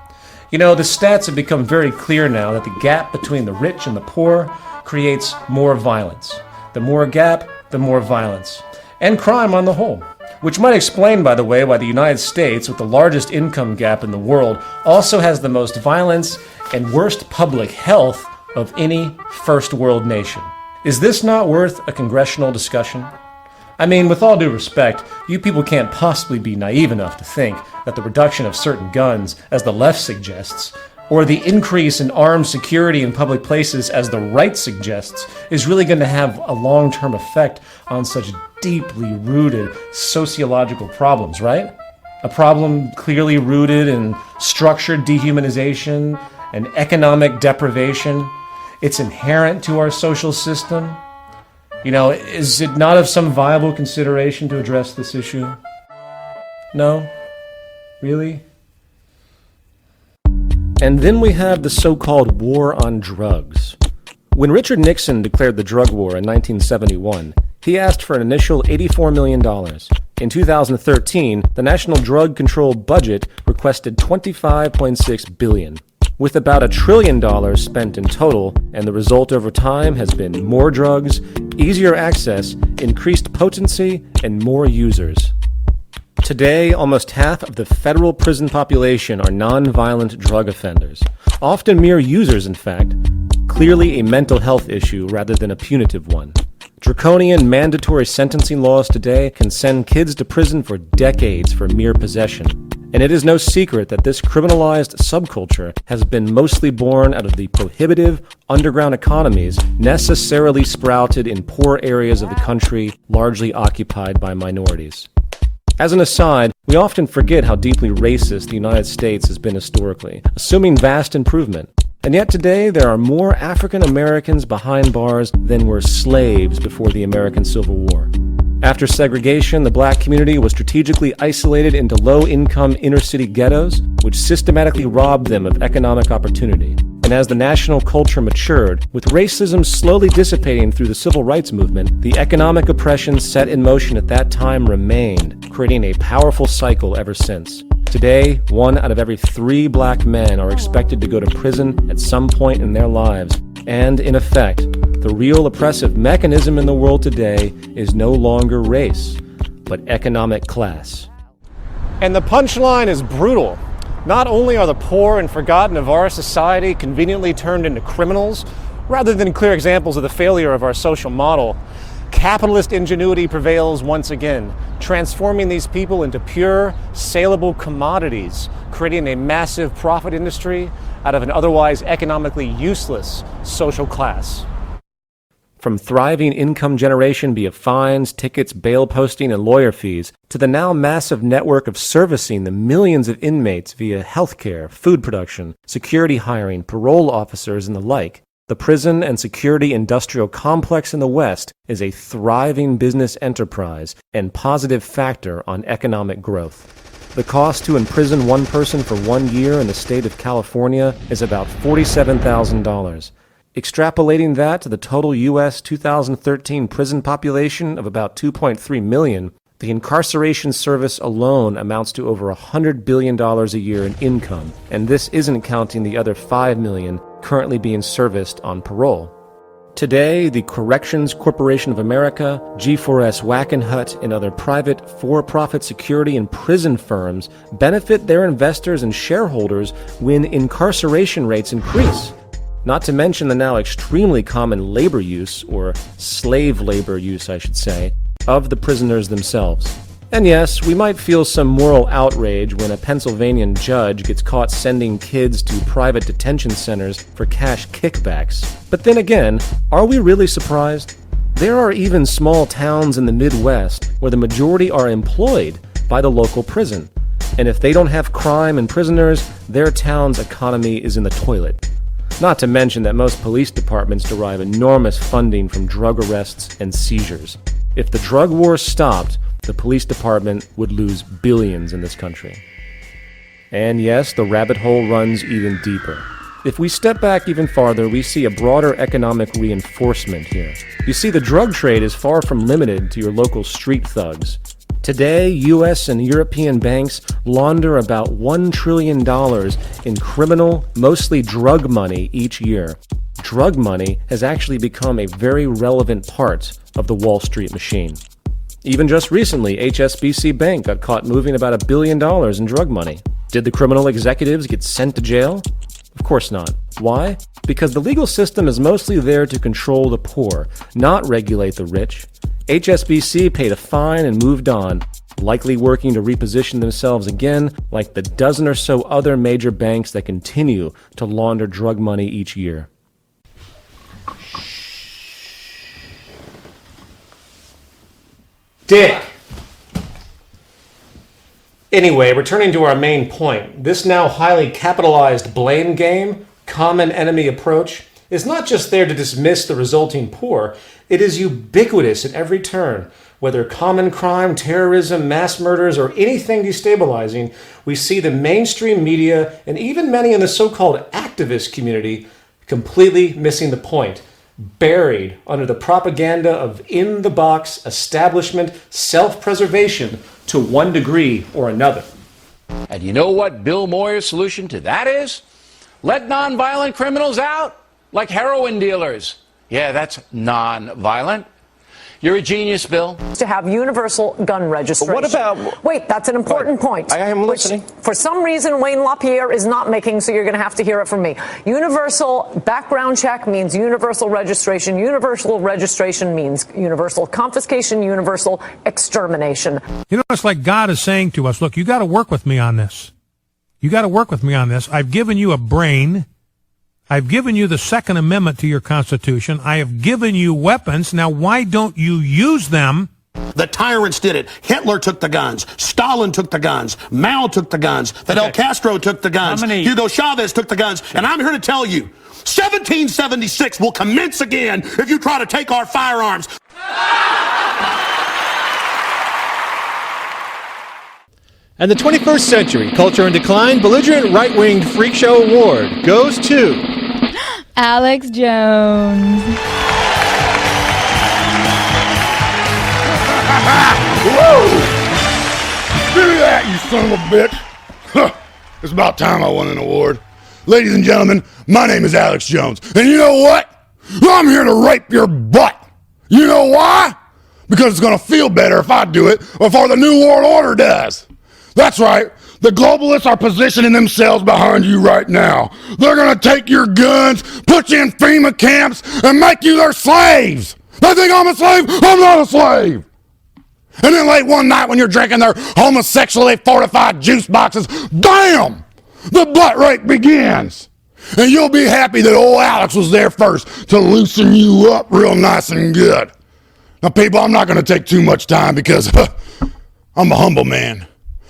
You know, the stats have become very clear now that the gap between the rich and the poor creates more violence. The more gap, the more violence. And crime on the whole. Which might explain, by the way, why the United States, with the largest income gap in the world, also has the most violence and worst public health of any first world nation. Is this not worth a congressional discussion? I mean, with all due respect, you people can't possibly be naive enough to think that the reduction of certain guns, as the left suggests, or the increase in armed security in public places, as the right suggests, is really going to have a long-term effect on such deeply rooted sociological problems, right? A problem clearly rooted in structured dehumanization and economic deprivation. It's inherent to our social system. You know, is it not of some viable consideration to address this issue? No? Really? And then we have the so-called war on drugs. When Richard Nixon declared the drug war in 1971, he asked for an initial $84 million. In 2013, the National Drug Control Budget requested $25.6 billion, with about $1 trillion spent in total, and the result over time has been more drugs, easier access, increased potency, and more users. Today, almost half of the federal prison population are non-violent drug offenders, often mere users, in fact, clearly a mental health issue rather than a punitive one. Draconian mandatory sentencing laws today can send kids to prison for decades for mere possession. And it is no secret that this criminalized subculture has been mostly born out of the prohibitive underground economies necessarily sprouted in poor areas of the country, largely occupied by minorities. As an aside, we often forget how deeply racist the United States has been historically, assuming vast improvement. And yet today, there are more African Americans behind bars than were slaves before the American Civil War. After segregation, the black community was strategically isolated into low-income inner-city ghettos, which systematically robbed them of economic opportunity. And as the national culture matured, with racism slowly dissipating through the civil rights movement, the economic oppression set in motion at that time remained, creating a powerful cycle ever since. Today, 1 out of every 3 black men are expected to go to prison at some point in their lives. And, in effect, the real oppressive mechanism in the world today is no longer race, but economic class. And the punchline is brutal. Not only are the poor and forgotten of our society conveniently turned into criminals, rather than clear examples of the failure of our social model, capitalist ingenuity prevails once again, transforming these people into pure, saleable commodities, creating a massive profit industry out of an otherwise economically useless social class. From thriving income generation via fines, tickets, bail posting, and lawyer fees, to the now massive network of servicing the millions of inmates via healthcare, food production, security hiring, parole officers, and the like, the prison and security industrial complex in the West is a thriving business enterprise and positive factor on economic growth. The cost to imprison one person for 1 year in the state of California is about $47,000. Extrapolating that to the total U.S. 2013 prison population of about 2.3 million, the incarceration service alone amounts to over $100 billion a year in income, and this isn't counting the other 5 million currently being serviced on parole. Today, the Corrections Corporation of America, G4S Wackenhut, and other private for-profit security and prison firms benefit their investors and shareholders when incarceration rates increase. not to mention the now extremely common labor use, or slave labor use I should say, of the prisoners themselves. And yes, we might feel some moral outrage when a Pennsylvania judge gets caught sending kids to private detention centers for cash kickbacks. But then again, are we really surprised? There are even small towns in the Midwest where the majority are employed by the local prison. And if they don't have crime and prisoners, their town's economy is in the toilet. Not to mention that most police departments derive enormous funding from drug arrests and seizures. If the drug war stopped, the police department would lose billions in this country. And yes, the rabbit hole runs even deeper. If we step back even farther, we see a broader economic reinforcement here. You see, the drug trade is far from limited to your local street thugs. Today, US and European banks launder about $1 trillion in criminal, mostly drug money each year. Drug money has actually become a very relevant part of the Wall Street machine. Even just recently, HSBC Bank got caught moving about $1 billion in drug money. Did the criminal executives get sent to jail? Of course not. Why? Because the legal system is mostly there to control the poor, not regulate the rich. HSBC paid a fine and moved on, likely working to reposition themselves again like the dozen or so other major banks that continue to launder drug money each year. Dick! Anyway, returning to our main point, this now highly capitalized blame game, common enemy approach, is not just there to dismiss the resulting poor, it is ubiquitous at every turn. Whether common crime, terrorism, mass murders, or anything destabilizing, we see the mainstream media and even many in the so-called activist community completely missing the point, buried under the propaganda of in-the-box establishment self-preservation to one degree or another. And you know what Bill Moyer's solution to that is? Let nonviolent criminals out, like heroin dealers. Yeah, that's non-violent. You're a genius, Bill. To have universal gun registration. What about... Wait, that's an important point. I am listening. Which, for some reason, Wayne LaPierre is not making, so you're going to have to hear it from me. Universal background check means universal registration. Universal registration means universal confiscation, universal extermination. You know, it's like God is saying to us, look, you got to work with me on this. You got to work with me on this. I've given you a brain. I've given you the Second Amendment to your Constitution. I have given you weapons. Now, why don't you use them? The tyrants did it. Hitler took the guns. Stalin took the guns. Mao took the guns. Fidel Castro took the guns. Hugo Chavez took the guns. And I'm here to tell you, 1776 will commence again if you try to take our firearms. And the 21st Century Culture in Decline Belligerent Right-Winged Freak Show Award goes to Alex Jones. Whoa! Give me that, you son of a bitch! It's about time I won an award. Ladies and gentlemen, my name is Alex Jones, and you know what? I'm here to rape your butt. You know why? Because it's gonna feel better if I do it before the New World Order does. That's right. The globalists are positioning themselves behind you right now. They're going to take your guns, put you in FEMA camps, and make you their slaves. They think I'm a slave? I'm not a slave. And then late one night when you're drinking their homosexually fortified juice boxes, bam! The butt rape begins. And you'll be happy that old Alex was there first to loosen you up real nice and good. Now, people, I'm not going to take too much time because I'm a humble man.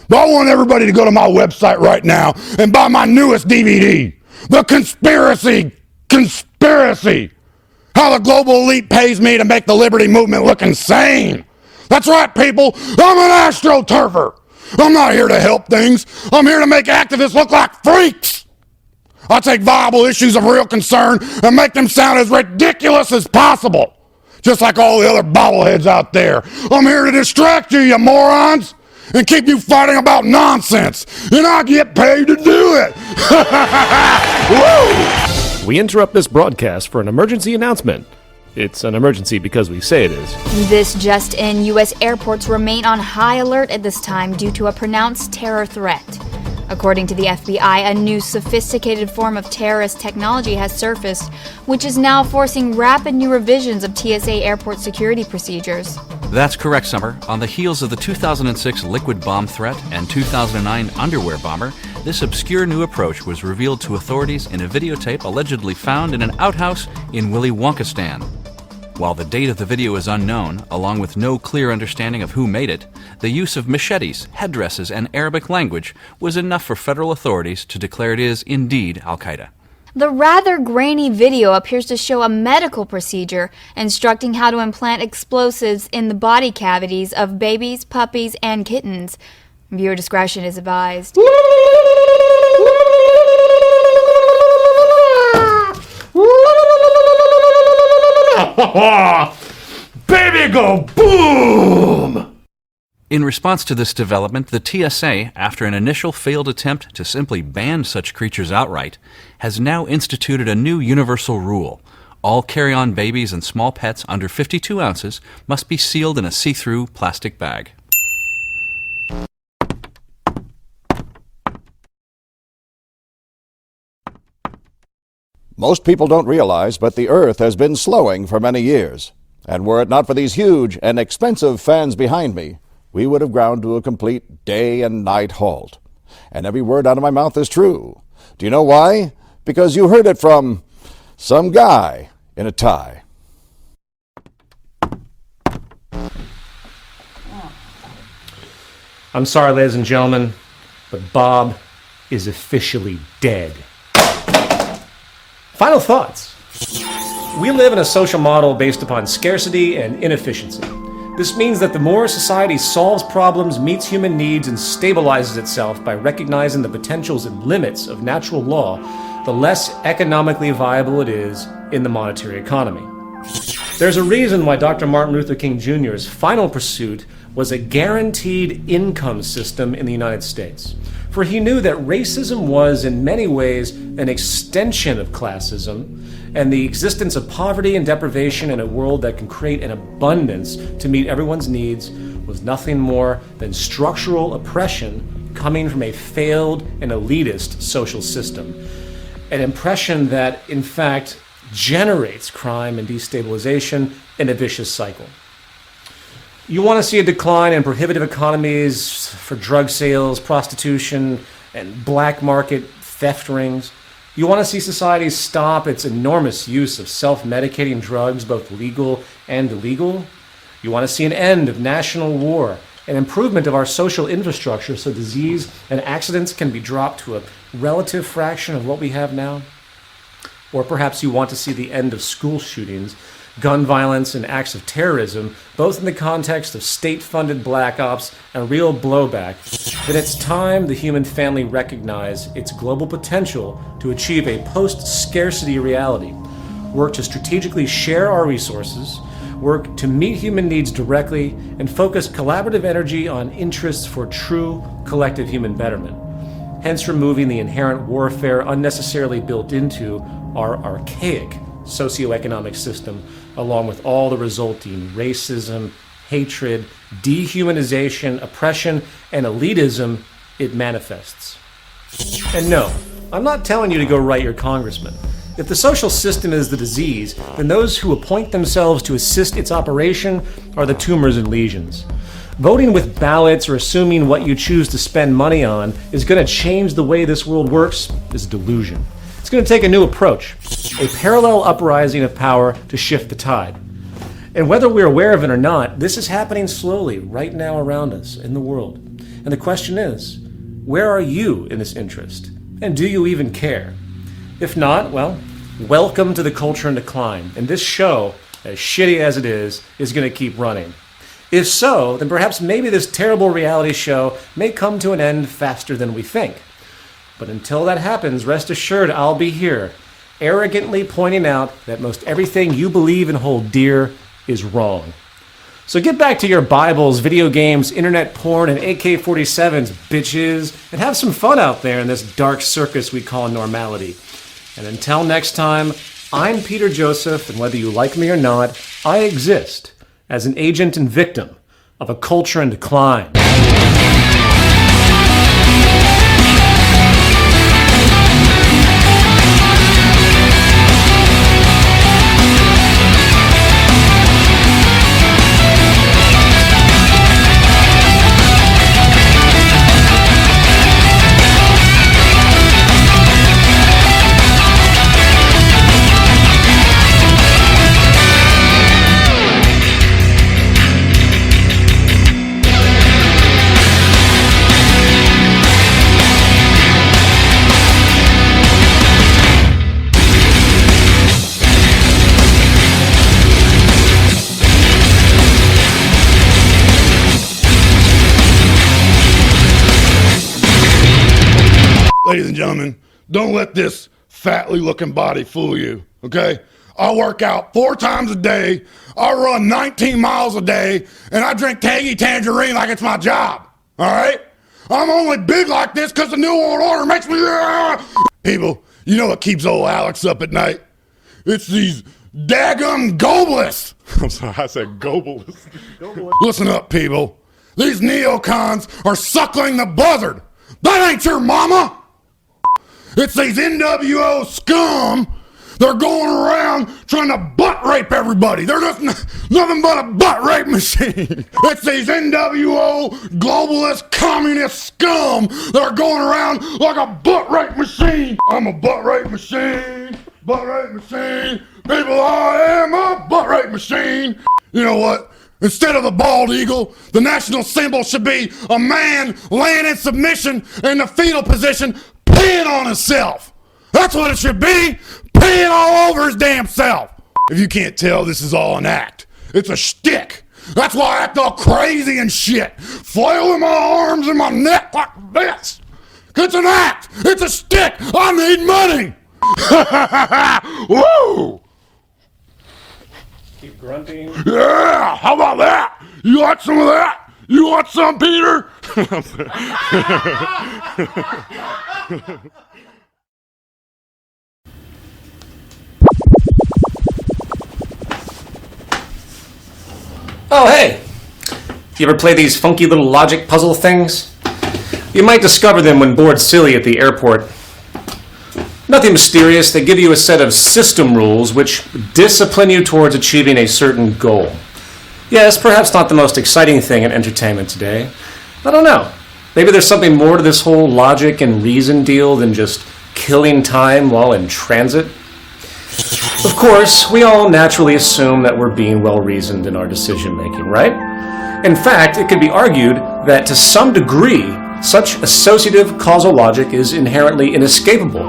But I want everybody to go to my website right now and buy my newest DVD, The Conspiracy. How the global elite pays me to make the liberty movement look insane. That's right, people. I'm an astroturfer. I'm not here to help things. I'm here to make activists look like freaks. I take viable issues of real concern and make them sound as ridiculous as possible. Just like all the other bobbleheads out there. I'm here to distract you morons. And keep you fighting about nonsense. And I get paid to do it. Woo! We interrupt this broadcast for an emergency announcement. It's an emergency because we say it is. This just in, U.S. airports remain on high alert at this time due to a pronounced terror threat. According to the FBI, a new sophisticated form of terrorist technology has surfaced, which is now forcing rapid new revisions of TSA airport security procedures. That's correct, Summer. On the heels of the 2006 liquid bomb threat and 2009 underwear bomber, this obscure new approach was revealed to authorities in a videotape allegedly found in an outhouse in Willy Wonkistan. While the date of the video is unknown, along with no clear understanding of who made it, the use of machetes, headdresses, and Arabic language was enough for federal authorities to declare it is indeed Al-Qaeda. The rather grainy video appears to show a medical procedure instructing how to implant explosives in the body cavities of babies, puppies, and kittens. Viewer discretion is advised. Baby go boom! In response to this development, the TSA, after an initial failed attempt to simply ban such creatures outright, has now instituted a new universal rule. All carry-on babies and small pets under 52 ounces must be sealed in a see-through plastic bag. Most people don't realize, but the Earth has been slowing for many years. And were it not for these huge and expensive fans behind me, we would have ground to a complete day and night halt. And every word out of my mouth is true. Do you know why? Because you heard it from some guy in a tie. I'm sorry, ladies and gentlemen, but Bob is officially dead. Final thoughts. We live in a social model based upon scarcity and inefficiency. This means that the more society solves problems, meets human needs, and stabilizes itself by recognizing the potentials and limits of natural law, the less economically viable it is in the monetary economy. There's a reason why Dr. Martin Luther King Jr.'s final pursuit was a guaranteed income system in the United States. For he knew that racism was, in many ways, an extension of classism, and the existence of poverty and deprivation in a world that can create an abundance to meet everyone's needs was nothing more than structural oppression coming from a failed and elitist social system. An oppression that, in fact, generates crime and destabilization in a vicious cycle. You want to see a decline in prohibitive economies for drug sales, prostitution, and black market theft rings. You want to see society stop its enormous use of self-medicating drugs, both legal and illegal. You want to see an end of national war, an improvement of our social infrastructure so disease and accidents can be dropped to a relative fraction of what we have now. Or perhaps you want to see the end of school shootings, gun violence, and acts of terrorism, both in the context of state-funded black ops and real blowback. Then it's time the human family recognize its global potential to achieve a post-scarcity reality, work to strategically share our resources, work to meet human needs directly, and focus collaborative energy on interests for true collective human betterment, hence removing the inherent warfare unnecessarily built into our archaic socioeconomic system, along with all the resulting racism, hatred, dehumanization, oppression, and elitism it manifests. And no, I'm not telling you to go write your congressman. If the social system is the disease, then those who appoint themselves to assist its operation are the tumors and lesions. Voting with ballots or assuming what you choose to spend money on is going to change the way this world works is a delusion. It's going to take a new approach, a parallel uprising of power to shift the tide. And whether we're aware of it or not, this is happening slowly right now around us in the world. And the question is, where are you in this interest? And do you even care? If not, well, welcome to the Culture in Decline. And this show, as shitty as it is going to keep running. If so, then perhaps maybe this terrible reality show may come to an end faster than we think. But until that happens, rest assured I'll be here, arrogantly pointing out that most everything you believe and hold dear is wrong. So get back to your Bibles, video games, internet porn, and AK-47s, bitches, and have some fun out there in this dark circus we call normality. And until next time, I'm Peter Joseph, and whether you like me or not, I exist as an agent and victim of a culture in decline. Ladies and gentlemen, don't let this fatly looking body fool you, okay? I work out 4 times a day, I run 19 miles a day, and I drink Tangy Tangerine like it's my job, all right? I'm only big like this because the New World Order makes me... People, you know what keeps old Alex up at night? It's these daggum globalists. I'm sorry, I said globalists. Listen up, people. These neocons are suckling the buzzard. That ain't your mama. It's these NWO scum. They're going around trying to butt rape everybody. They're just nothing but a butt rape machine. It's these NWO globalist communist scum that are going around like a butt rape machine. I'm a butt rape machine. Butt rape machine. People, I am a butt rape machine. You know what? Instead of the bald eagle, the national symbol should be a man laying in submission in the fetal position, peeing on himself. That's what it should be, peeing all over his damn self. If you can't tell, this is all an act. It's a shtick. That's why I act all crazy and shit, flailing my arms and my neck like this. It's an act. It's a shtick. I need money. Woo! Keep grunting. Yeah, how about that? You want some of that? You want some, Peter? Oh, hey! You ever play these funky little logic puzzle things? You might discover them when bored silly at the airport. Nothing mysterious, they give you a set of system rules which discipline you towards achieving a certain goal. Yes, perhaps not the most exciting thing in entertainment today. I don't know. Maybe there's something more to this whole logic and reason deal than just killing time while in transit. Of course, we all naturally assume that we're being well-reasoned in our decision-making, right? In fact, it could be argued that to some degree, such associative causal logic is inherently inescapable,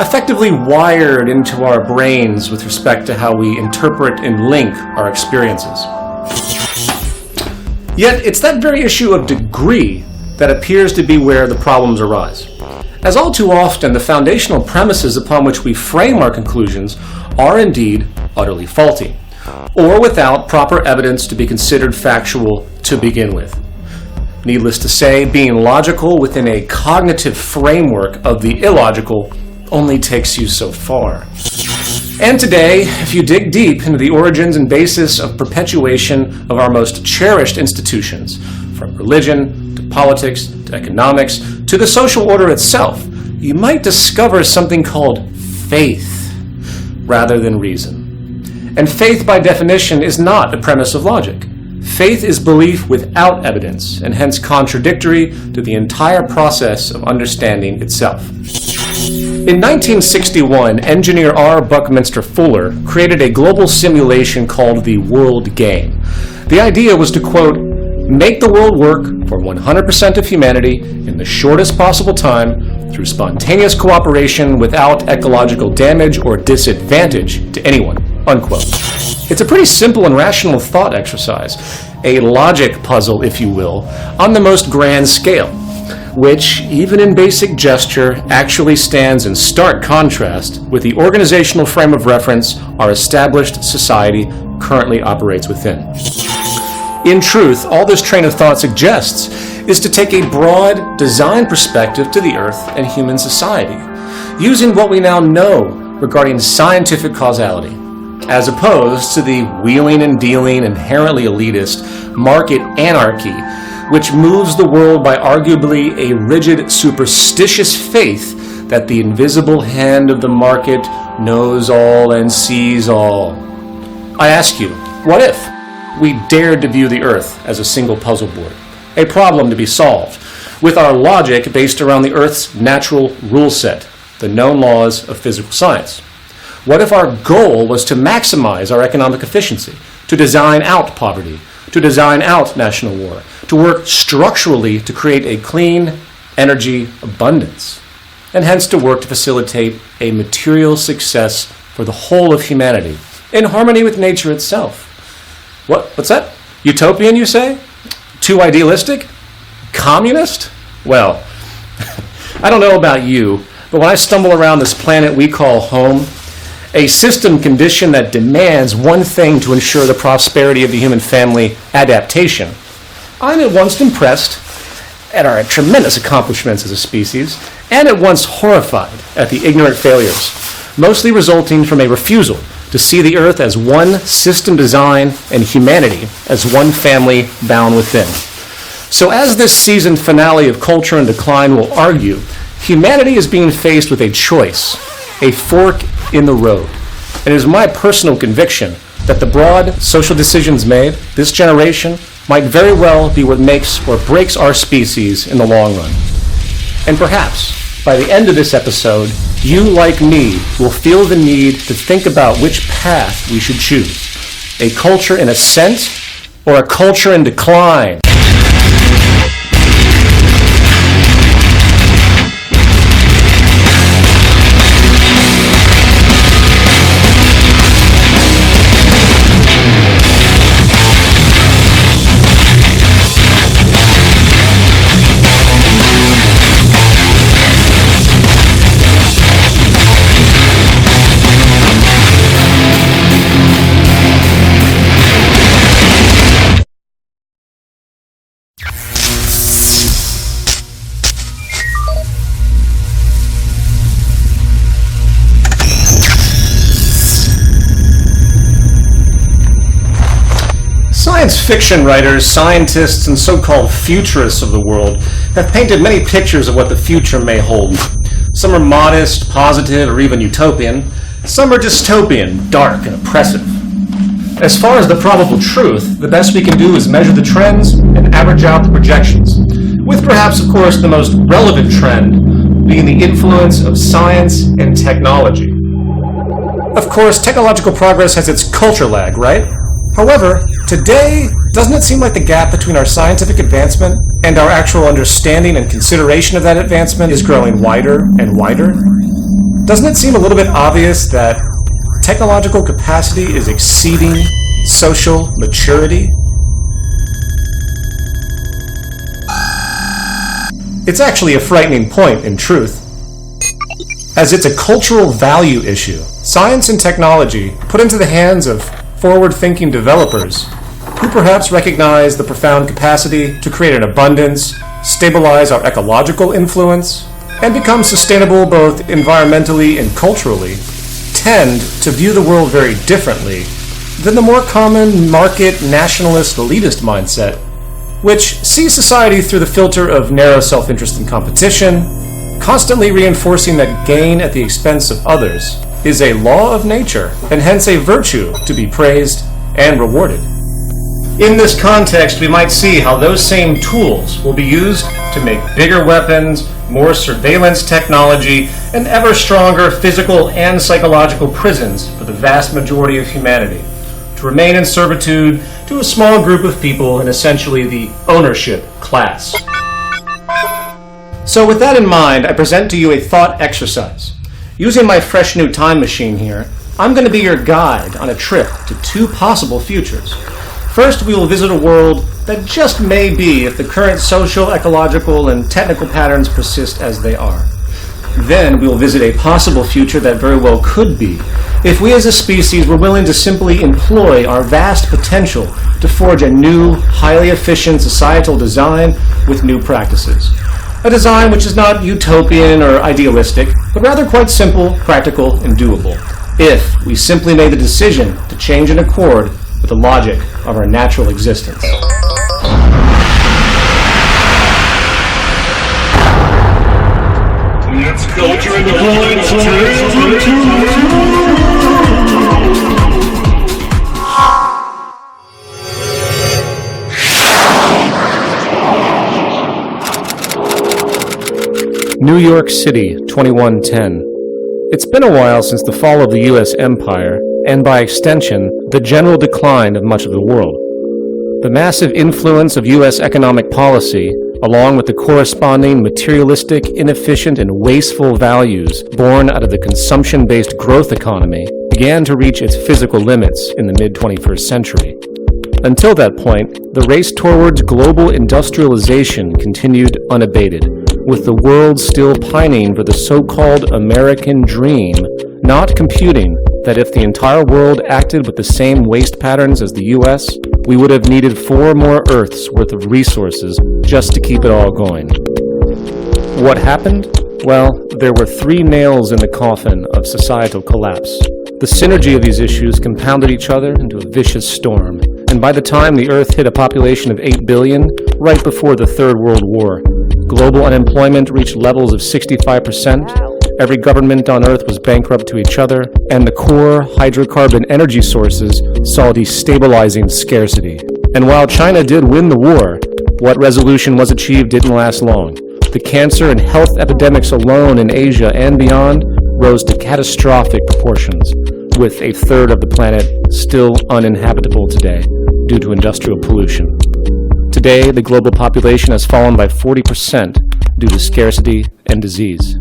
effectively wired into our brains with respect to how we interpret and link our experiences. Yet, it's that very issue of degree that appears to be where the problems arise. As all too often, the foundational premises upon which we frame our conclusions are indeed utterly faulty, or without proper evidence to be considered factual to begin with. Needless to say, being logical within a cognitive framework of the illogical only takes you so far. And today, if you dig deep into the origins and basis of perpetuation of our most cherished institutions, from religion to politics to economics to the social order itself, you might discover something called faith rather than reason. And faith, by definition, is not a premise of logic. Faith is belief without evidence, and hence contradictory to the entire process of understanding itself. In 1961, engineer R. Buckminster Fuller created a global simulation called the World Game. The idea was to, quote, make the world work for 100% of humanity in the shortest possible time through spontaneous cooperation without ecological damage or disadvantage to anyone, unquote. It's a pretty simple and rational thought exercise, a logic puzzle, if you will, on the most grand scale, which, even in basic gesture, actually stands in stark contrast with the organizational frame of reference our established society currently operates within. In truth, all this train of thought suggests is to take a broad design perspective to the Earth and human society, using what we now know regarding scientific causality, as opposed to the wheeling and dealing, inherently elitist market anarchy, which moves the world by arguably a rigid, superstitious faith that the invisible hand of the market knows all and sees all. I ask you, what if we dared to view the Earth as a single puzzle board, a problem to be solved, with our logic based around the Earth's natural rule set, the known laws of physical science? What if our goal was to maximize our economic efficiency, to design out poverty, to design out national war, to work structurally to create a clean energy abundance, and hence to work to facilitate a material success for the whole of humanity, in harmony with nature itself? What's that? Utopian, you say? Too idealistic? Communist? Well, I don't know about you, but when I stumble around this planet we call home, a system condition that demands one thing to ensure the prosperity of the human family, adaptation, I'm at once impressed at our tremendous accomplishments as a species, and at once horrified at the ignorant failures, mostly resulting from a refusal to see the Earth as one system design and humanity as one family bound within. So as this season finale of Culture in Decline will argue, humanity is being faced with a choice, a fork in the road. And it is my personal conviction that the broad social decisions made this generation might very well be what makes or breaks our species in the long run. And perhaps, by the end of this episode, you, like me, will feel the need to think about which path we should choose. A culture in ascent or a culture in decline? Science fiction writers, scientists, and so-called futurists of the world have painted many pictures of what the future may hold. Some are modest, positive, or even utopian. Some are dystopian, dark, and oppressive. As far as the probable truth, the best we can do is measure the trends and average out the projections, with perhaps, of course, the most relevant trend being the influence of science and technology. Of course, technological progress has its culture lag, right? However, today, doesn't it seem like the gap between our scientific advancement and our actual understanding and consideration of that advancement is growing wider and wider? Doesn't it seem a little bit obvious that technological capacity is exceeding social maturity? It's actually a frightening point, in truth, as it's a cultural value issue. Science and technology, put into the hands of forward-thinking developers who perhaps recognize the profound capacity to create an abundance, stabilize our ecological influence, and become sustainable both environmentally and culturally, tend to view the world very differently than the more common market, nationalist, elitist mindset, which sees society through the filter of narrow self-interest and competition, constantly reinforcing that gain at the expense of others is a law of nature, and hence a virtue to be praised and rewarded. In this context, we might see how those same tools will be used to make bigger weapons, more surveillance technology, and ever stronger physical and psychological prisons for the vast majority of humanity, to remain in servitude to a small group of people in essentially the ownership class. So with that in mind, I present to you a thought exercise. Using my fresh new time machine here, I'm going to be your guide on a trip to two possible futures. First, we will visit a world that just may be if the current social, ecological, and technical patterns persist as they are. Then we will visit a possible future that very well could be if we as a species were willing to simply employ our vast potential to forge a new, highly efficient societal design with new practices. A design which is not utopian or idealistic, but rather quite simple, practical, and doable, if we simply made the decision to change in accord with the logic of our natural existence. It's Culture in Decline. New York City, 2110. It's been a while since the fall of the U.S. empire, and by extension, the general decline of much of the world. The massive influence of U.S. economic policy, along with the corresponding materialistic, inefficient, and wasteful values born out of the consumption-based growth economy, began to reach its physical limits in the mid-21st century. Until that point, the race towards global industrialization continued unabated, with the world still pining for the so-called American dream, not computing that if the entire world acted with the same waste patterns as the U.S., we would have needed 4 more Earths worth of resources just to keep it all going. What happened? Well, there were 3 nails in the coffin of societal collapse. The synergy of these issues compounded each other into a vicious storm, and by the time the Earth hit a population of 8 billion, right before the Third World War, global unemployment reached levels of 65%, every government on Earth was bankrupt to each other, and the core hydrocarbon energy sources saw destabilizing scarcity. And while China did win the war, what resolution was achieved didn't last long. The cancer and health epidemics alone in Asia and beyond rose to catastrophic proportions, with a third of the planet still uninhabitable today due to industrial pollution. Today, the global population has fallen by 40% due to scarcity and disease.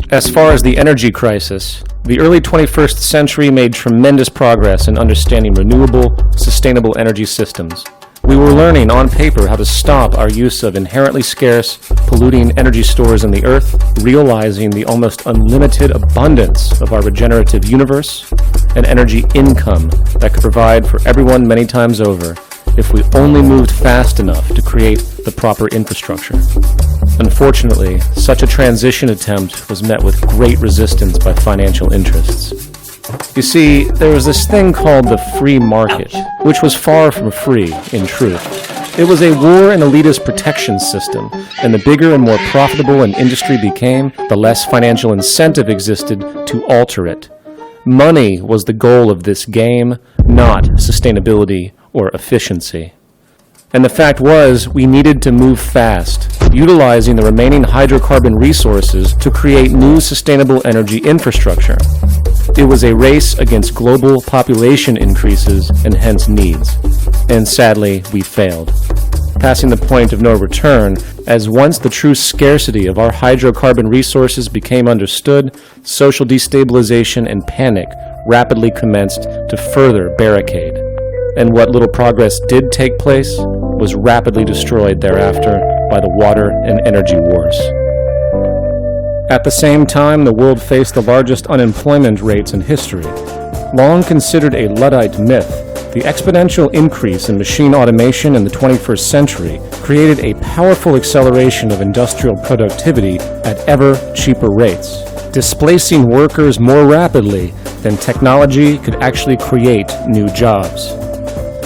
As far as the energy crisis, the early 21st century made tremendous progress in understanding renewable, sustainable energy systems. We were learning on paper how to stop our use of inherently scarce, polluting energy stores in the earth, realizing the almost unlimited abundance of our regenerative universe, and energy income that could provide for everyone many times over if we only moved fast enough to create the proper infrastructure. Unfortunately, such a transition attempt was met with great resistance by financial interests. You see, there was this thing called the free market, which was far from free, in truth. It was a war and elitist protection system, and the bigger and more profitable an industry became, the less financial incentive existed to alter it. Money was the goal of this game, not sustainability or efficiency. And the fact was, we needed to move fast, utilizing the remaining hydrocarbon resources to create new sustainable energy infrastructure. It was a race against global population increases and hence needs. And sadly, we failed, passing the point of no return, as once the true scarcity of our hydrocarbon resources became understood, social destabilization and panic rapidly commenced to further barricade. And what little progress did take place was rapidly destroyed thereafter by the water and energy wars. At the same time, the world faced the largest unemployment rates in history. Long considered a Luddite myth, the exponential increase in machine automation in the 21st century created a powerful acceleration of industrial productivity at ever cheaper rates, displacing workers more rapidly than technology could actually create new jobs.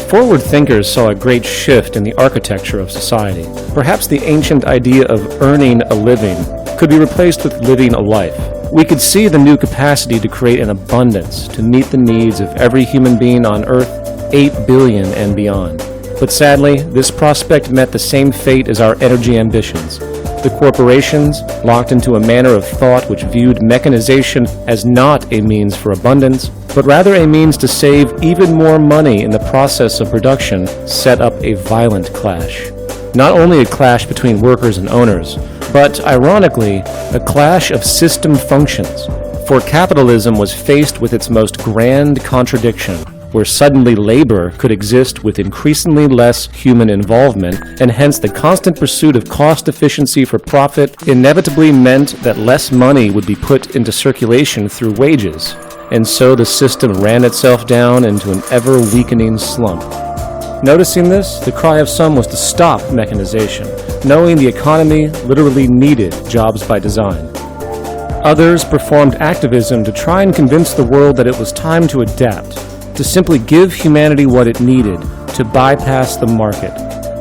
Forward thinkers saw a great shift in the architecture of society. Perhaps the ancient idea of earning a living could be replaced with living a life. We could see the new capacity to create an abundance to meet the needs of every human being on Earth, 8 billion and beyond. But sadly, this prospect met the same fate as our energy ambitions. The corporations, locked into a manner of thought which viewed mechanization as not a means for abundance, but rather a means to save even more money in the process of production, set up a violent clash. Not only a clash between workers and owners, but, ironically, a clash of system functions. For capitalism was faced with its most grand contradiction, where suddenly labor could exist with increasingly less human involvement, and hence the constant pursuit of cost efficiency for profit inevitably meant that less money would be put into circulation through wages, and so the system ran itself down into an ever-weakening slump. Noticing this, the cry of some was to stop mechanization, knowing the economy literally needed jobs by design. Others performed activism to try and convince the world that it was time to adapt, to simply give humanity what it needed, to bypass the market.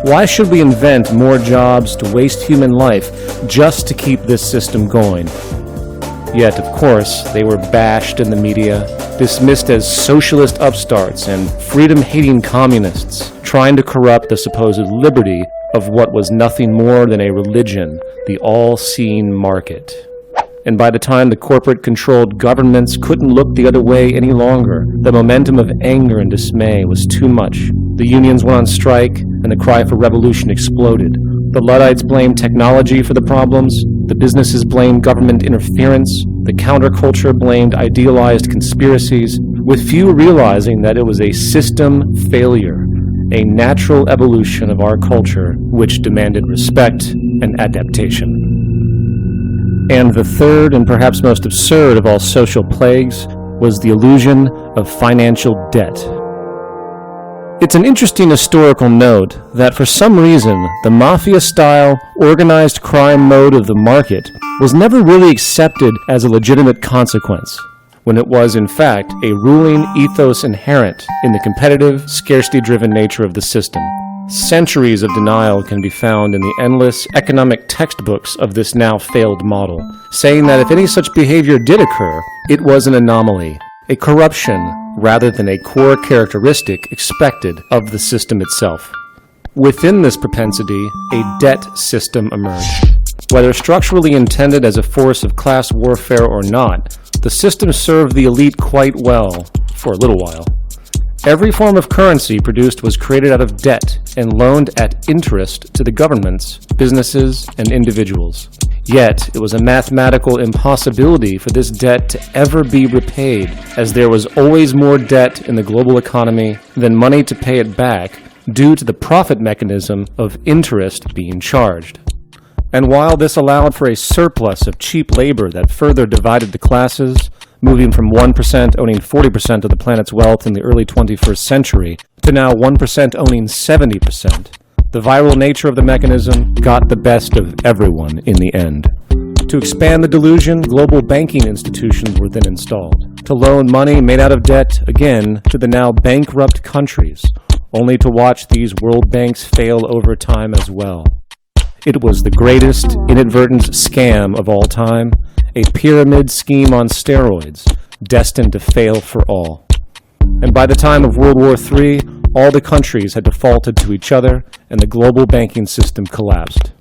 Why should we invent more jobs to waste human life just to keep this system going? Yet, of course, they were bashed in the media, dismissed as socialist upstarts and freedom-hating communists, trying to corrupt the supposed liberty of what was nothing more than a religion, the all-seeing market. And by the time the corporate-controlled governments couldn't look the other way any longer, the momentum of anger and dismay was too much. The unions went on strike, and the cry for revolution exploded. The Luddites blamed technology for the problems, the businesses blamed government interference, the counterculture blamed idealized conspiracies, with few realizing that it was a system failure, a natural evolution of our culture which demanded respect and adaptation. And the third and perhaps most absurd of all social plagues was the illusion of financial debt. It's an interesting historical note that for some reason, the mafia-style, organized crime mode of the market was never really accepted as a legitimate consequence, when it was, in fact, a ruling ethos inherent in the competitive, scarcity-driven nature of the system. Centuries of denial can be found in the endless economic textbooks of this now failed model, saying that if any such behavior did occur, it was an anomaly, a corruption, rather than a core characteristic expected of the system itself. Within this propensity, a debt system emerged. Whether structurally intended as a force of class warfare or not, the system served the elite quite well for a little while. Every form of currency produced was created out of debt and loaned at interest to the governments, businesses, and individuals. Yet, it was a mathematical impossibility for this debt to ever be repaid, as there was always more debt in the global economy than money to pay it back, due to the profit mechanism of interest being charged. And while this allowed for a surplus of cheap labor that further divided the classes, moving from 1% owning 40% of the planet's wealth in the early 21st century to now 1% owning 70%, the viral nature of the mechanism got the best of everyone in the end. To expand the delusion, global banking institutions were then installed, to loan money made out of debt, again, to the now bankrupt countries, only to watch these world banks fail over time as well. It was the greatest inadvertent scam of all time, a pyramid scheme on steroids, destined to fail for all. And by the time of World War III, all the countries had defaulted to each other, and the global banking system collapsed.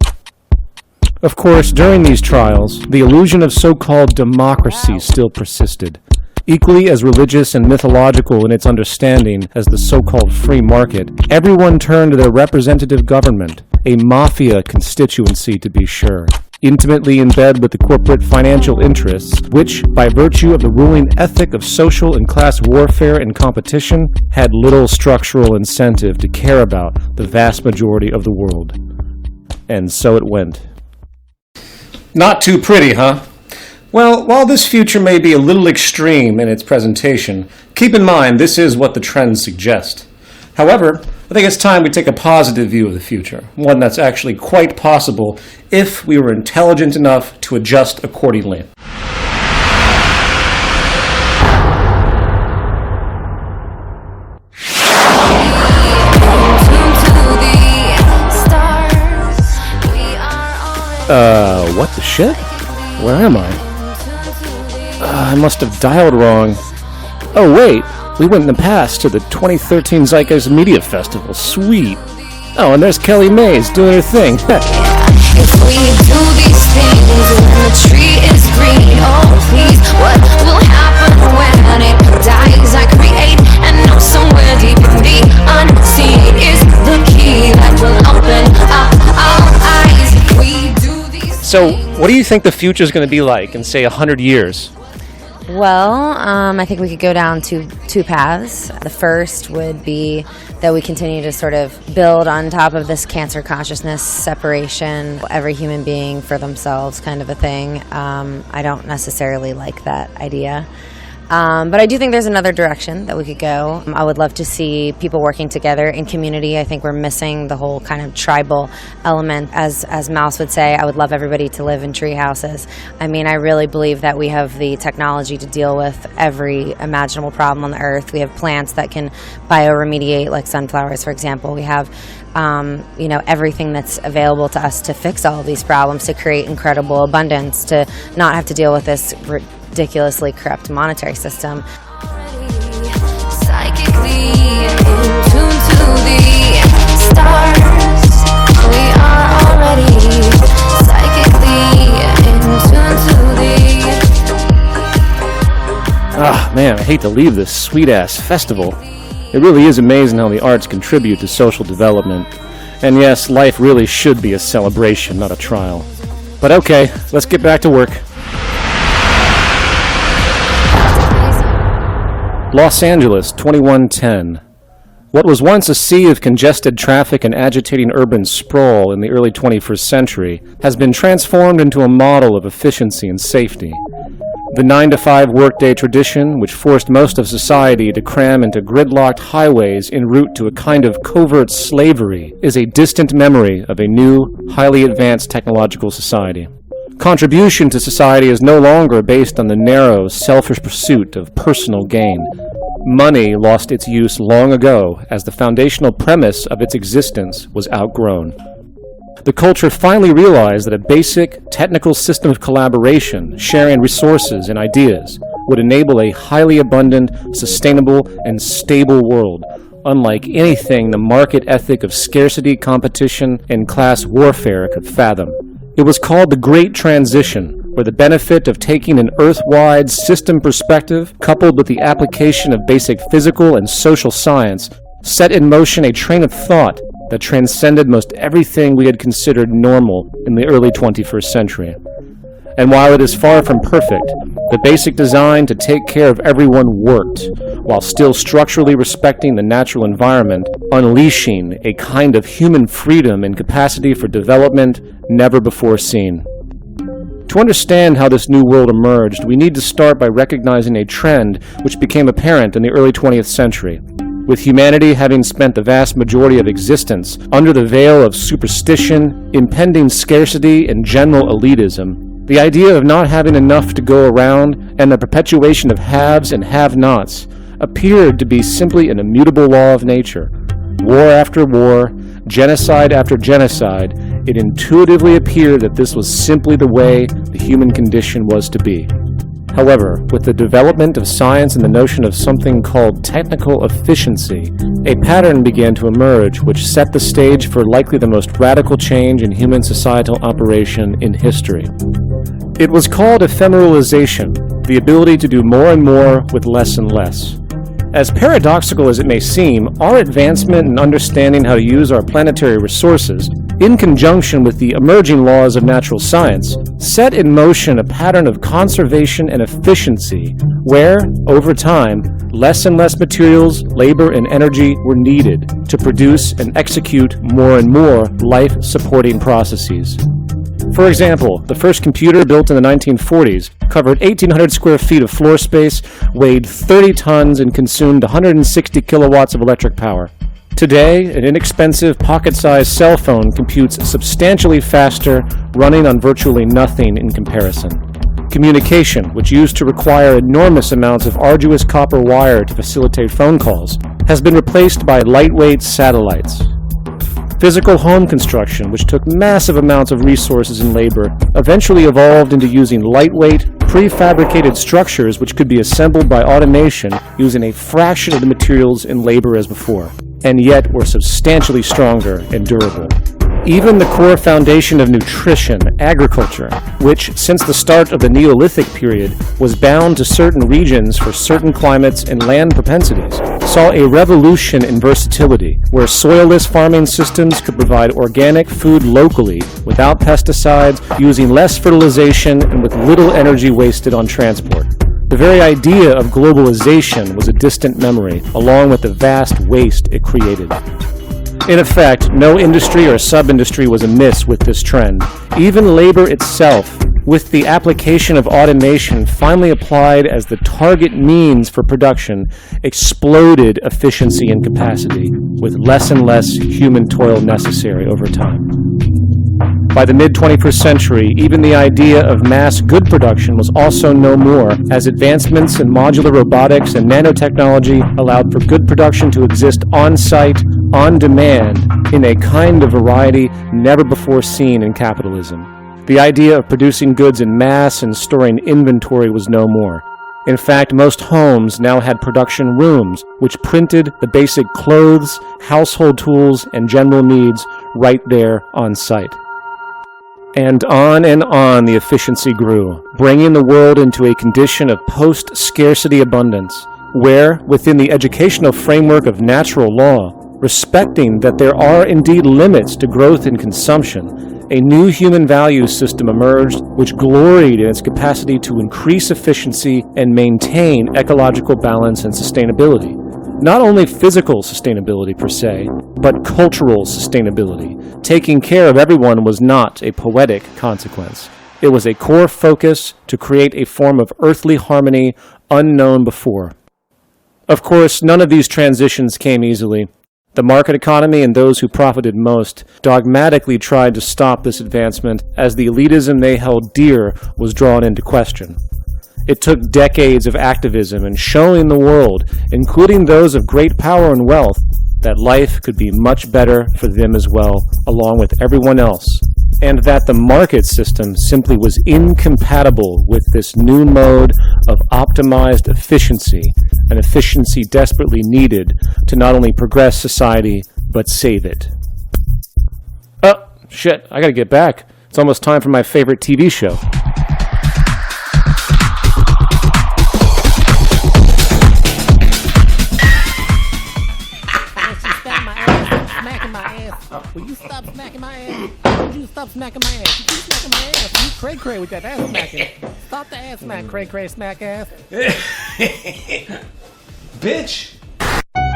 Of course, during these trials, the illusion of so-called democracy still persisted. Equally as religious and mythological in its understanding as the so-called free market, everyone turned to their representative government, a mafia constituency to be sure, intimately in bed with the corporate financial interests, which, by virtue of the ruling ethic of social and class warfare and competition, had little structural incentive to care about the vast majority of the world. And so it went. Not too pretty, huh? Well, while this future may be a little extreme in its presentation, keep in mind this is what the trends suggest. However, I think it's time we take a positive view of the future, one that's actually quite possible if we were intelligent enough to adjust accordingly. What the shit? Where am I? I must have dialed wrong. Oh wait, we went in the past to the 2013 Zeitgeist Media Festival. Sweet. Oh, and there's Kelly Mays doing her thing. If we do these things when the tree is green, oh please, what will happen when it dies? I create and know somewhere deep in the unseen is the key that will open up our eyes. If we do these So, what do you think the future is going to be like in, say, 100 years? Well, I think we could go down two paths. The first would be that we continue to sort of build on top of this cancer consciousness separation, every human being for themselves kind of a thing. I don't necessarily like that idea. But I do think there's another direction that we could go. I would love to see people working together in community. I think we're missing the whole kind of tribal element. As Mouse would say, I would love everybody to live in tree houses. I mean, I really believe that we have the technology to deal with every imaginable problem on the earth. We have plants that can bioremediate, like sunflowers, for example. We have everything that's available to us to fix all of these problems, to create incredible abundance, to not have to deal with this ridiculously corrupt monetary system. psychically in tune to the stars? We are already psychically in tune to the... Ah, man, I hate to leave this sweet-ass festival. It really is amazing how the arts contribute to social development. And yes, life really should be a celebration, not a trial. But okay, let's get back to work. Los Angeles, 2110. What was once a sea of congested traffic and agitating urban sprawl in the early 21st century has been transformed into a model of efficiency and safety. The 9-to-5 workday tradition, which forced most of society to cram into gridlocked highways en route to a kind of covert slavery, is a distant memory of a new, highly advanced technological society. Contribution to society is no longer based on the narrow, selfish pursuit of personal gain. Money lost its use long ago as the foundational premise of its existence was outgrown. The culture finally realized that a basic, technical system of collaboration, sharing resources and ideas, would enable a highly abundant, sustainable, and stable world, unlike anything the market ethic of scarcity, competition, and class warfare could fathom. It was called the Great Transition, where the benefit of taking an Earth-wide system perspective, coupled with the application of basic physical and social science, set in motion a train of thought that transcended most everything we had considered normal in the early 21st century. And while it is far from perfect, the basic design to take care of everyone worked, while still structurally respecting the natural environment, unleashing a kind of human freedom and capacity for development never before seen. To understand how this new world emerged, we need to start by recognizing a trend which became apparent in the early 20th century. With humanity having spent the vast majority of existence under the veil of superstition, impending scarcity, and general elitism, the idea of not having enough to go around and the perpetuation of haves and have-nots appeared to be simply an immutable law of nature. War after war, genocide after genocide, it intuitively appeared that this was simply the way the human condition was to be. However, with the development of science and the notion of something called technical efficiency, a pattern began to emerge which set the stage for likely the most radical change in human societal operation in history. It was called ephemeralization, the ability to do more and more with less and less. As paradoxical as it may seem, our advancement in understanding how to use our planetary resources, in conjunction with the emerging laws of natural science, set in motion a pattern of conservation and efficiency where, over time, less and less materials, labor, and energy were needed to produce and execute more and more life-supporting processes. For example, the first computer built in the 1940s covered 1,800 square feet of floor space, weighed 30 tons, and consumed 160 kilowatts of electric power. Today, an inexpensive pocket-sized cell phone computes substantially faster, running on virtually nothing in comparison. Communication, which used to require enormous amounts of arduous copper wire to facilitate phone calls, has been replaced by lightweight satellites. Physical home construction, which took massive amounts of resources and labor, eventually evolved into using lightweight, prefabricated structures which could be assembled by automation using a fraction of the materials and labor as before, and yet were substantially stronger and durable. Even the core foundation of nutrition, agriculture, which since the start of the Neolithic period was bound to certain regions for certain climates and land propensities, saw a revolution in versatility, where soilless farming systems could provide organic food locally without pesticides, using less fertilization and with little energy wasted on transport. The very idea of globalization was a distant memory, along with the vast waste it created. In effect, no industry or sub-industry was amiss with this trend. Even labor itself, with the application of automation finally applied as the target means for production, exploded efficiency and capacity, with less and less human toil necessary over time. By the mid-21st century, even the idea of mass good production was also no more, as advancements in modular robotics and nanotechnology allowed for good production to exist on-site, on demand, in a kind of variety never before seen in capitalism. The idea of producing goods in mass and storing inventory was no more. In fact, most homes now had production rooms, which printed the basic clothes, household tools, and general needs right there on site. And on the efficiency grew, bringing the world into a condition of post-scarcity abundance, where, within the educational framework of natural law, respecting that there are indeed limits to growth and consumption, a new human values system emerged which gloried in its capacity to increase efficiency and maintain ecological balance and sustainability. Not only physical sustainability per se, but cultural sustainability. Taking care of everyone was not a poetic consequence. It was a core focus to create a form of earthly harmony unknown before. Of course, none of these transitions came easily. The market economy and those who profited most dogmatically tried to stop this advancement as the elitism they held dear was drawn into question. It took decades of activism and showing the world, including those of great power and wealth, that life could be much better for them as well, along with everyone else, and that the market system simply was incompatible with this new mode of optimized efficiency, an efficiency desperately needed to not only progress society, but save it. Oh, shit, I gotta get back. It's almost time for my favorite TV show. Will you stop smacking my ass? Would you stop smacking my ass? You keep smacking my ass. You cray-cray with that ass smacking. Stop the ass smack, cray-cray smack ass. Bitch!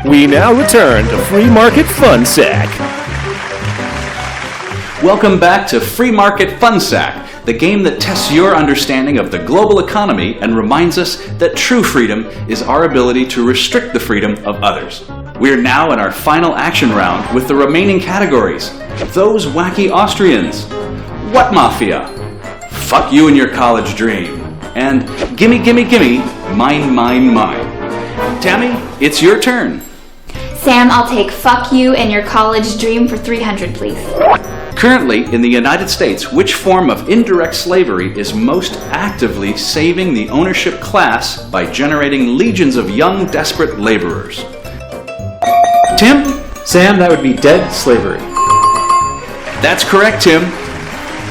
We now return to Free Market Fun Sack. Welcome back to Free Market Fun Sack, the game that tests your understanding of the global economy and reminds us that true freedom is our ability to restrict the freedom of others. We're now in our final action round with the remaining categories. Those wacky Austrians. What mafia? Fuck you and your college dream. And gimme, gimme, gimme, mine, mine, mine. Tammy, it's your turn. Sam, I'll take fuck you and your college dream for 300, please. Currently, in the United States, which form of indirect slavery is most actively saving the ownership class by generating legions of young, desperate laborers? Tim? Sam, that would be dead slavery. That's correct, Tim.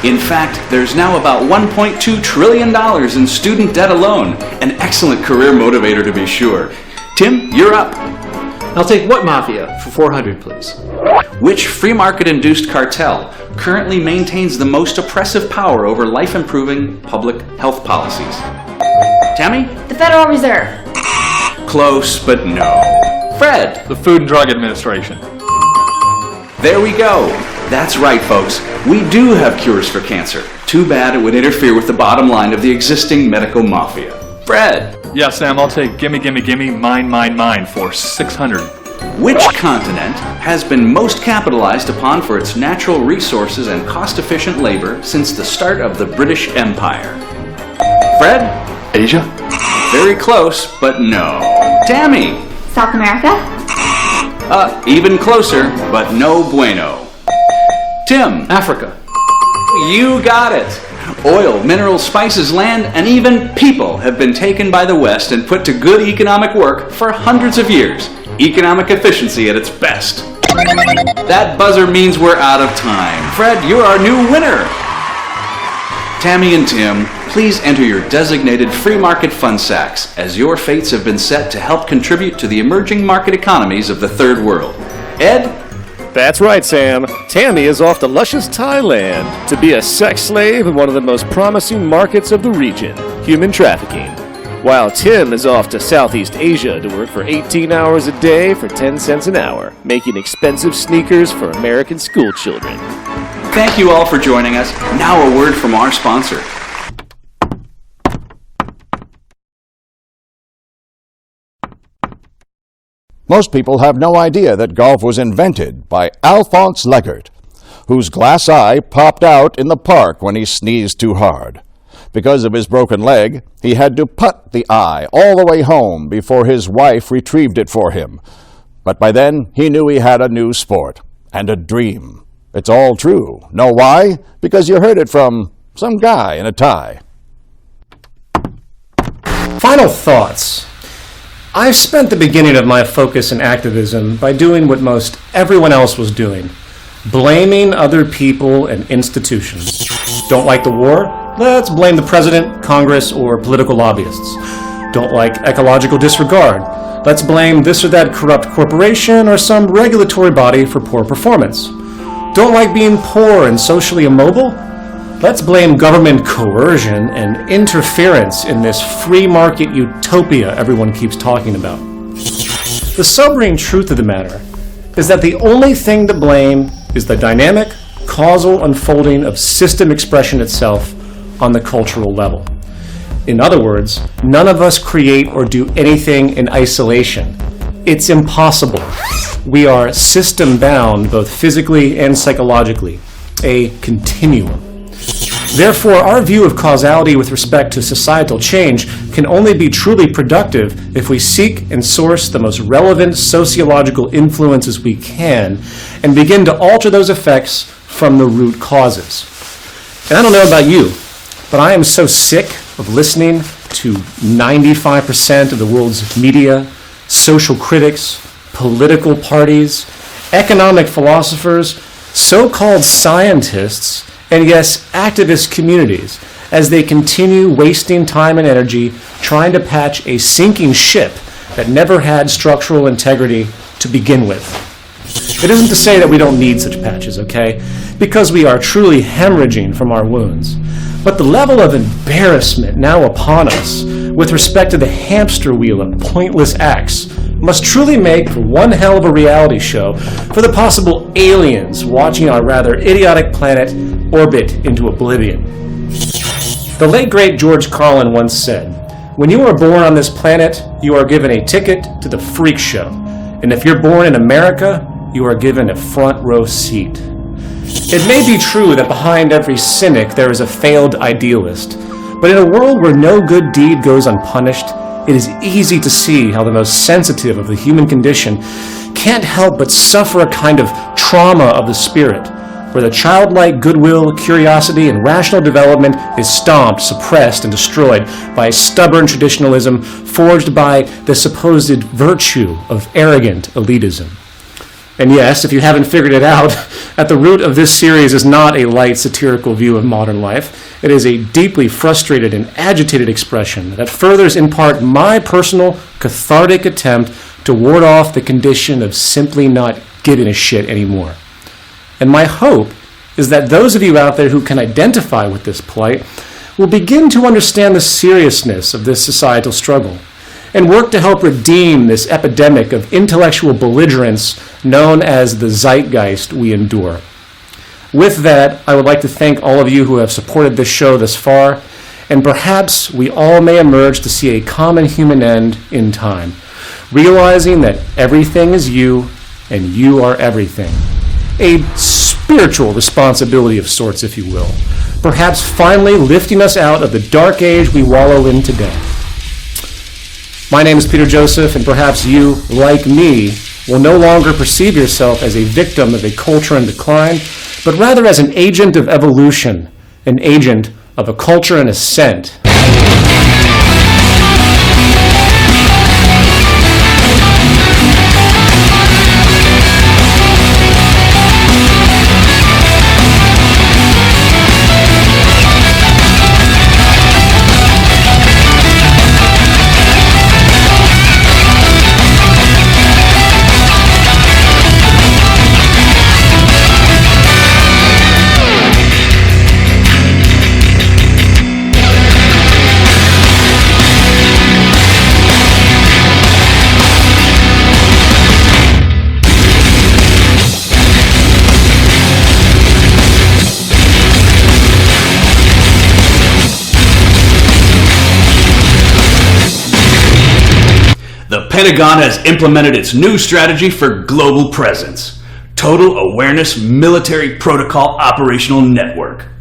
In fact, there's now about $1.2 trillion in student debt alone. An excellent career motivator to be sure. Tim, you're up. I'll take what mafia for 400, please? Which free market-induced cartel currently maintains the most oppressive power over life-improving public health policies? Tammy? The Federal Reserve. Close, but no. Fred? The Food and Drug Administration. There we go. That's right, folks. We do have cures for cancer. Too bad it would interfere with the bottom line of the existing medical mafia. Fred? Yeah, Sam, I'll take gimme, gimme, gimme, mine, mine, mine for 600. Which continent has been most capitalized upon for its natural resources and cost-efficient labor since the start of the British Empire? Fred? Asia? Very close, but no. Tammy? South America? Even closer, but no bueno. Tim? Africa. You got it. Oil, minerals, spices, land, and even people have been taken by the West and put to good economic work for hundreds of years. Economic efficiency at its best. That buzzer means we're out of time. Fred, you're our new winner. Tammy and Tim, please enter your designated free market fun sacks, as your fates have been set to help contribute to the emerging market economies of the third world. Ed? That's right, Sam. Tammy is off to luscious Thailand to be a sex slave in one of the most promising markets of the region, human trafficking. While Tim is off to Southeast Asia to work for 18 hours a day for 10 cents an hour, making expensive sneakers for American school children. Thank you all for joining us. Now a word from our sponsor. Most people have no idea that golf was invented by Alphonse Leggert, whose glass eye popped out in the park when he sneezed too hard. Because of his broken leg, he had to putt the eye all the way home before his wife retrieved it for him. But by then, he knew he had a new sport and a dream. It's all true. Know why? Because you heard it from some guy in a tie. Final thoughts. I've spent the beginning of my focus in activism by doing what most everyone else was doing, blaming other people and institutions. Don't like the war? Let's blame the president, Congress, or political lobbyists. Don't like ecological disregard? Let's blame this or that corrupt corporation or some regulatory body for poor performance. Don't like being poor and socially immobile? Let's blame government coercion and interference in this free market utopia everyone keeps talking about. The sobering truth of the matter is that the only thing to blame is the dynamic, causal unfolding of system expression itself on the cultural level. In other words, none of us create or do anything in isolation. It's impossible. We are system-bound, both physically and psychologically, a continuum. Therefore, our view of causality with respect to societal change can only be truly productive if we seek and source the most relevant sociological influences we can and begin to alter those effects from the root causes. And I don't know about you, but I am so sick of listening to 95% of the world's media, social critics, political parties, economic philosophers, so-called scientists, and yes, activist communities, as they continue wasting time and energy trying to patch a sinking ship that never had structural integrity to begin with. It isn't to say that we don't need such patches, okay? Because we are truly hemorrhaging from our wounds. But the level of embarrassment now upon us with respect to the hamster wheel of pointless acts must truly make for one hell of a reality show for the possible aliens watching our rather idiotic planet orbit into oblivion. The late great George Carlin once said, "When you are born on this planet, you are given a ticket to the freak show. And if you're born in America, you are given a front row seat." It may be true that behind every cynic there is a failed idealist, but in a world where no good deed goes unpunished, it is easy to see how the most sensitive of the human condition can't help but suffer a kind of trauma of the spirit, where the childlike goodwill, curiosity, and rational development is stomped, suppressed, and destroyed by stubborn traditionalism forged by the supposed virtue of arrogant elitism. And yes, if you haven't figured it out, at the root of this series is not a light satirical view of modern life. It is a deeply frustrated and agitated expression that furthers in part my personal cathartic attempt to ward off the condition of simply not giving a shit anymore. And my hope is that those of you out there who can identify with this plight will begin to understand the seriousness of this societal struggle and work to help redeem this epidemic of intellectual belligerence known as the zeitgeist we endure. With that, I would like to thank all of you who have supported this show thus far, and perhaps we all may emerge to see a common human end in time, realizing that everything is you and you are everything. A spiritual responsibility of sorts, if you will, perhaps finally lifting us out of the dark age we wallow in today. My name is Peter Joseph, and perhaps you, like me, will no longer perceive yourself as a victim of a culture in decline, but rather as an agent of evolution, an agent of a culture in ascent. The Pentagon has implemented its new strategy for global presence, Total Awareness Military Protocol Operational Network.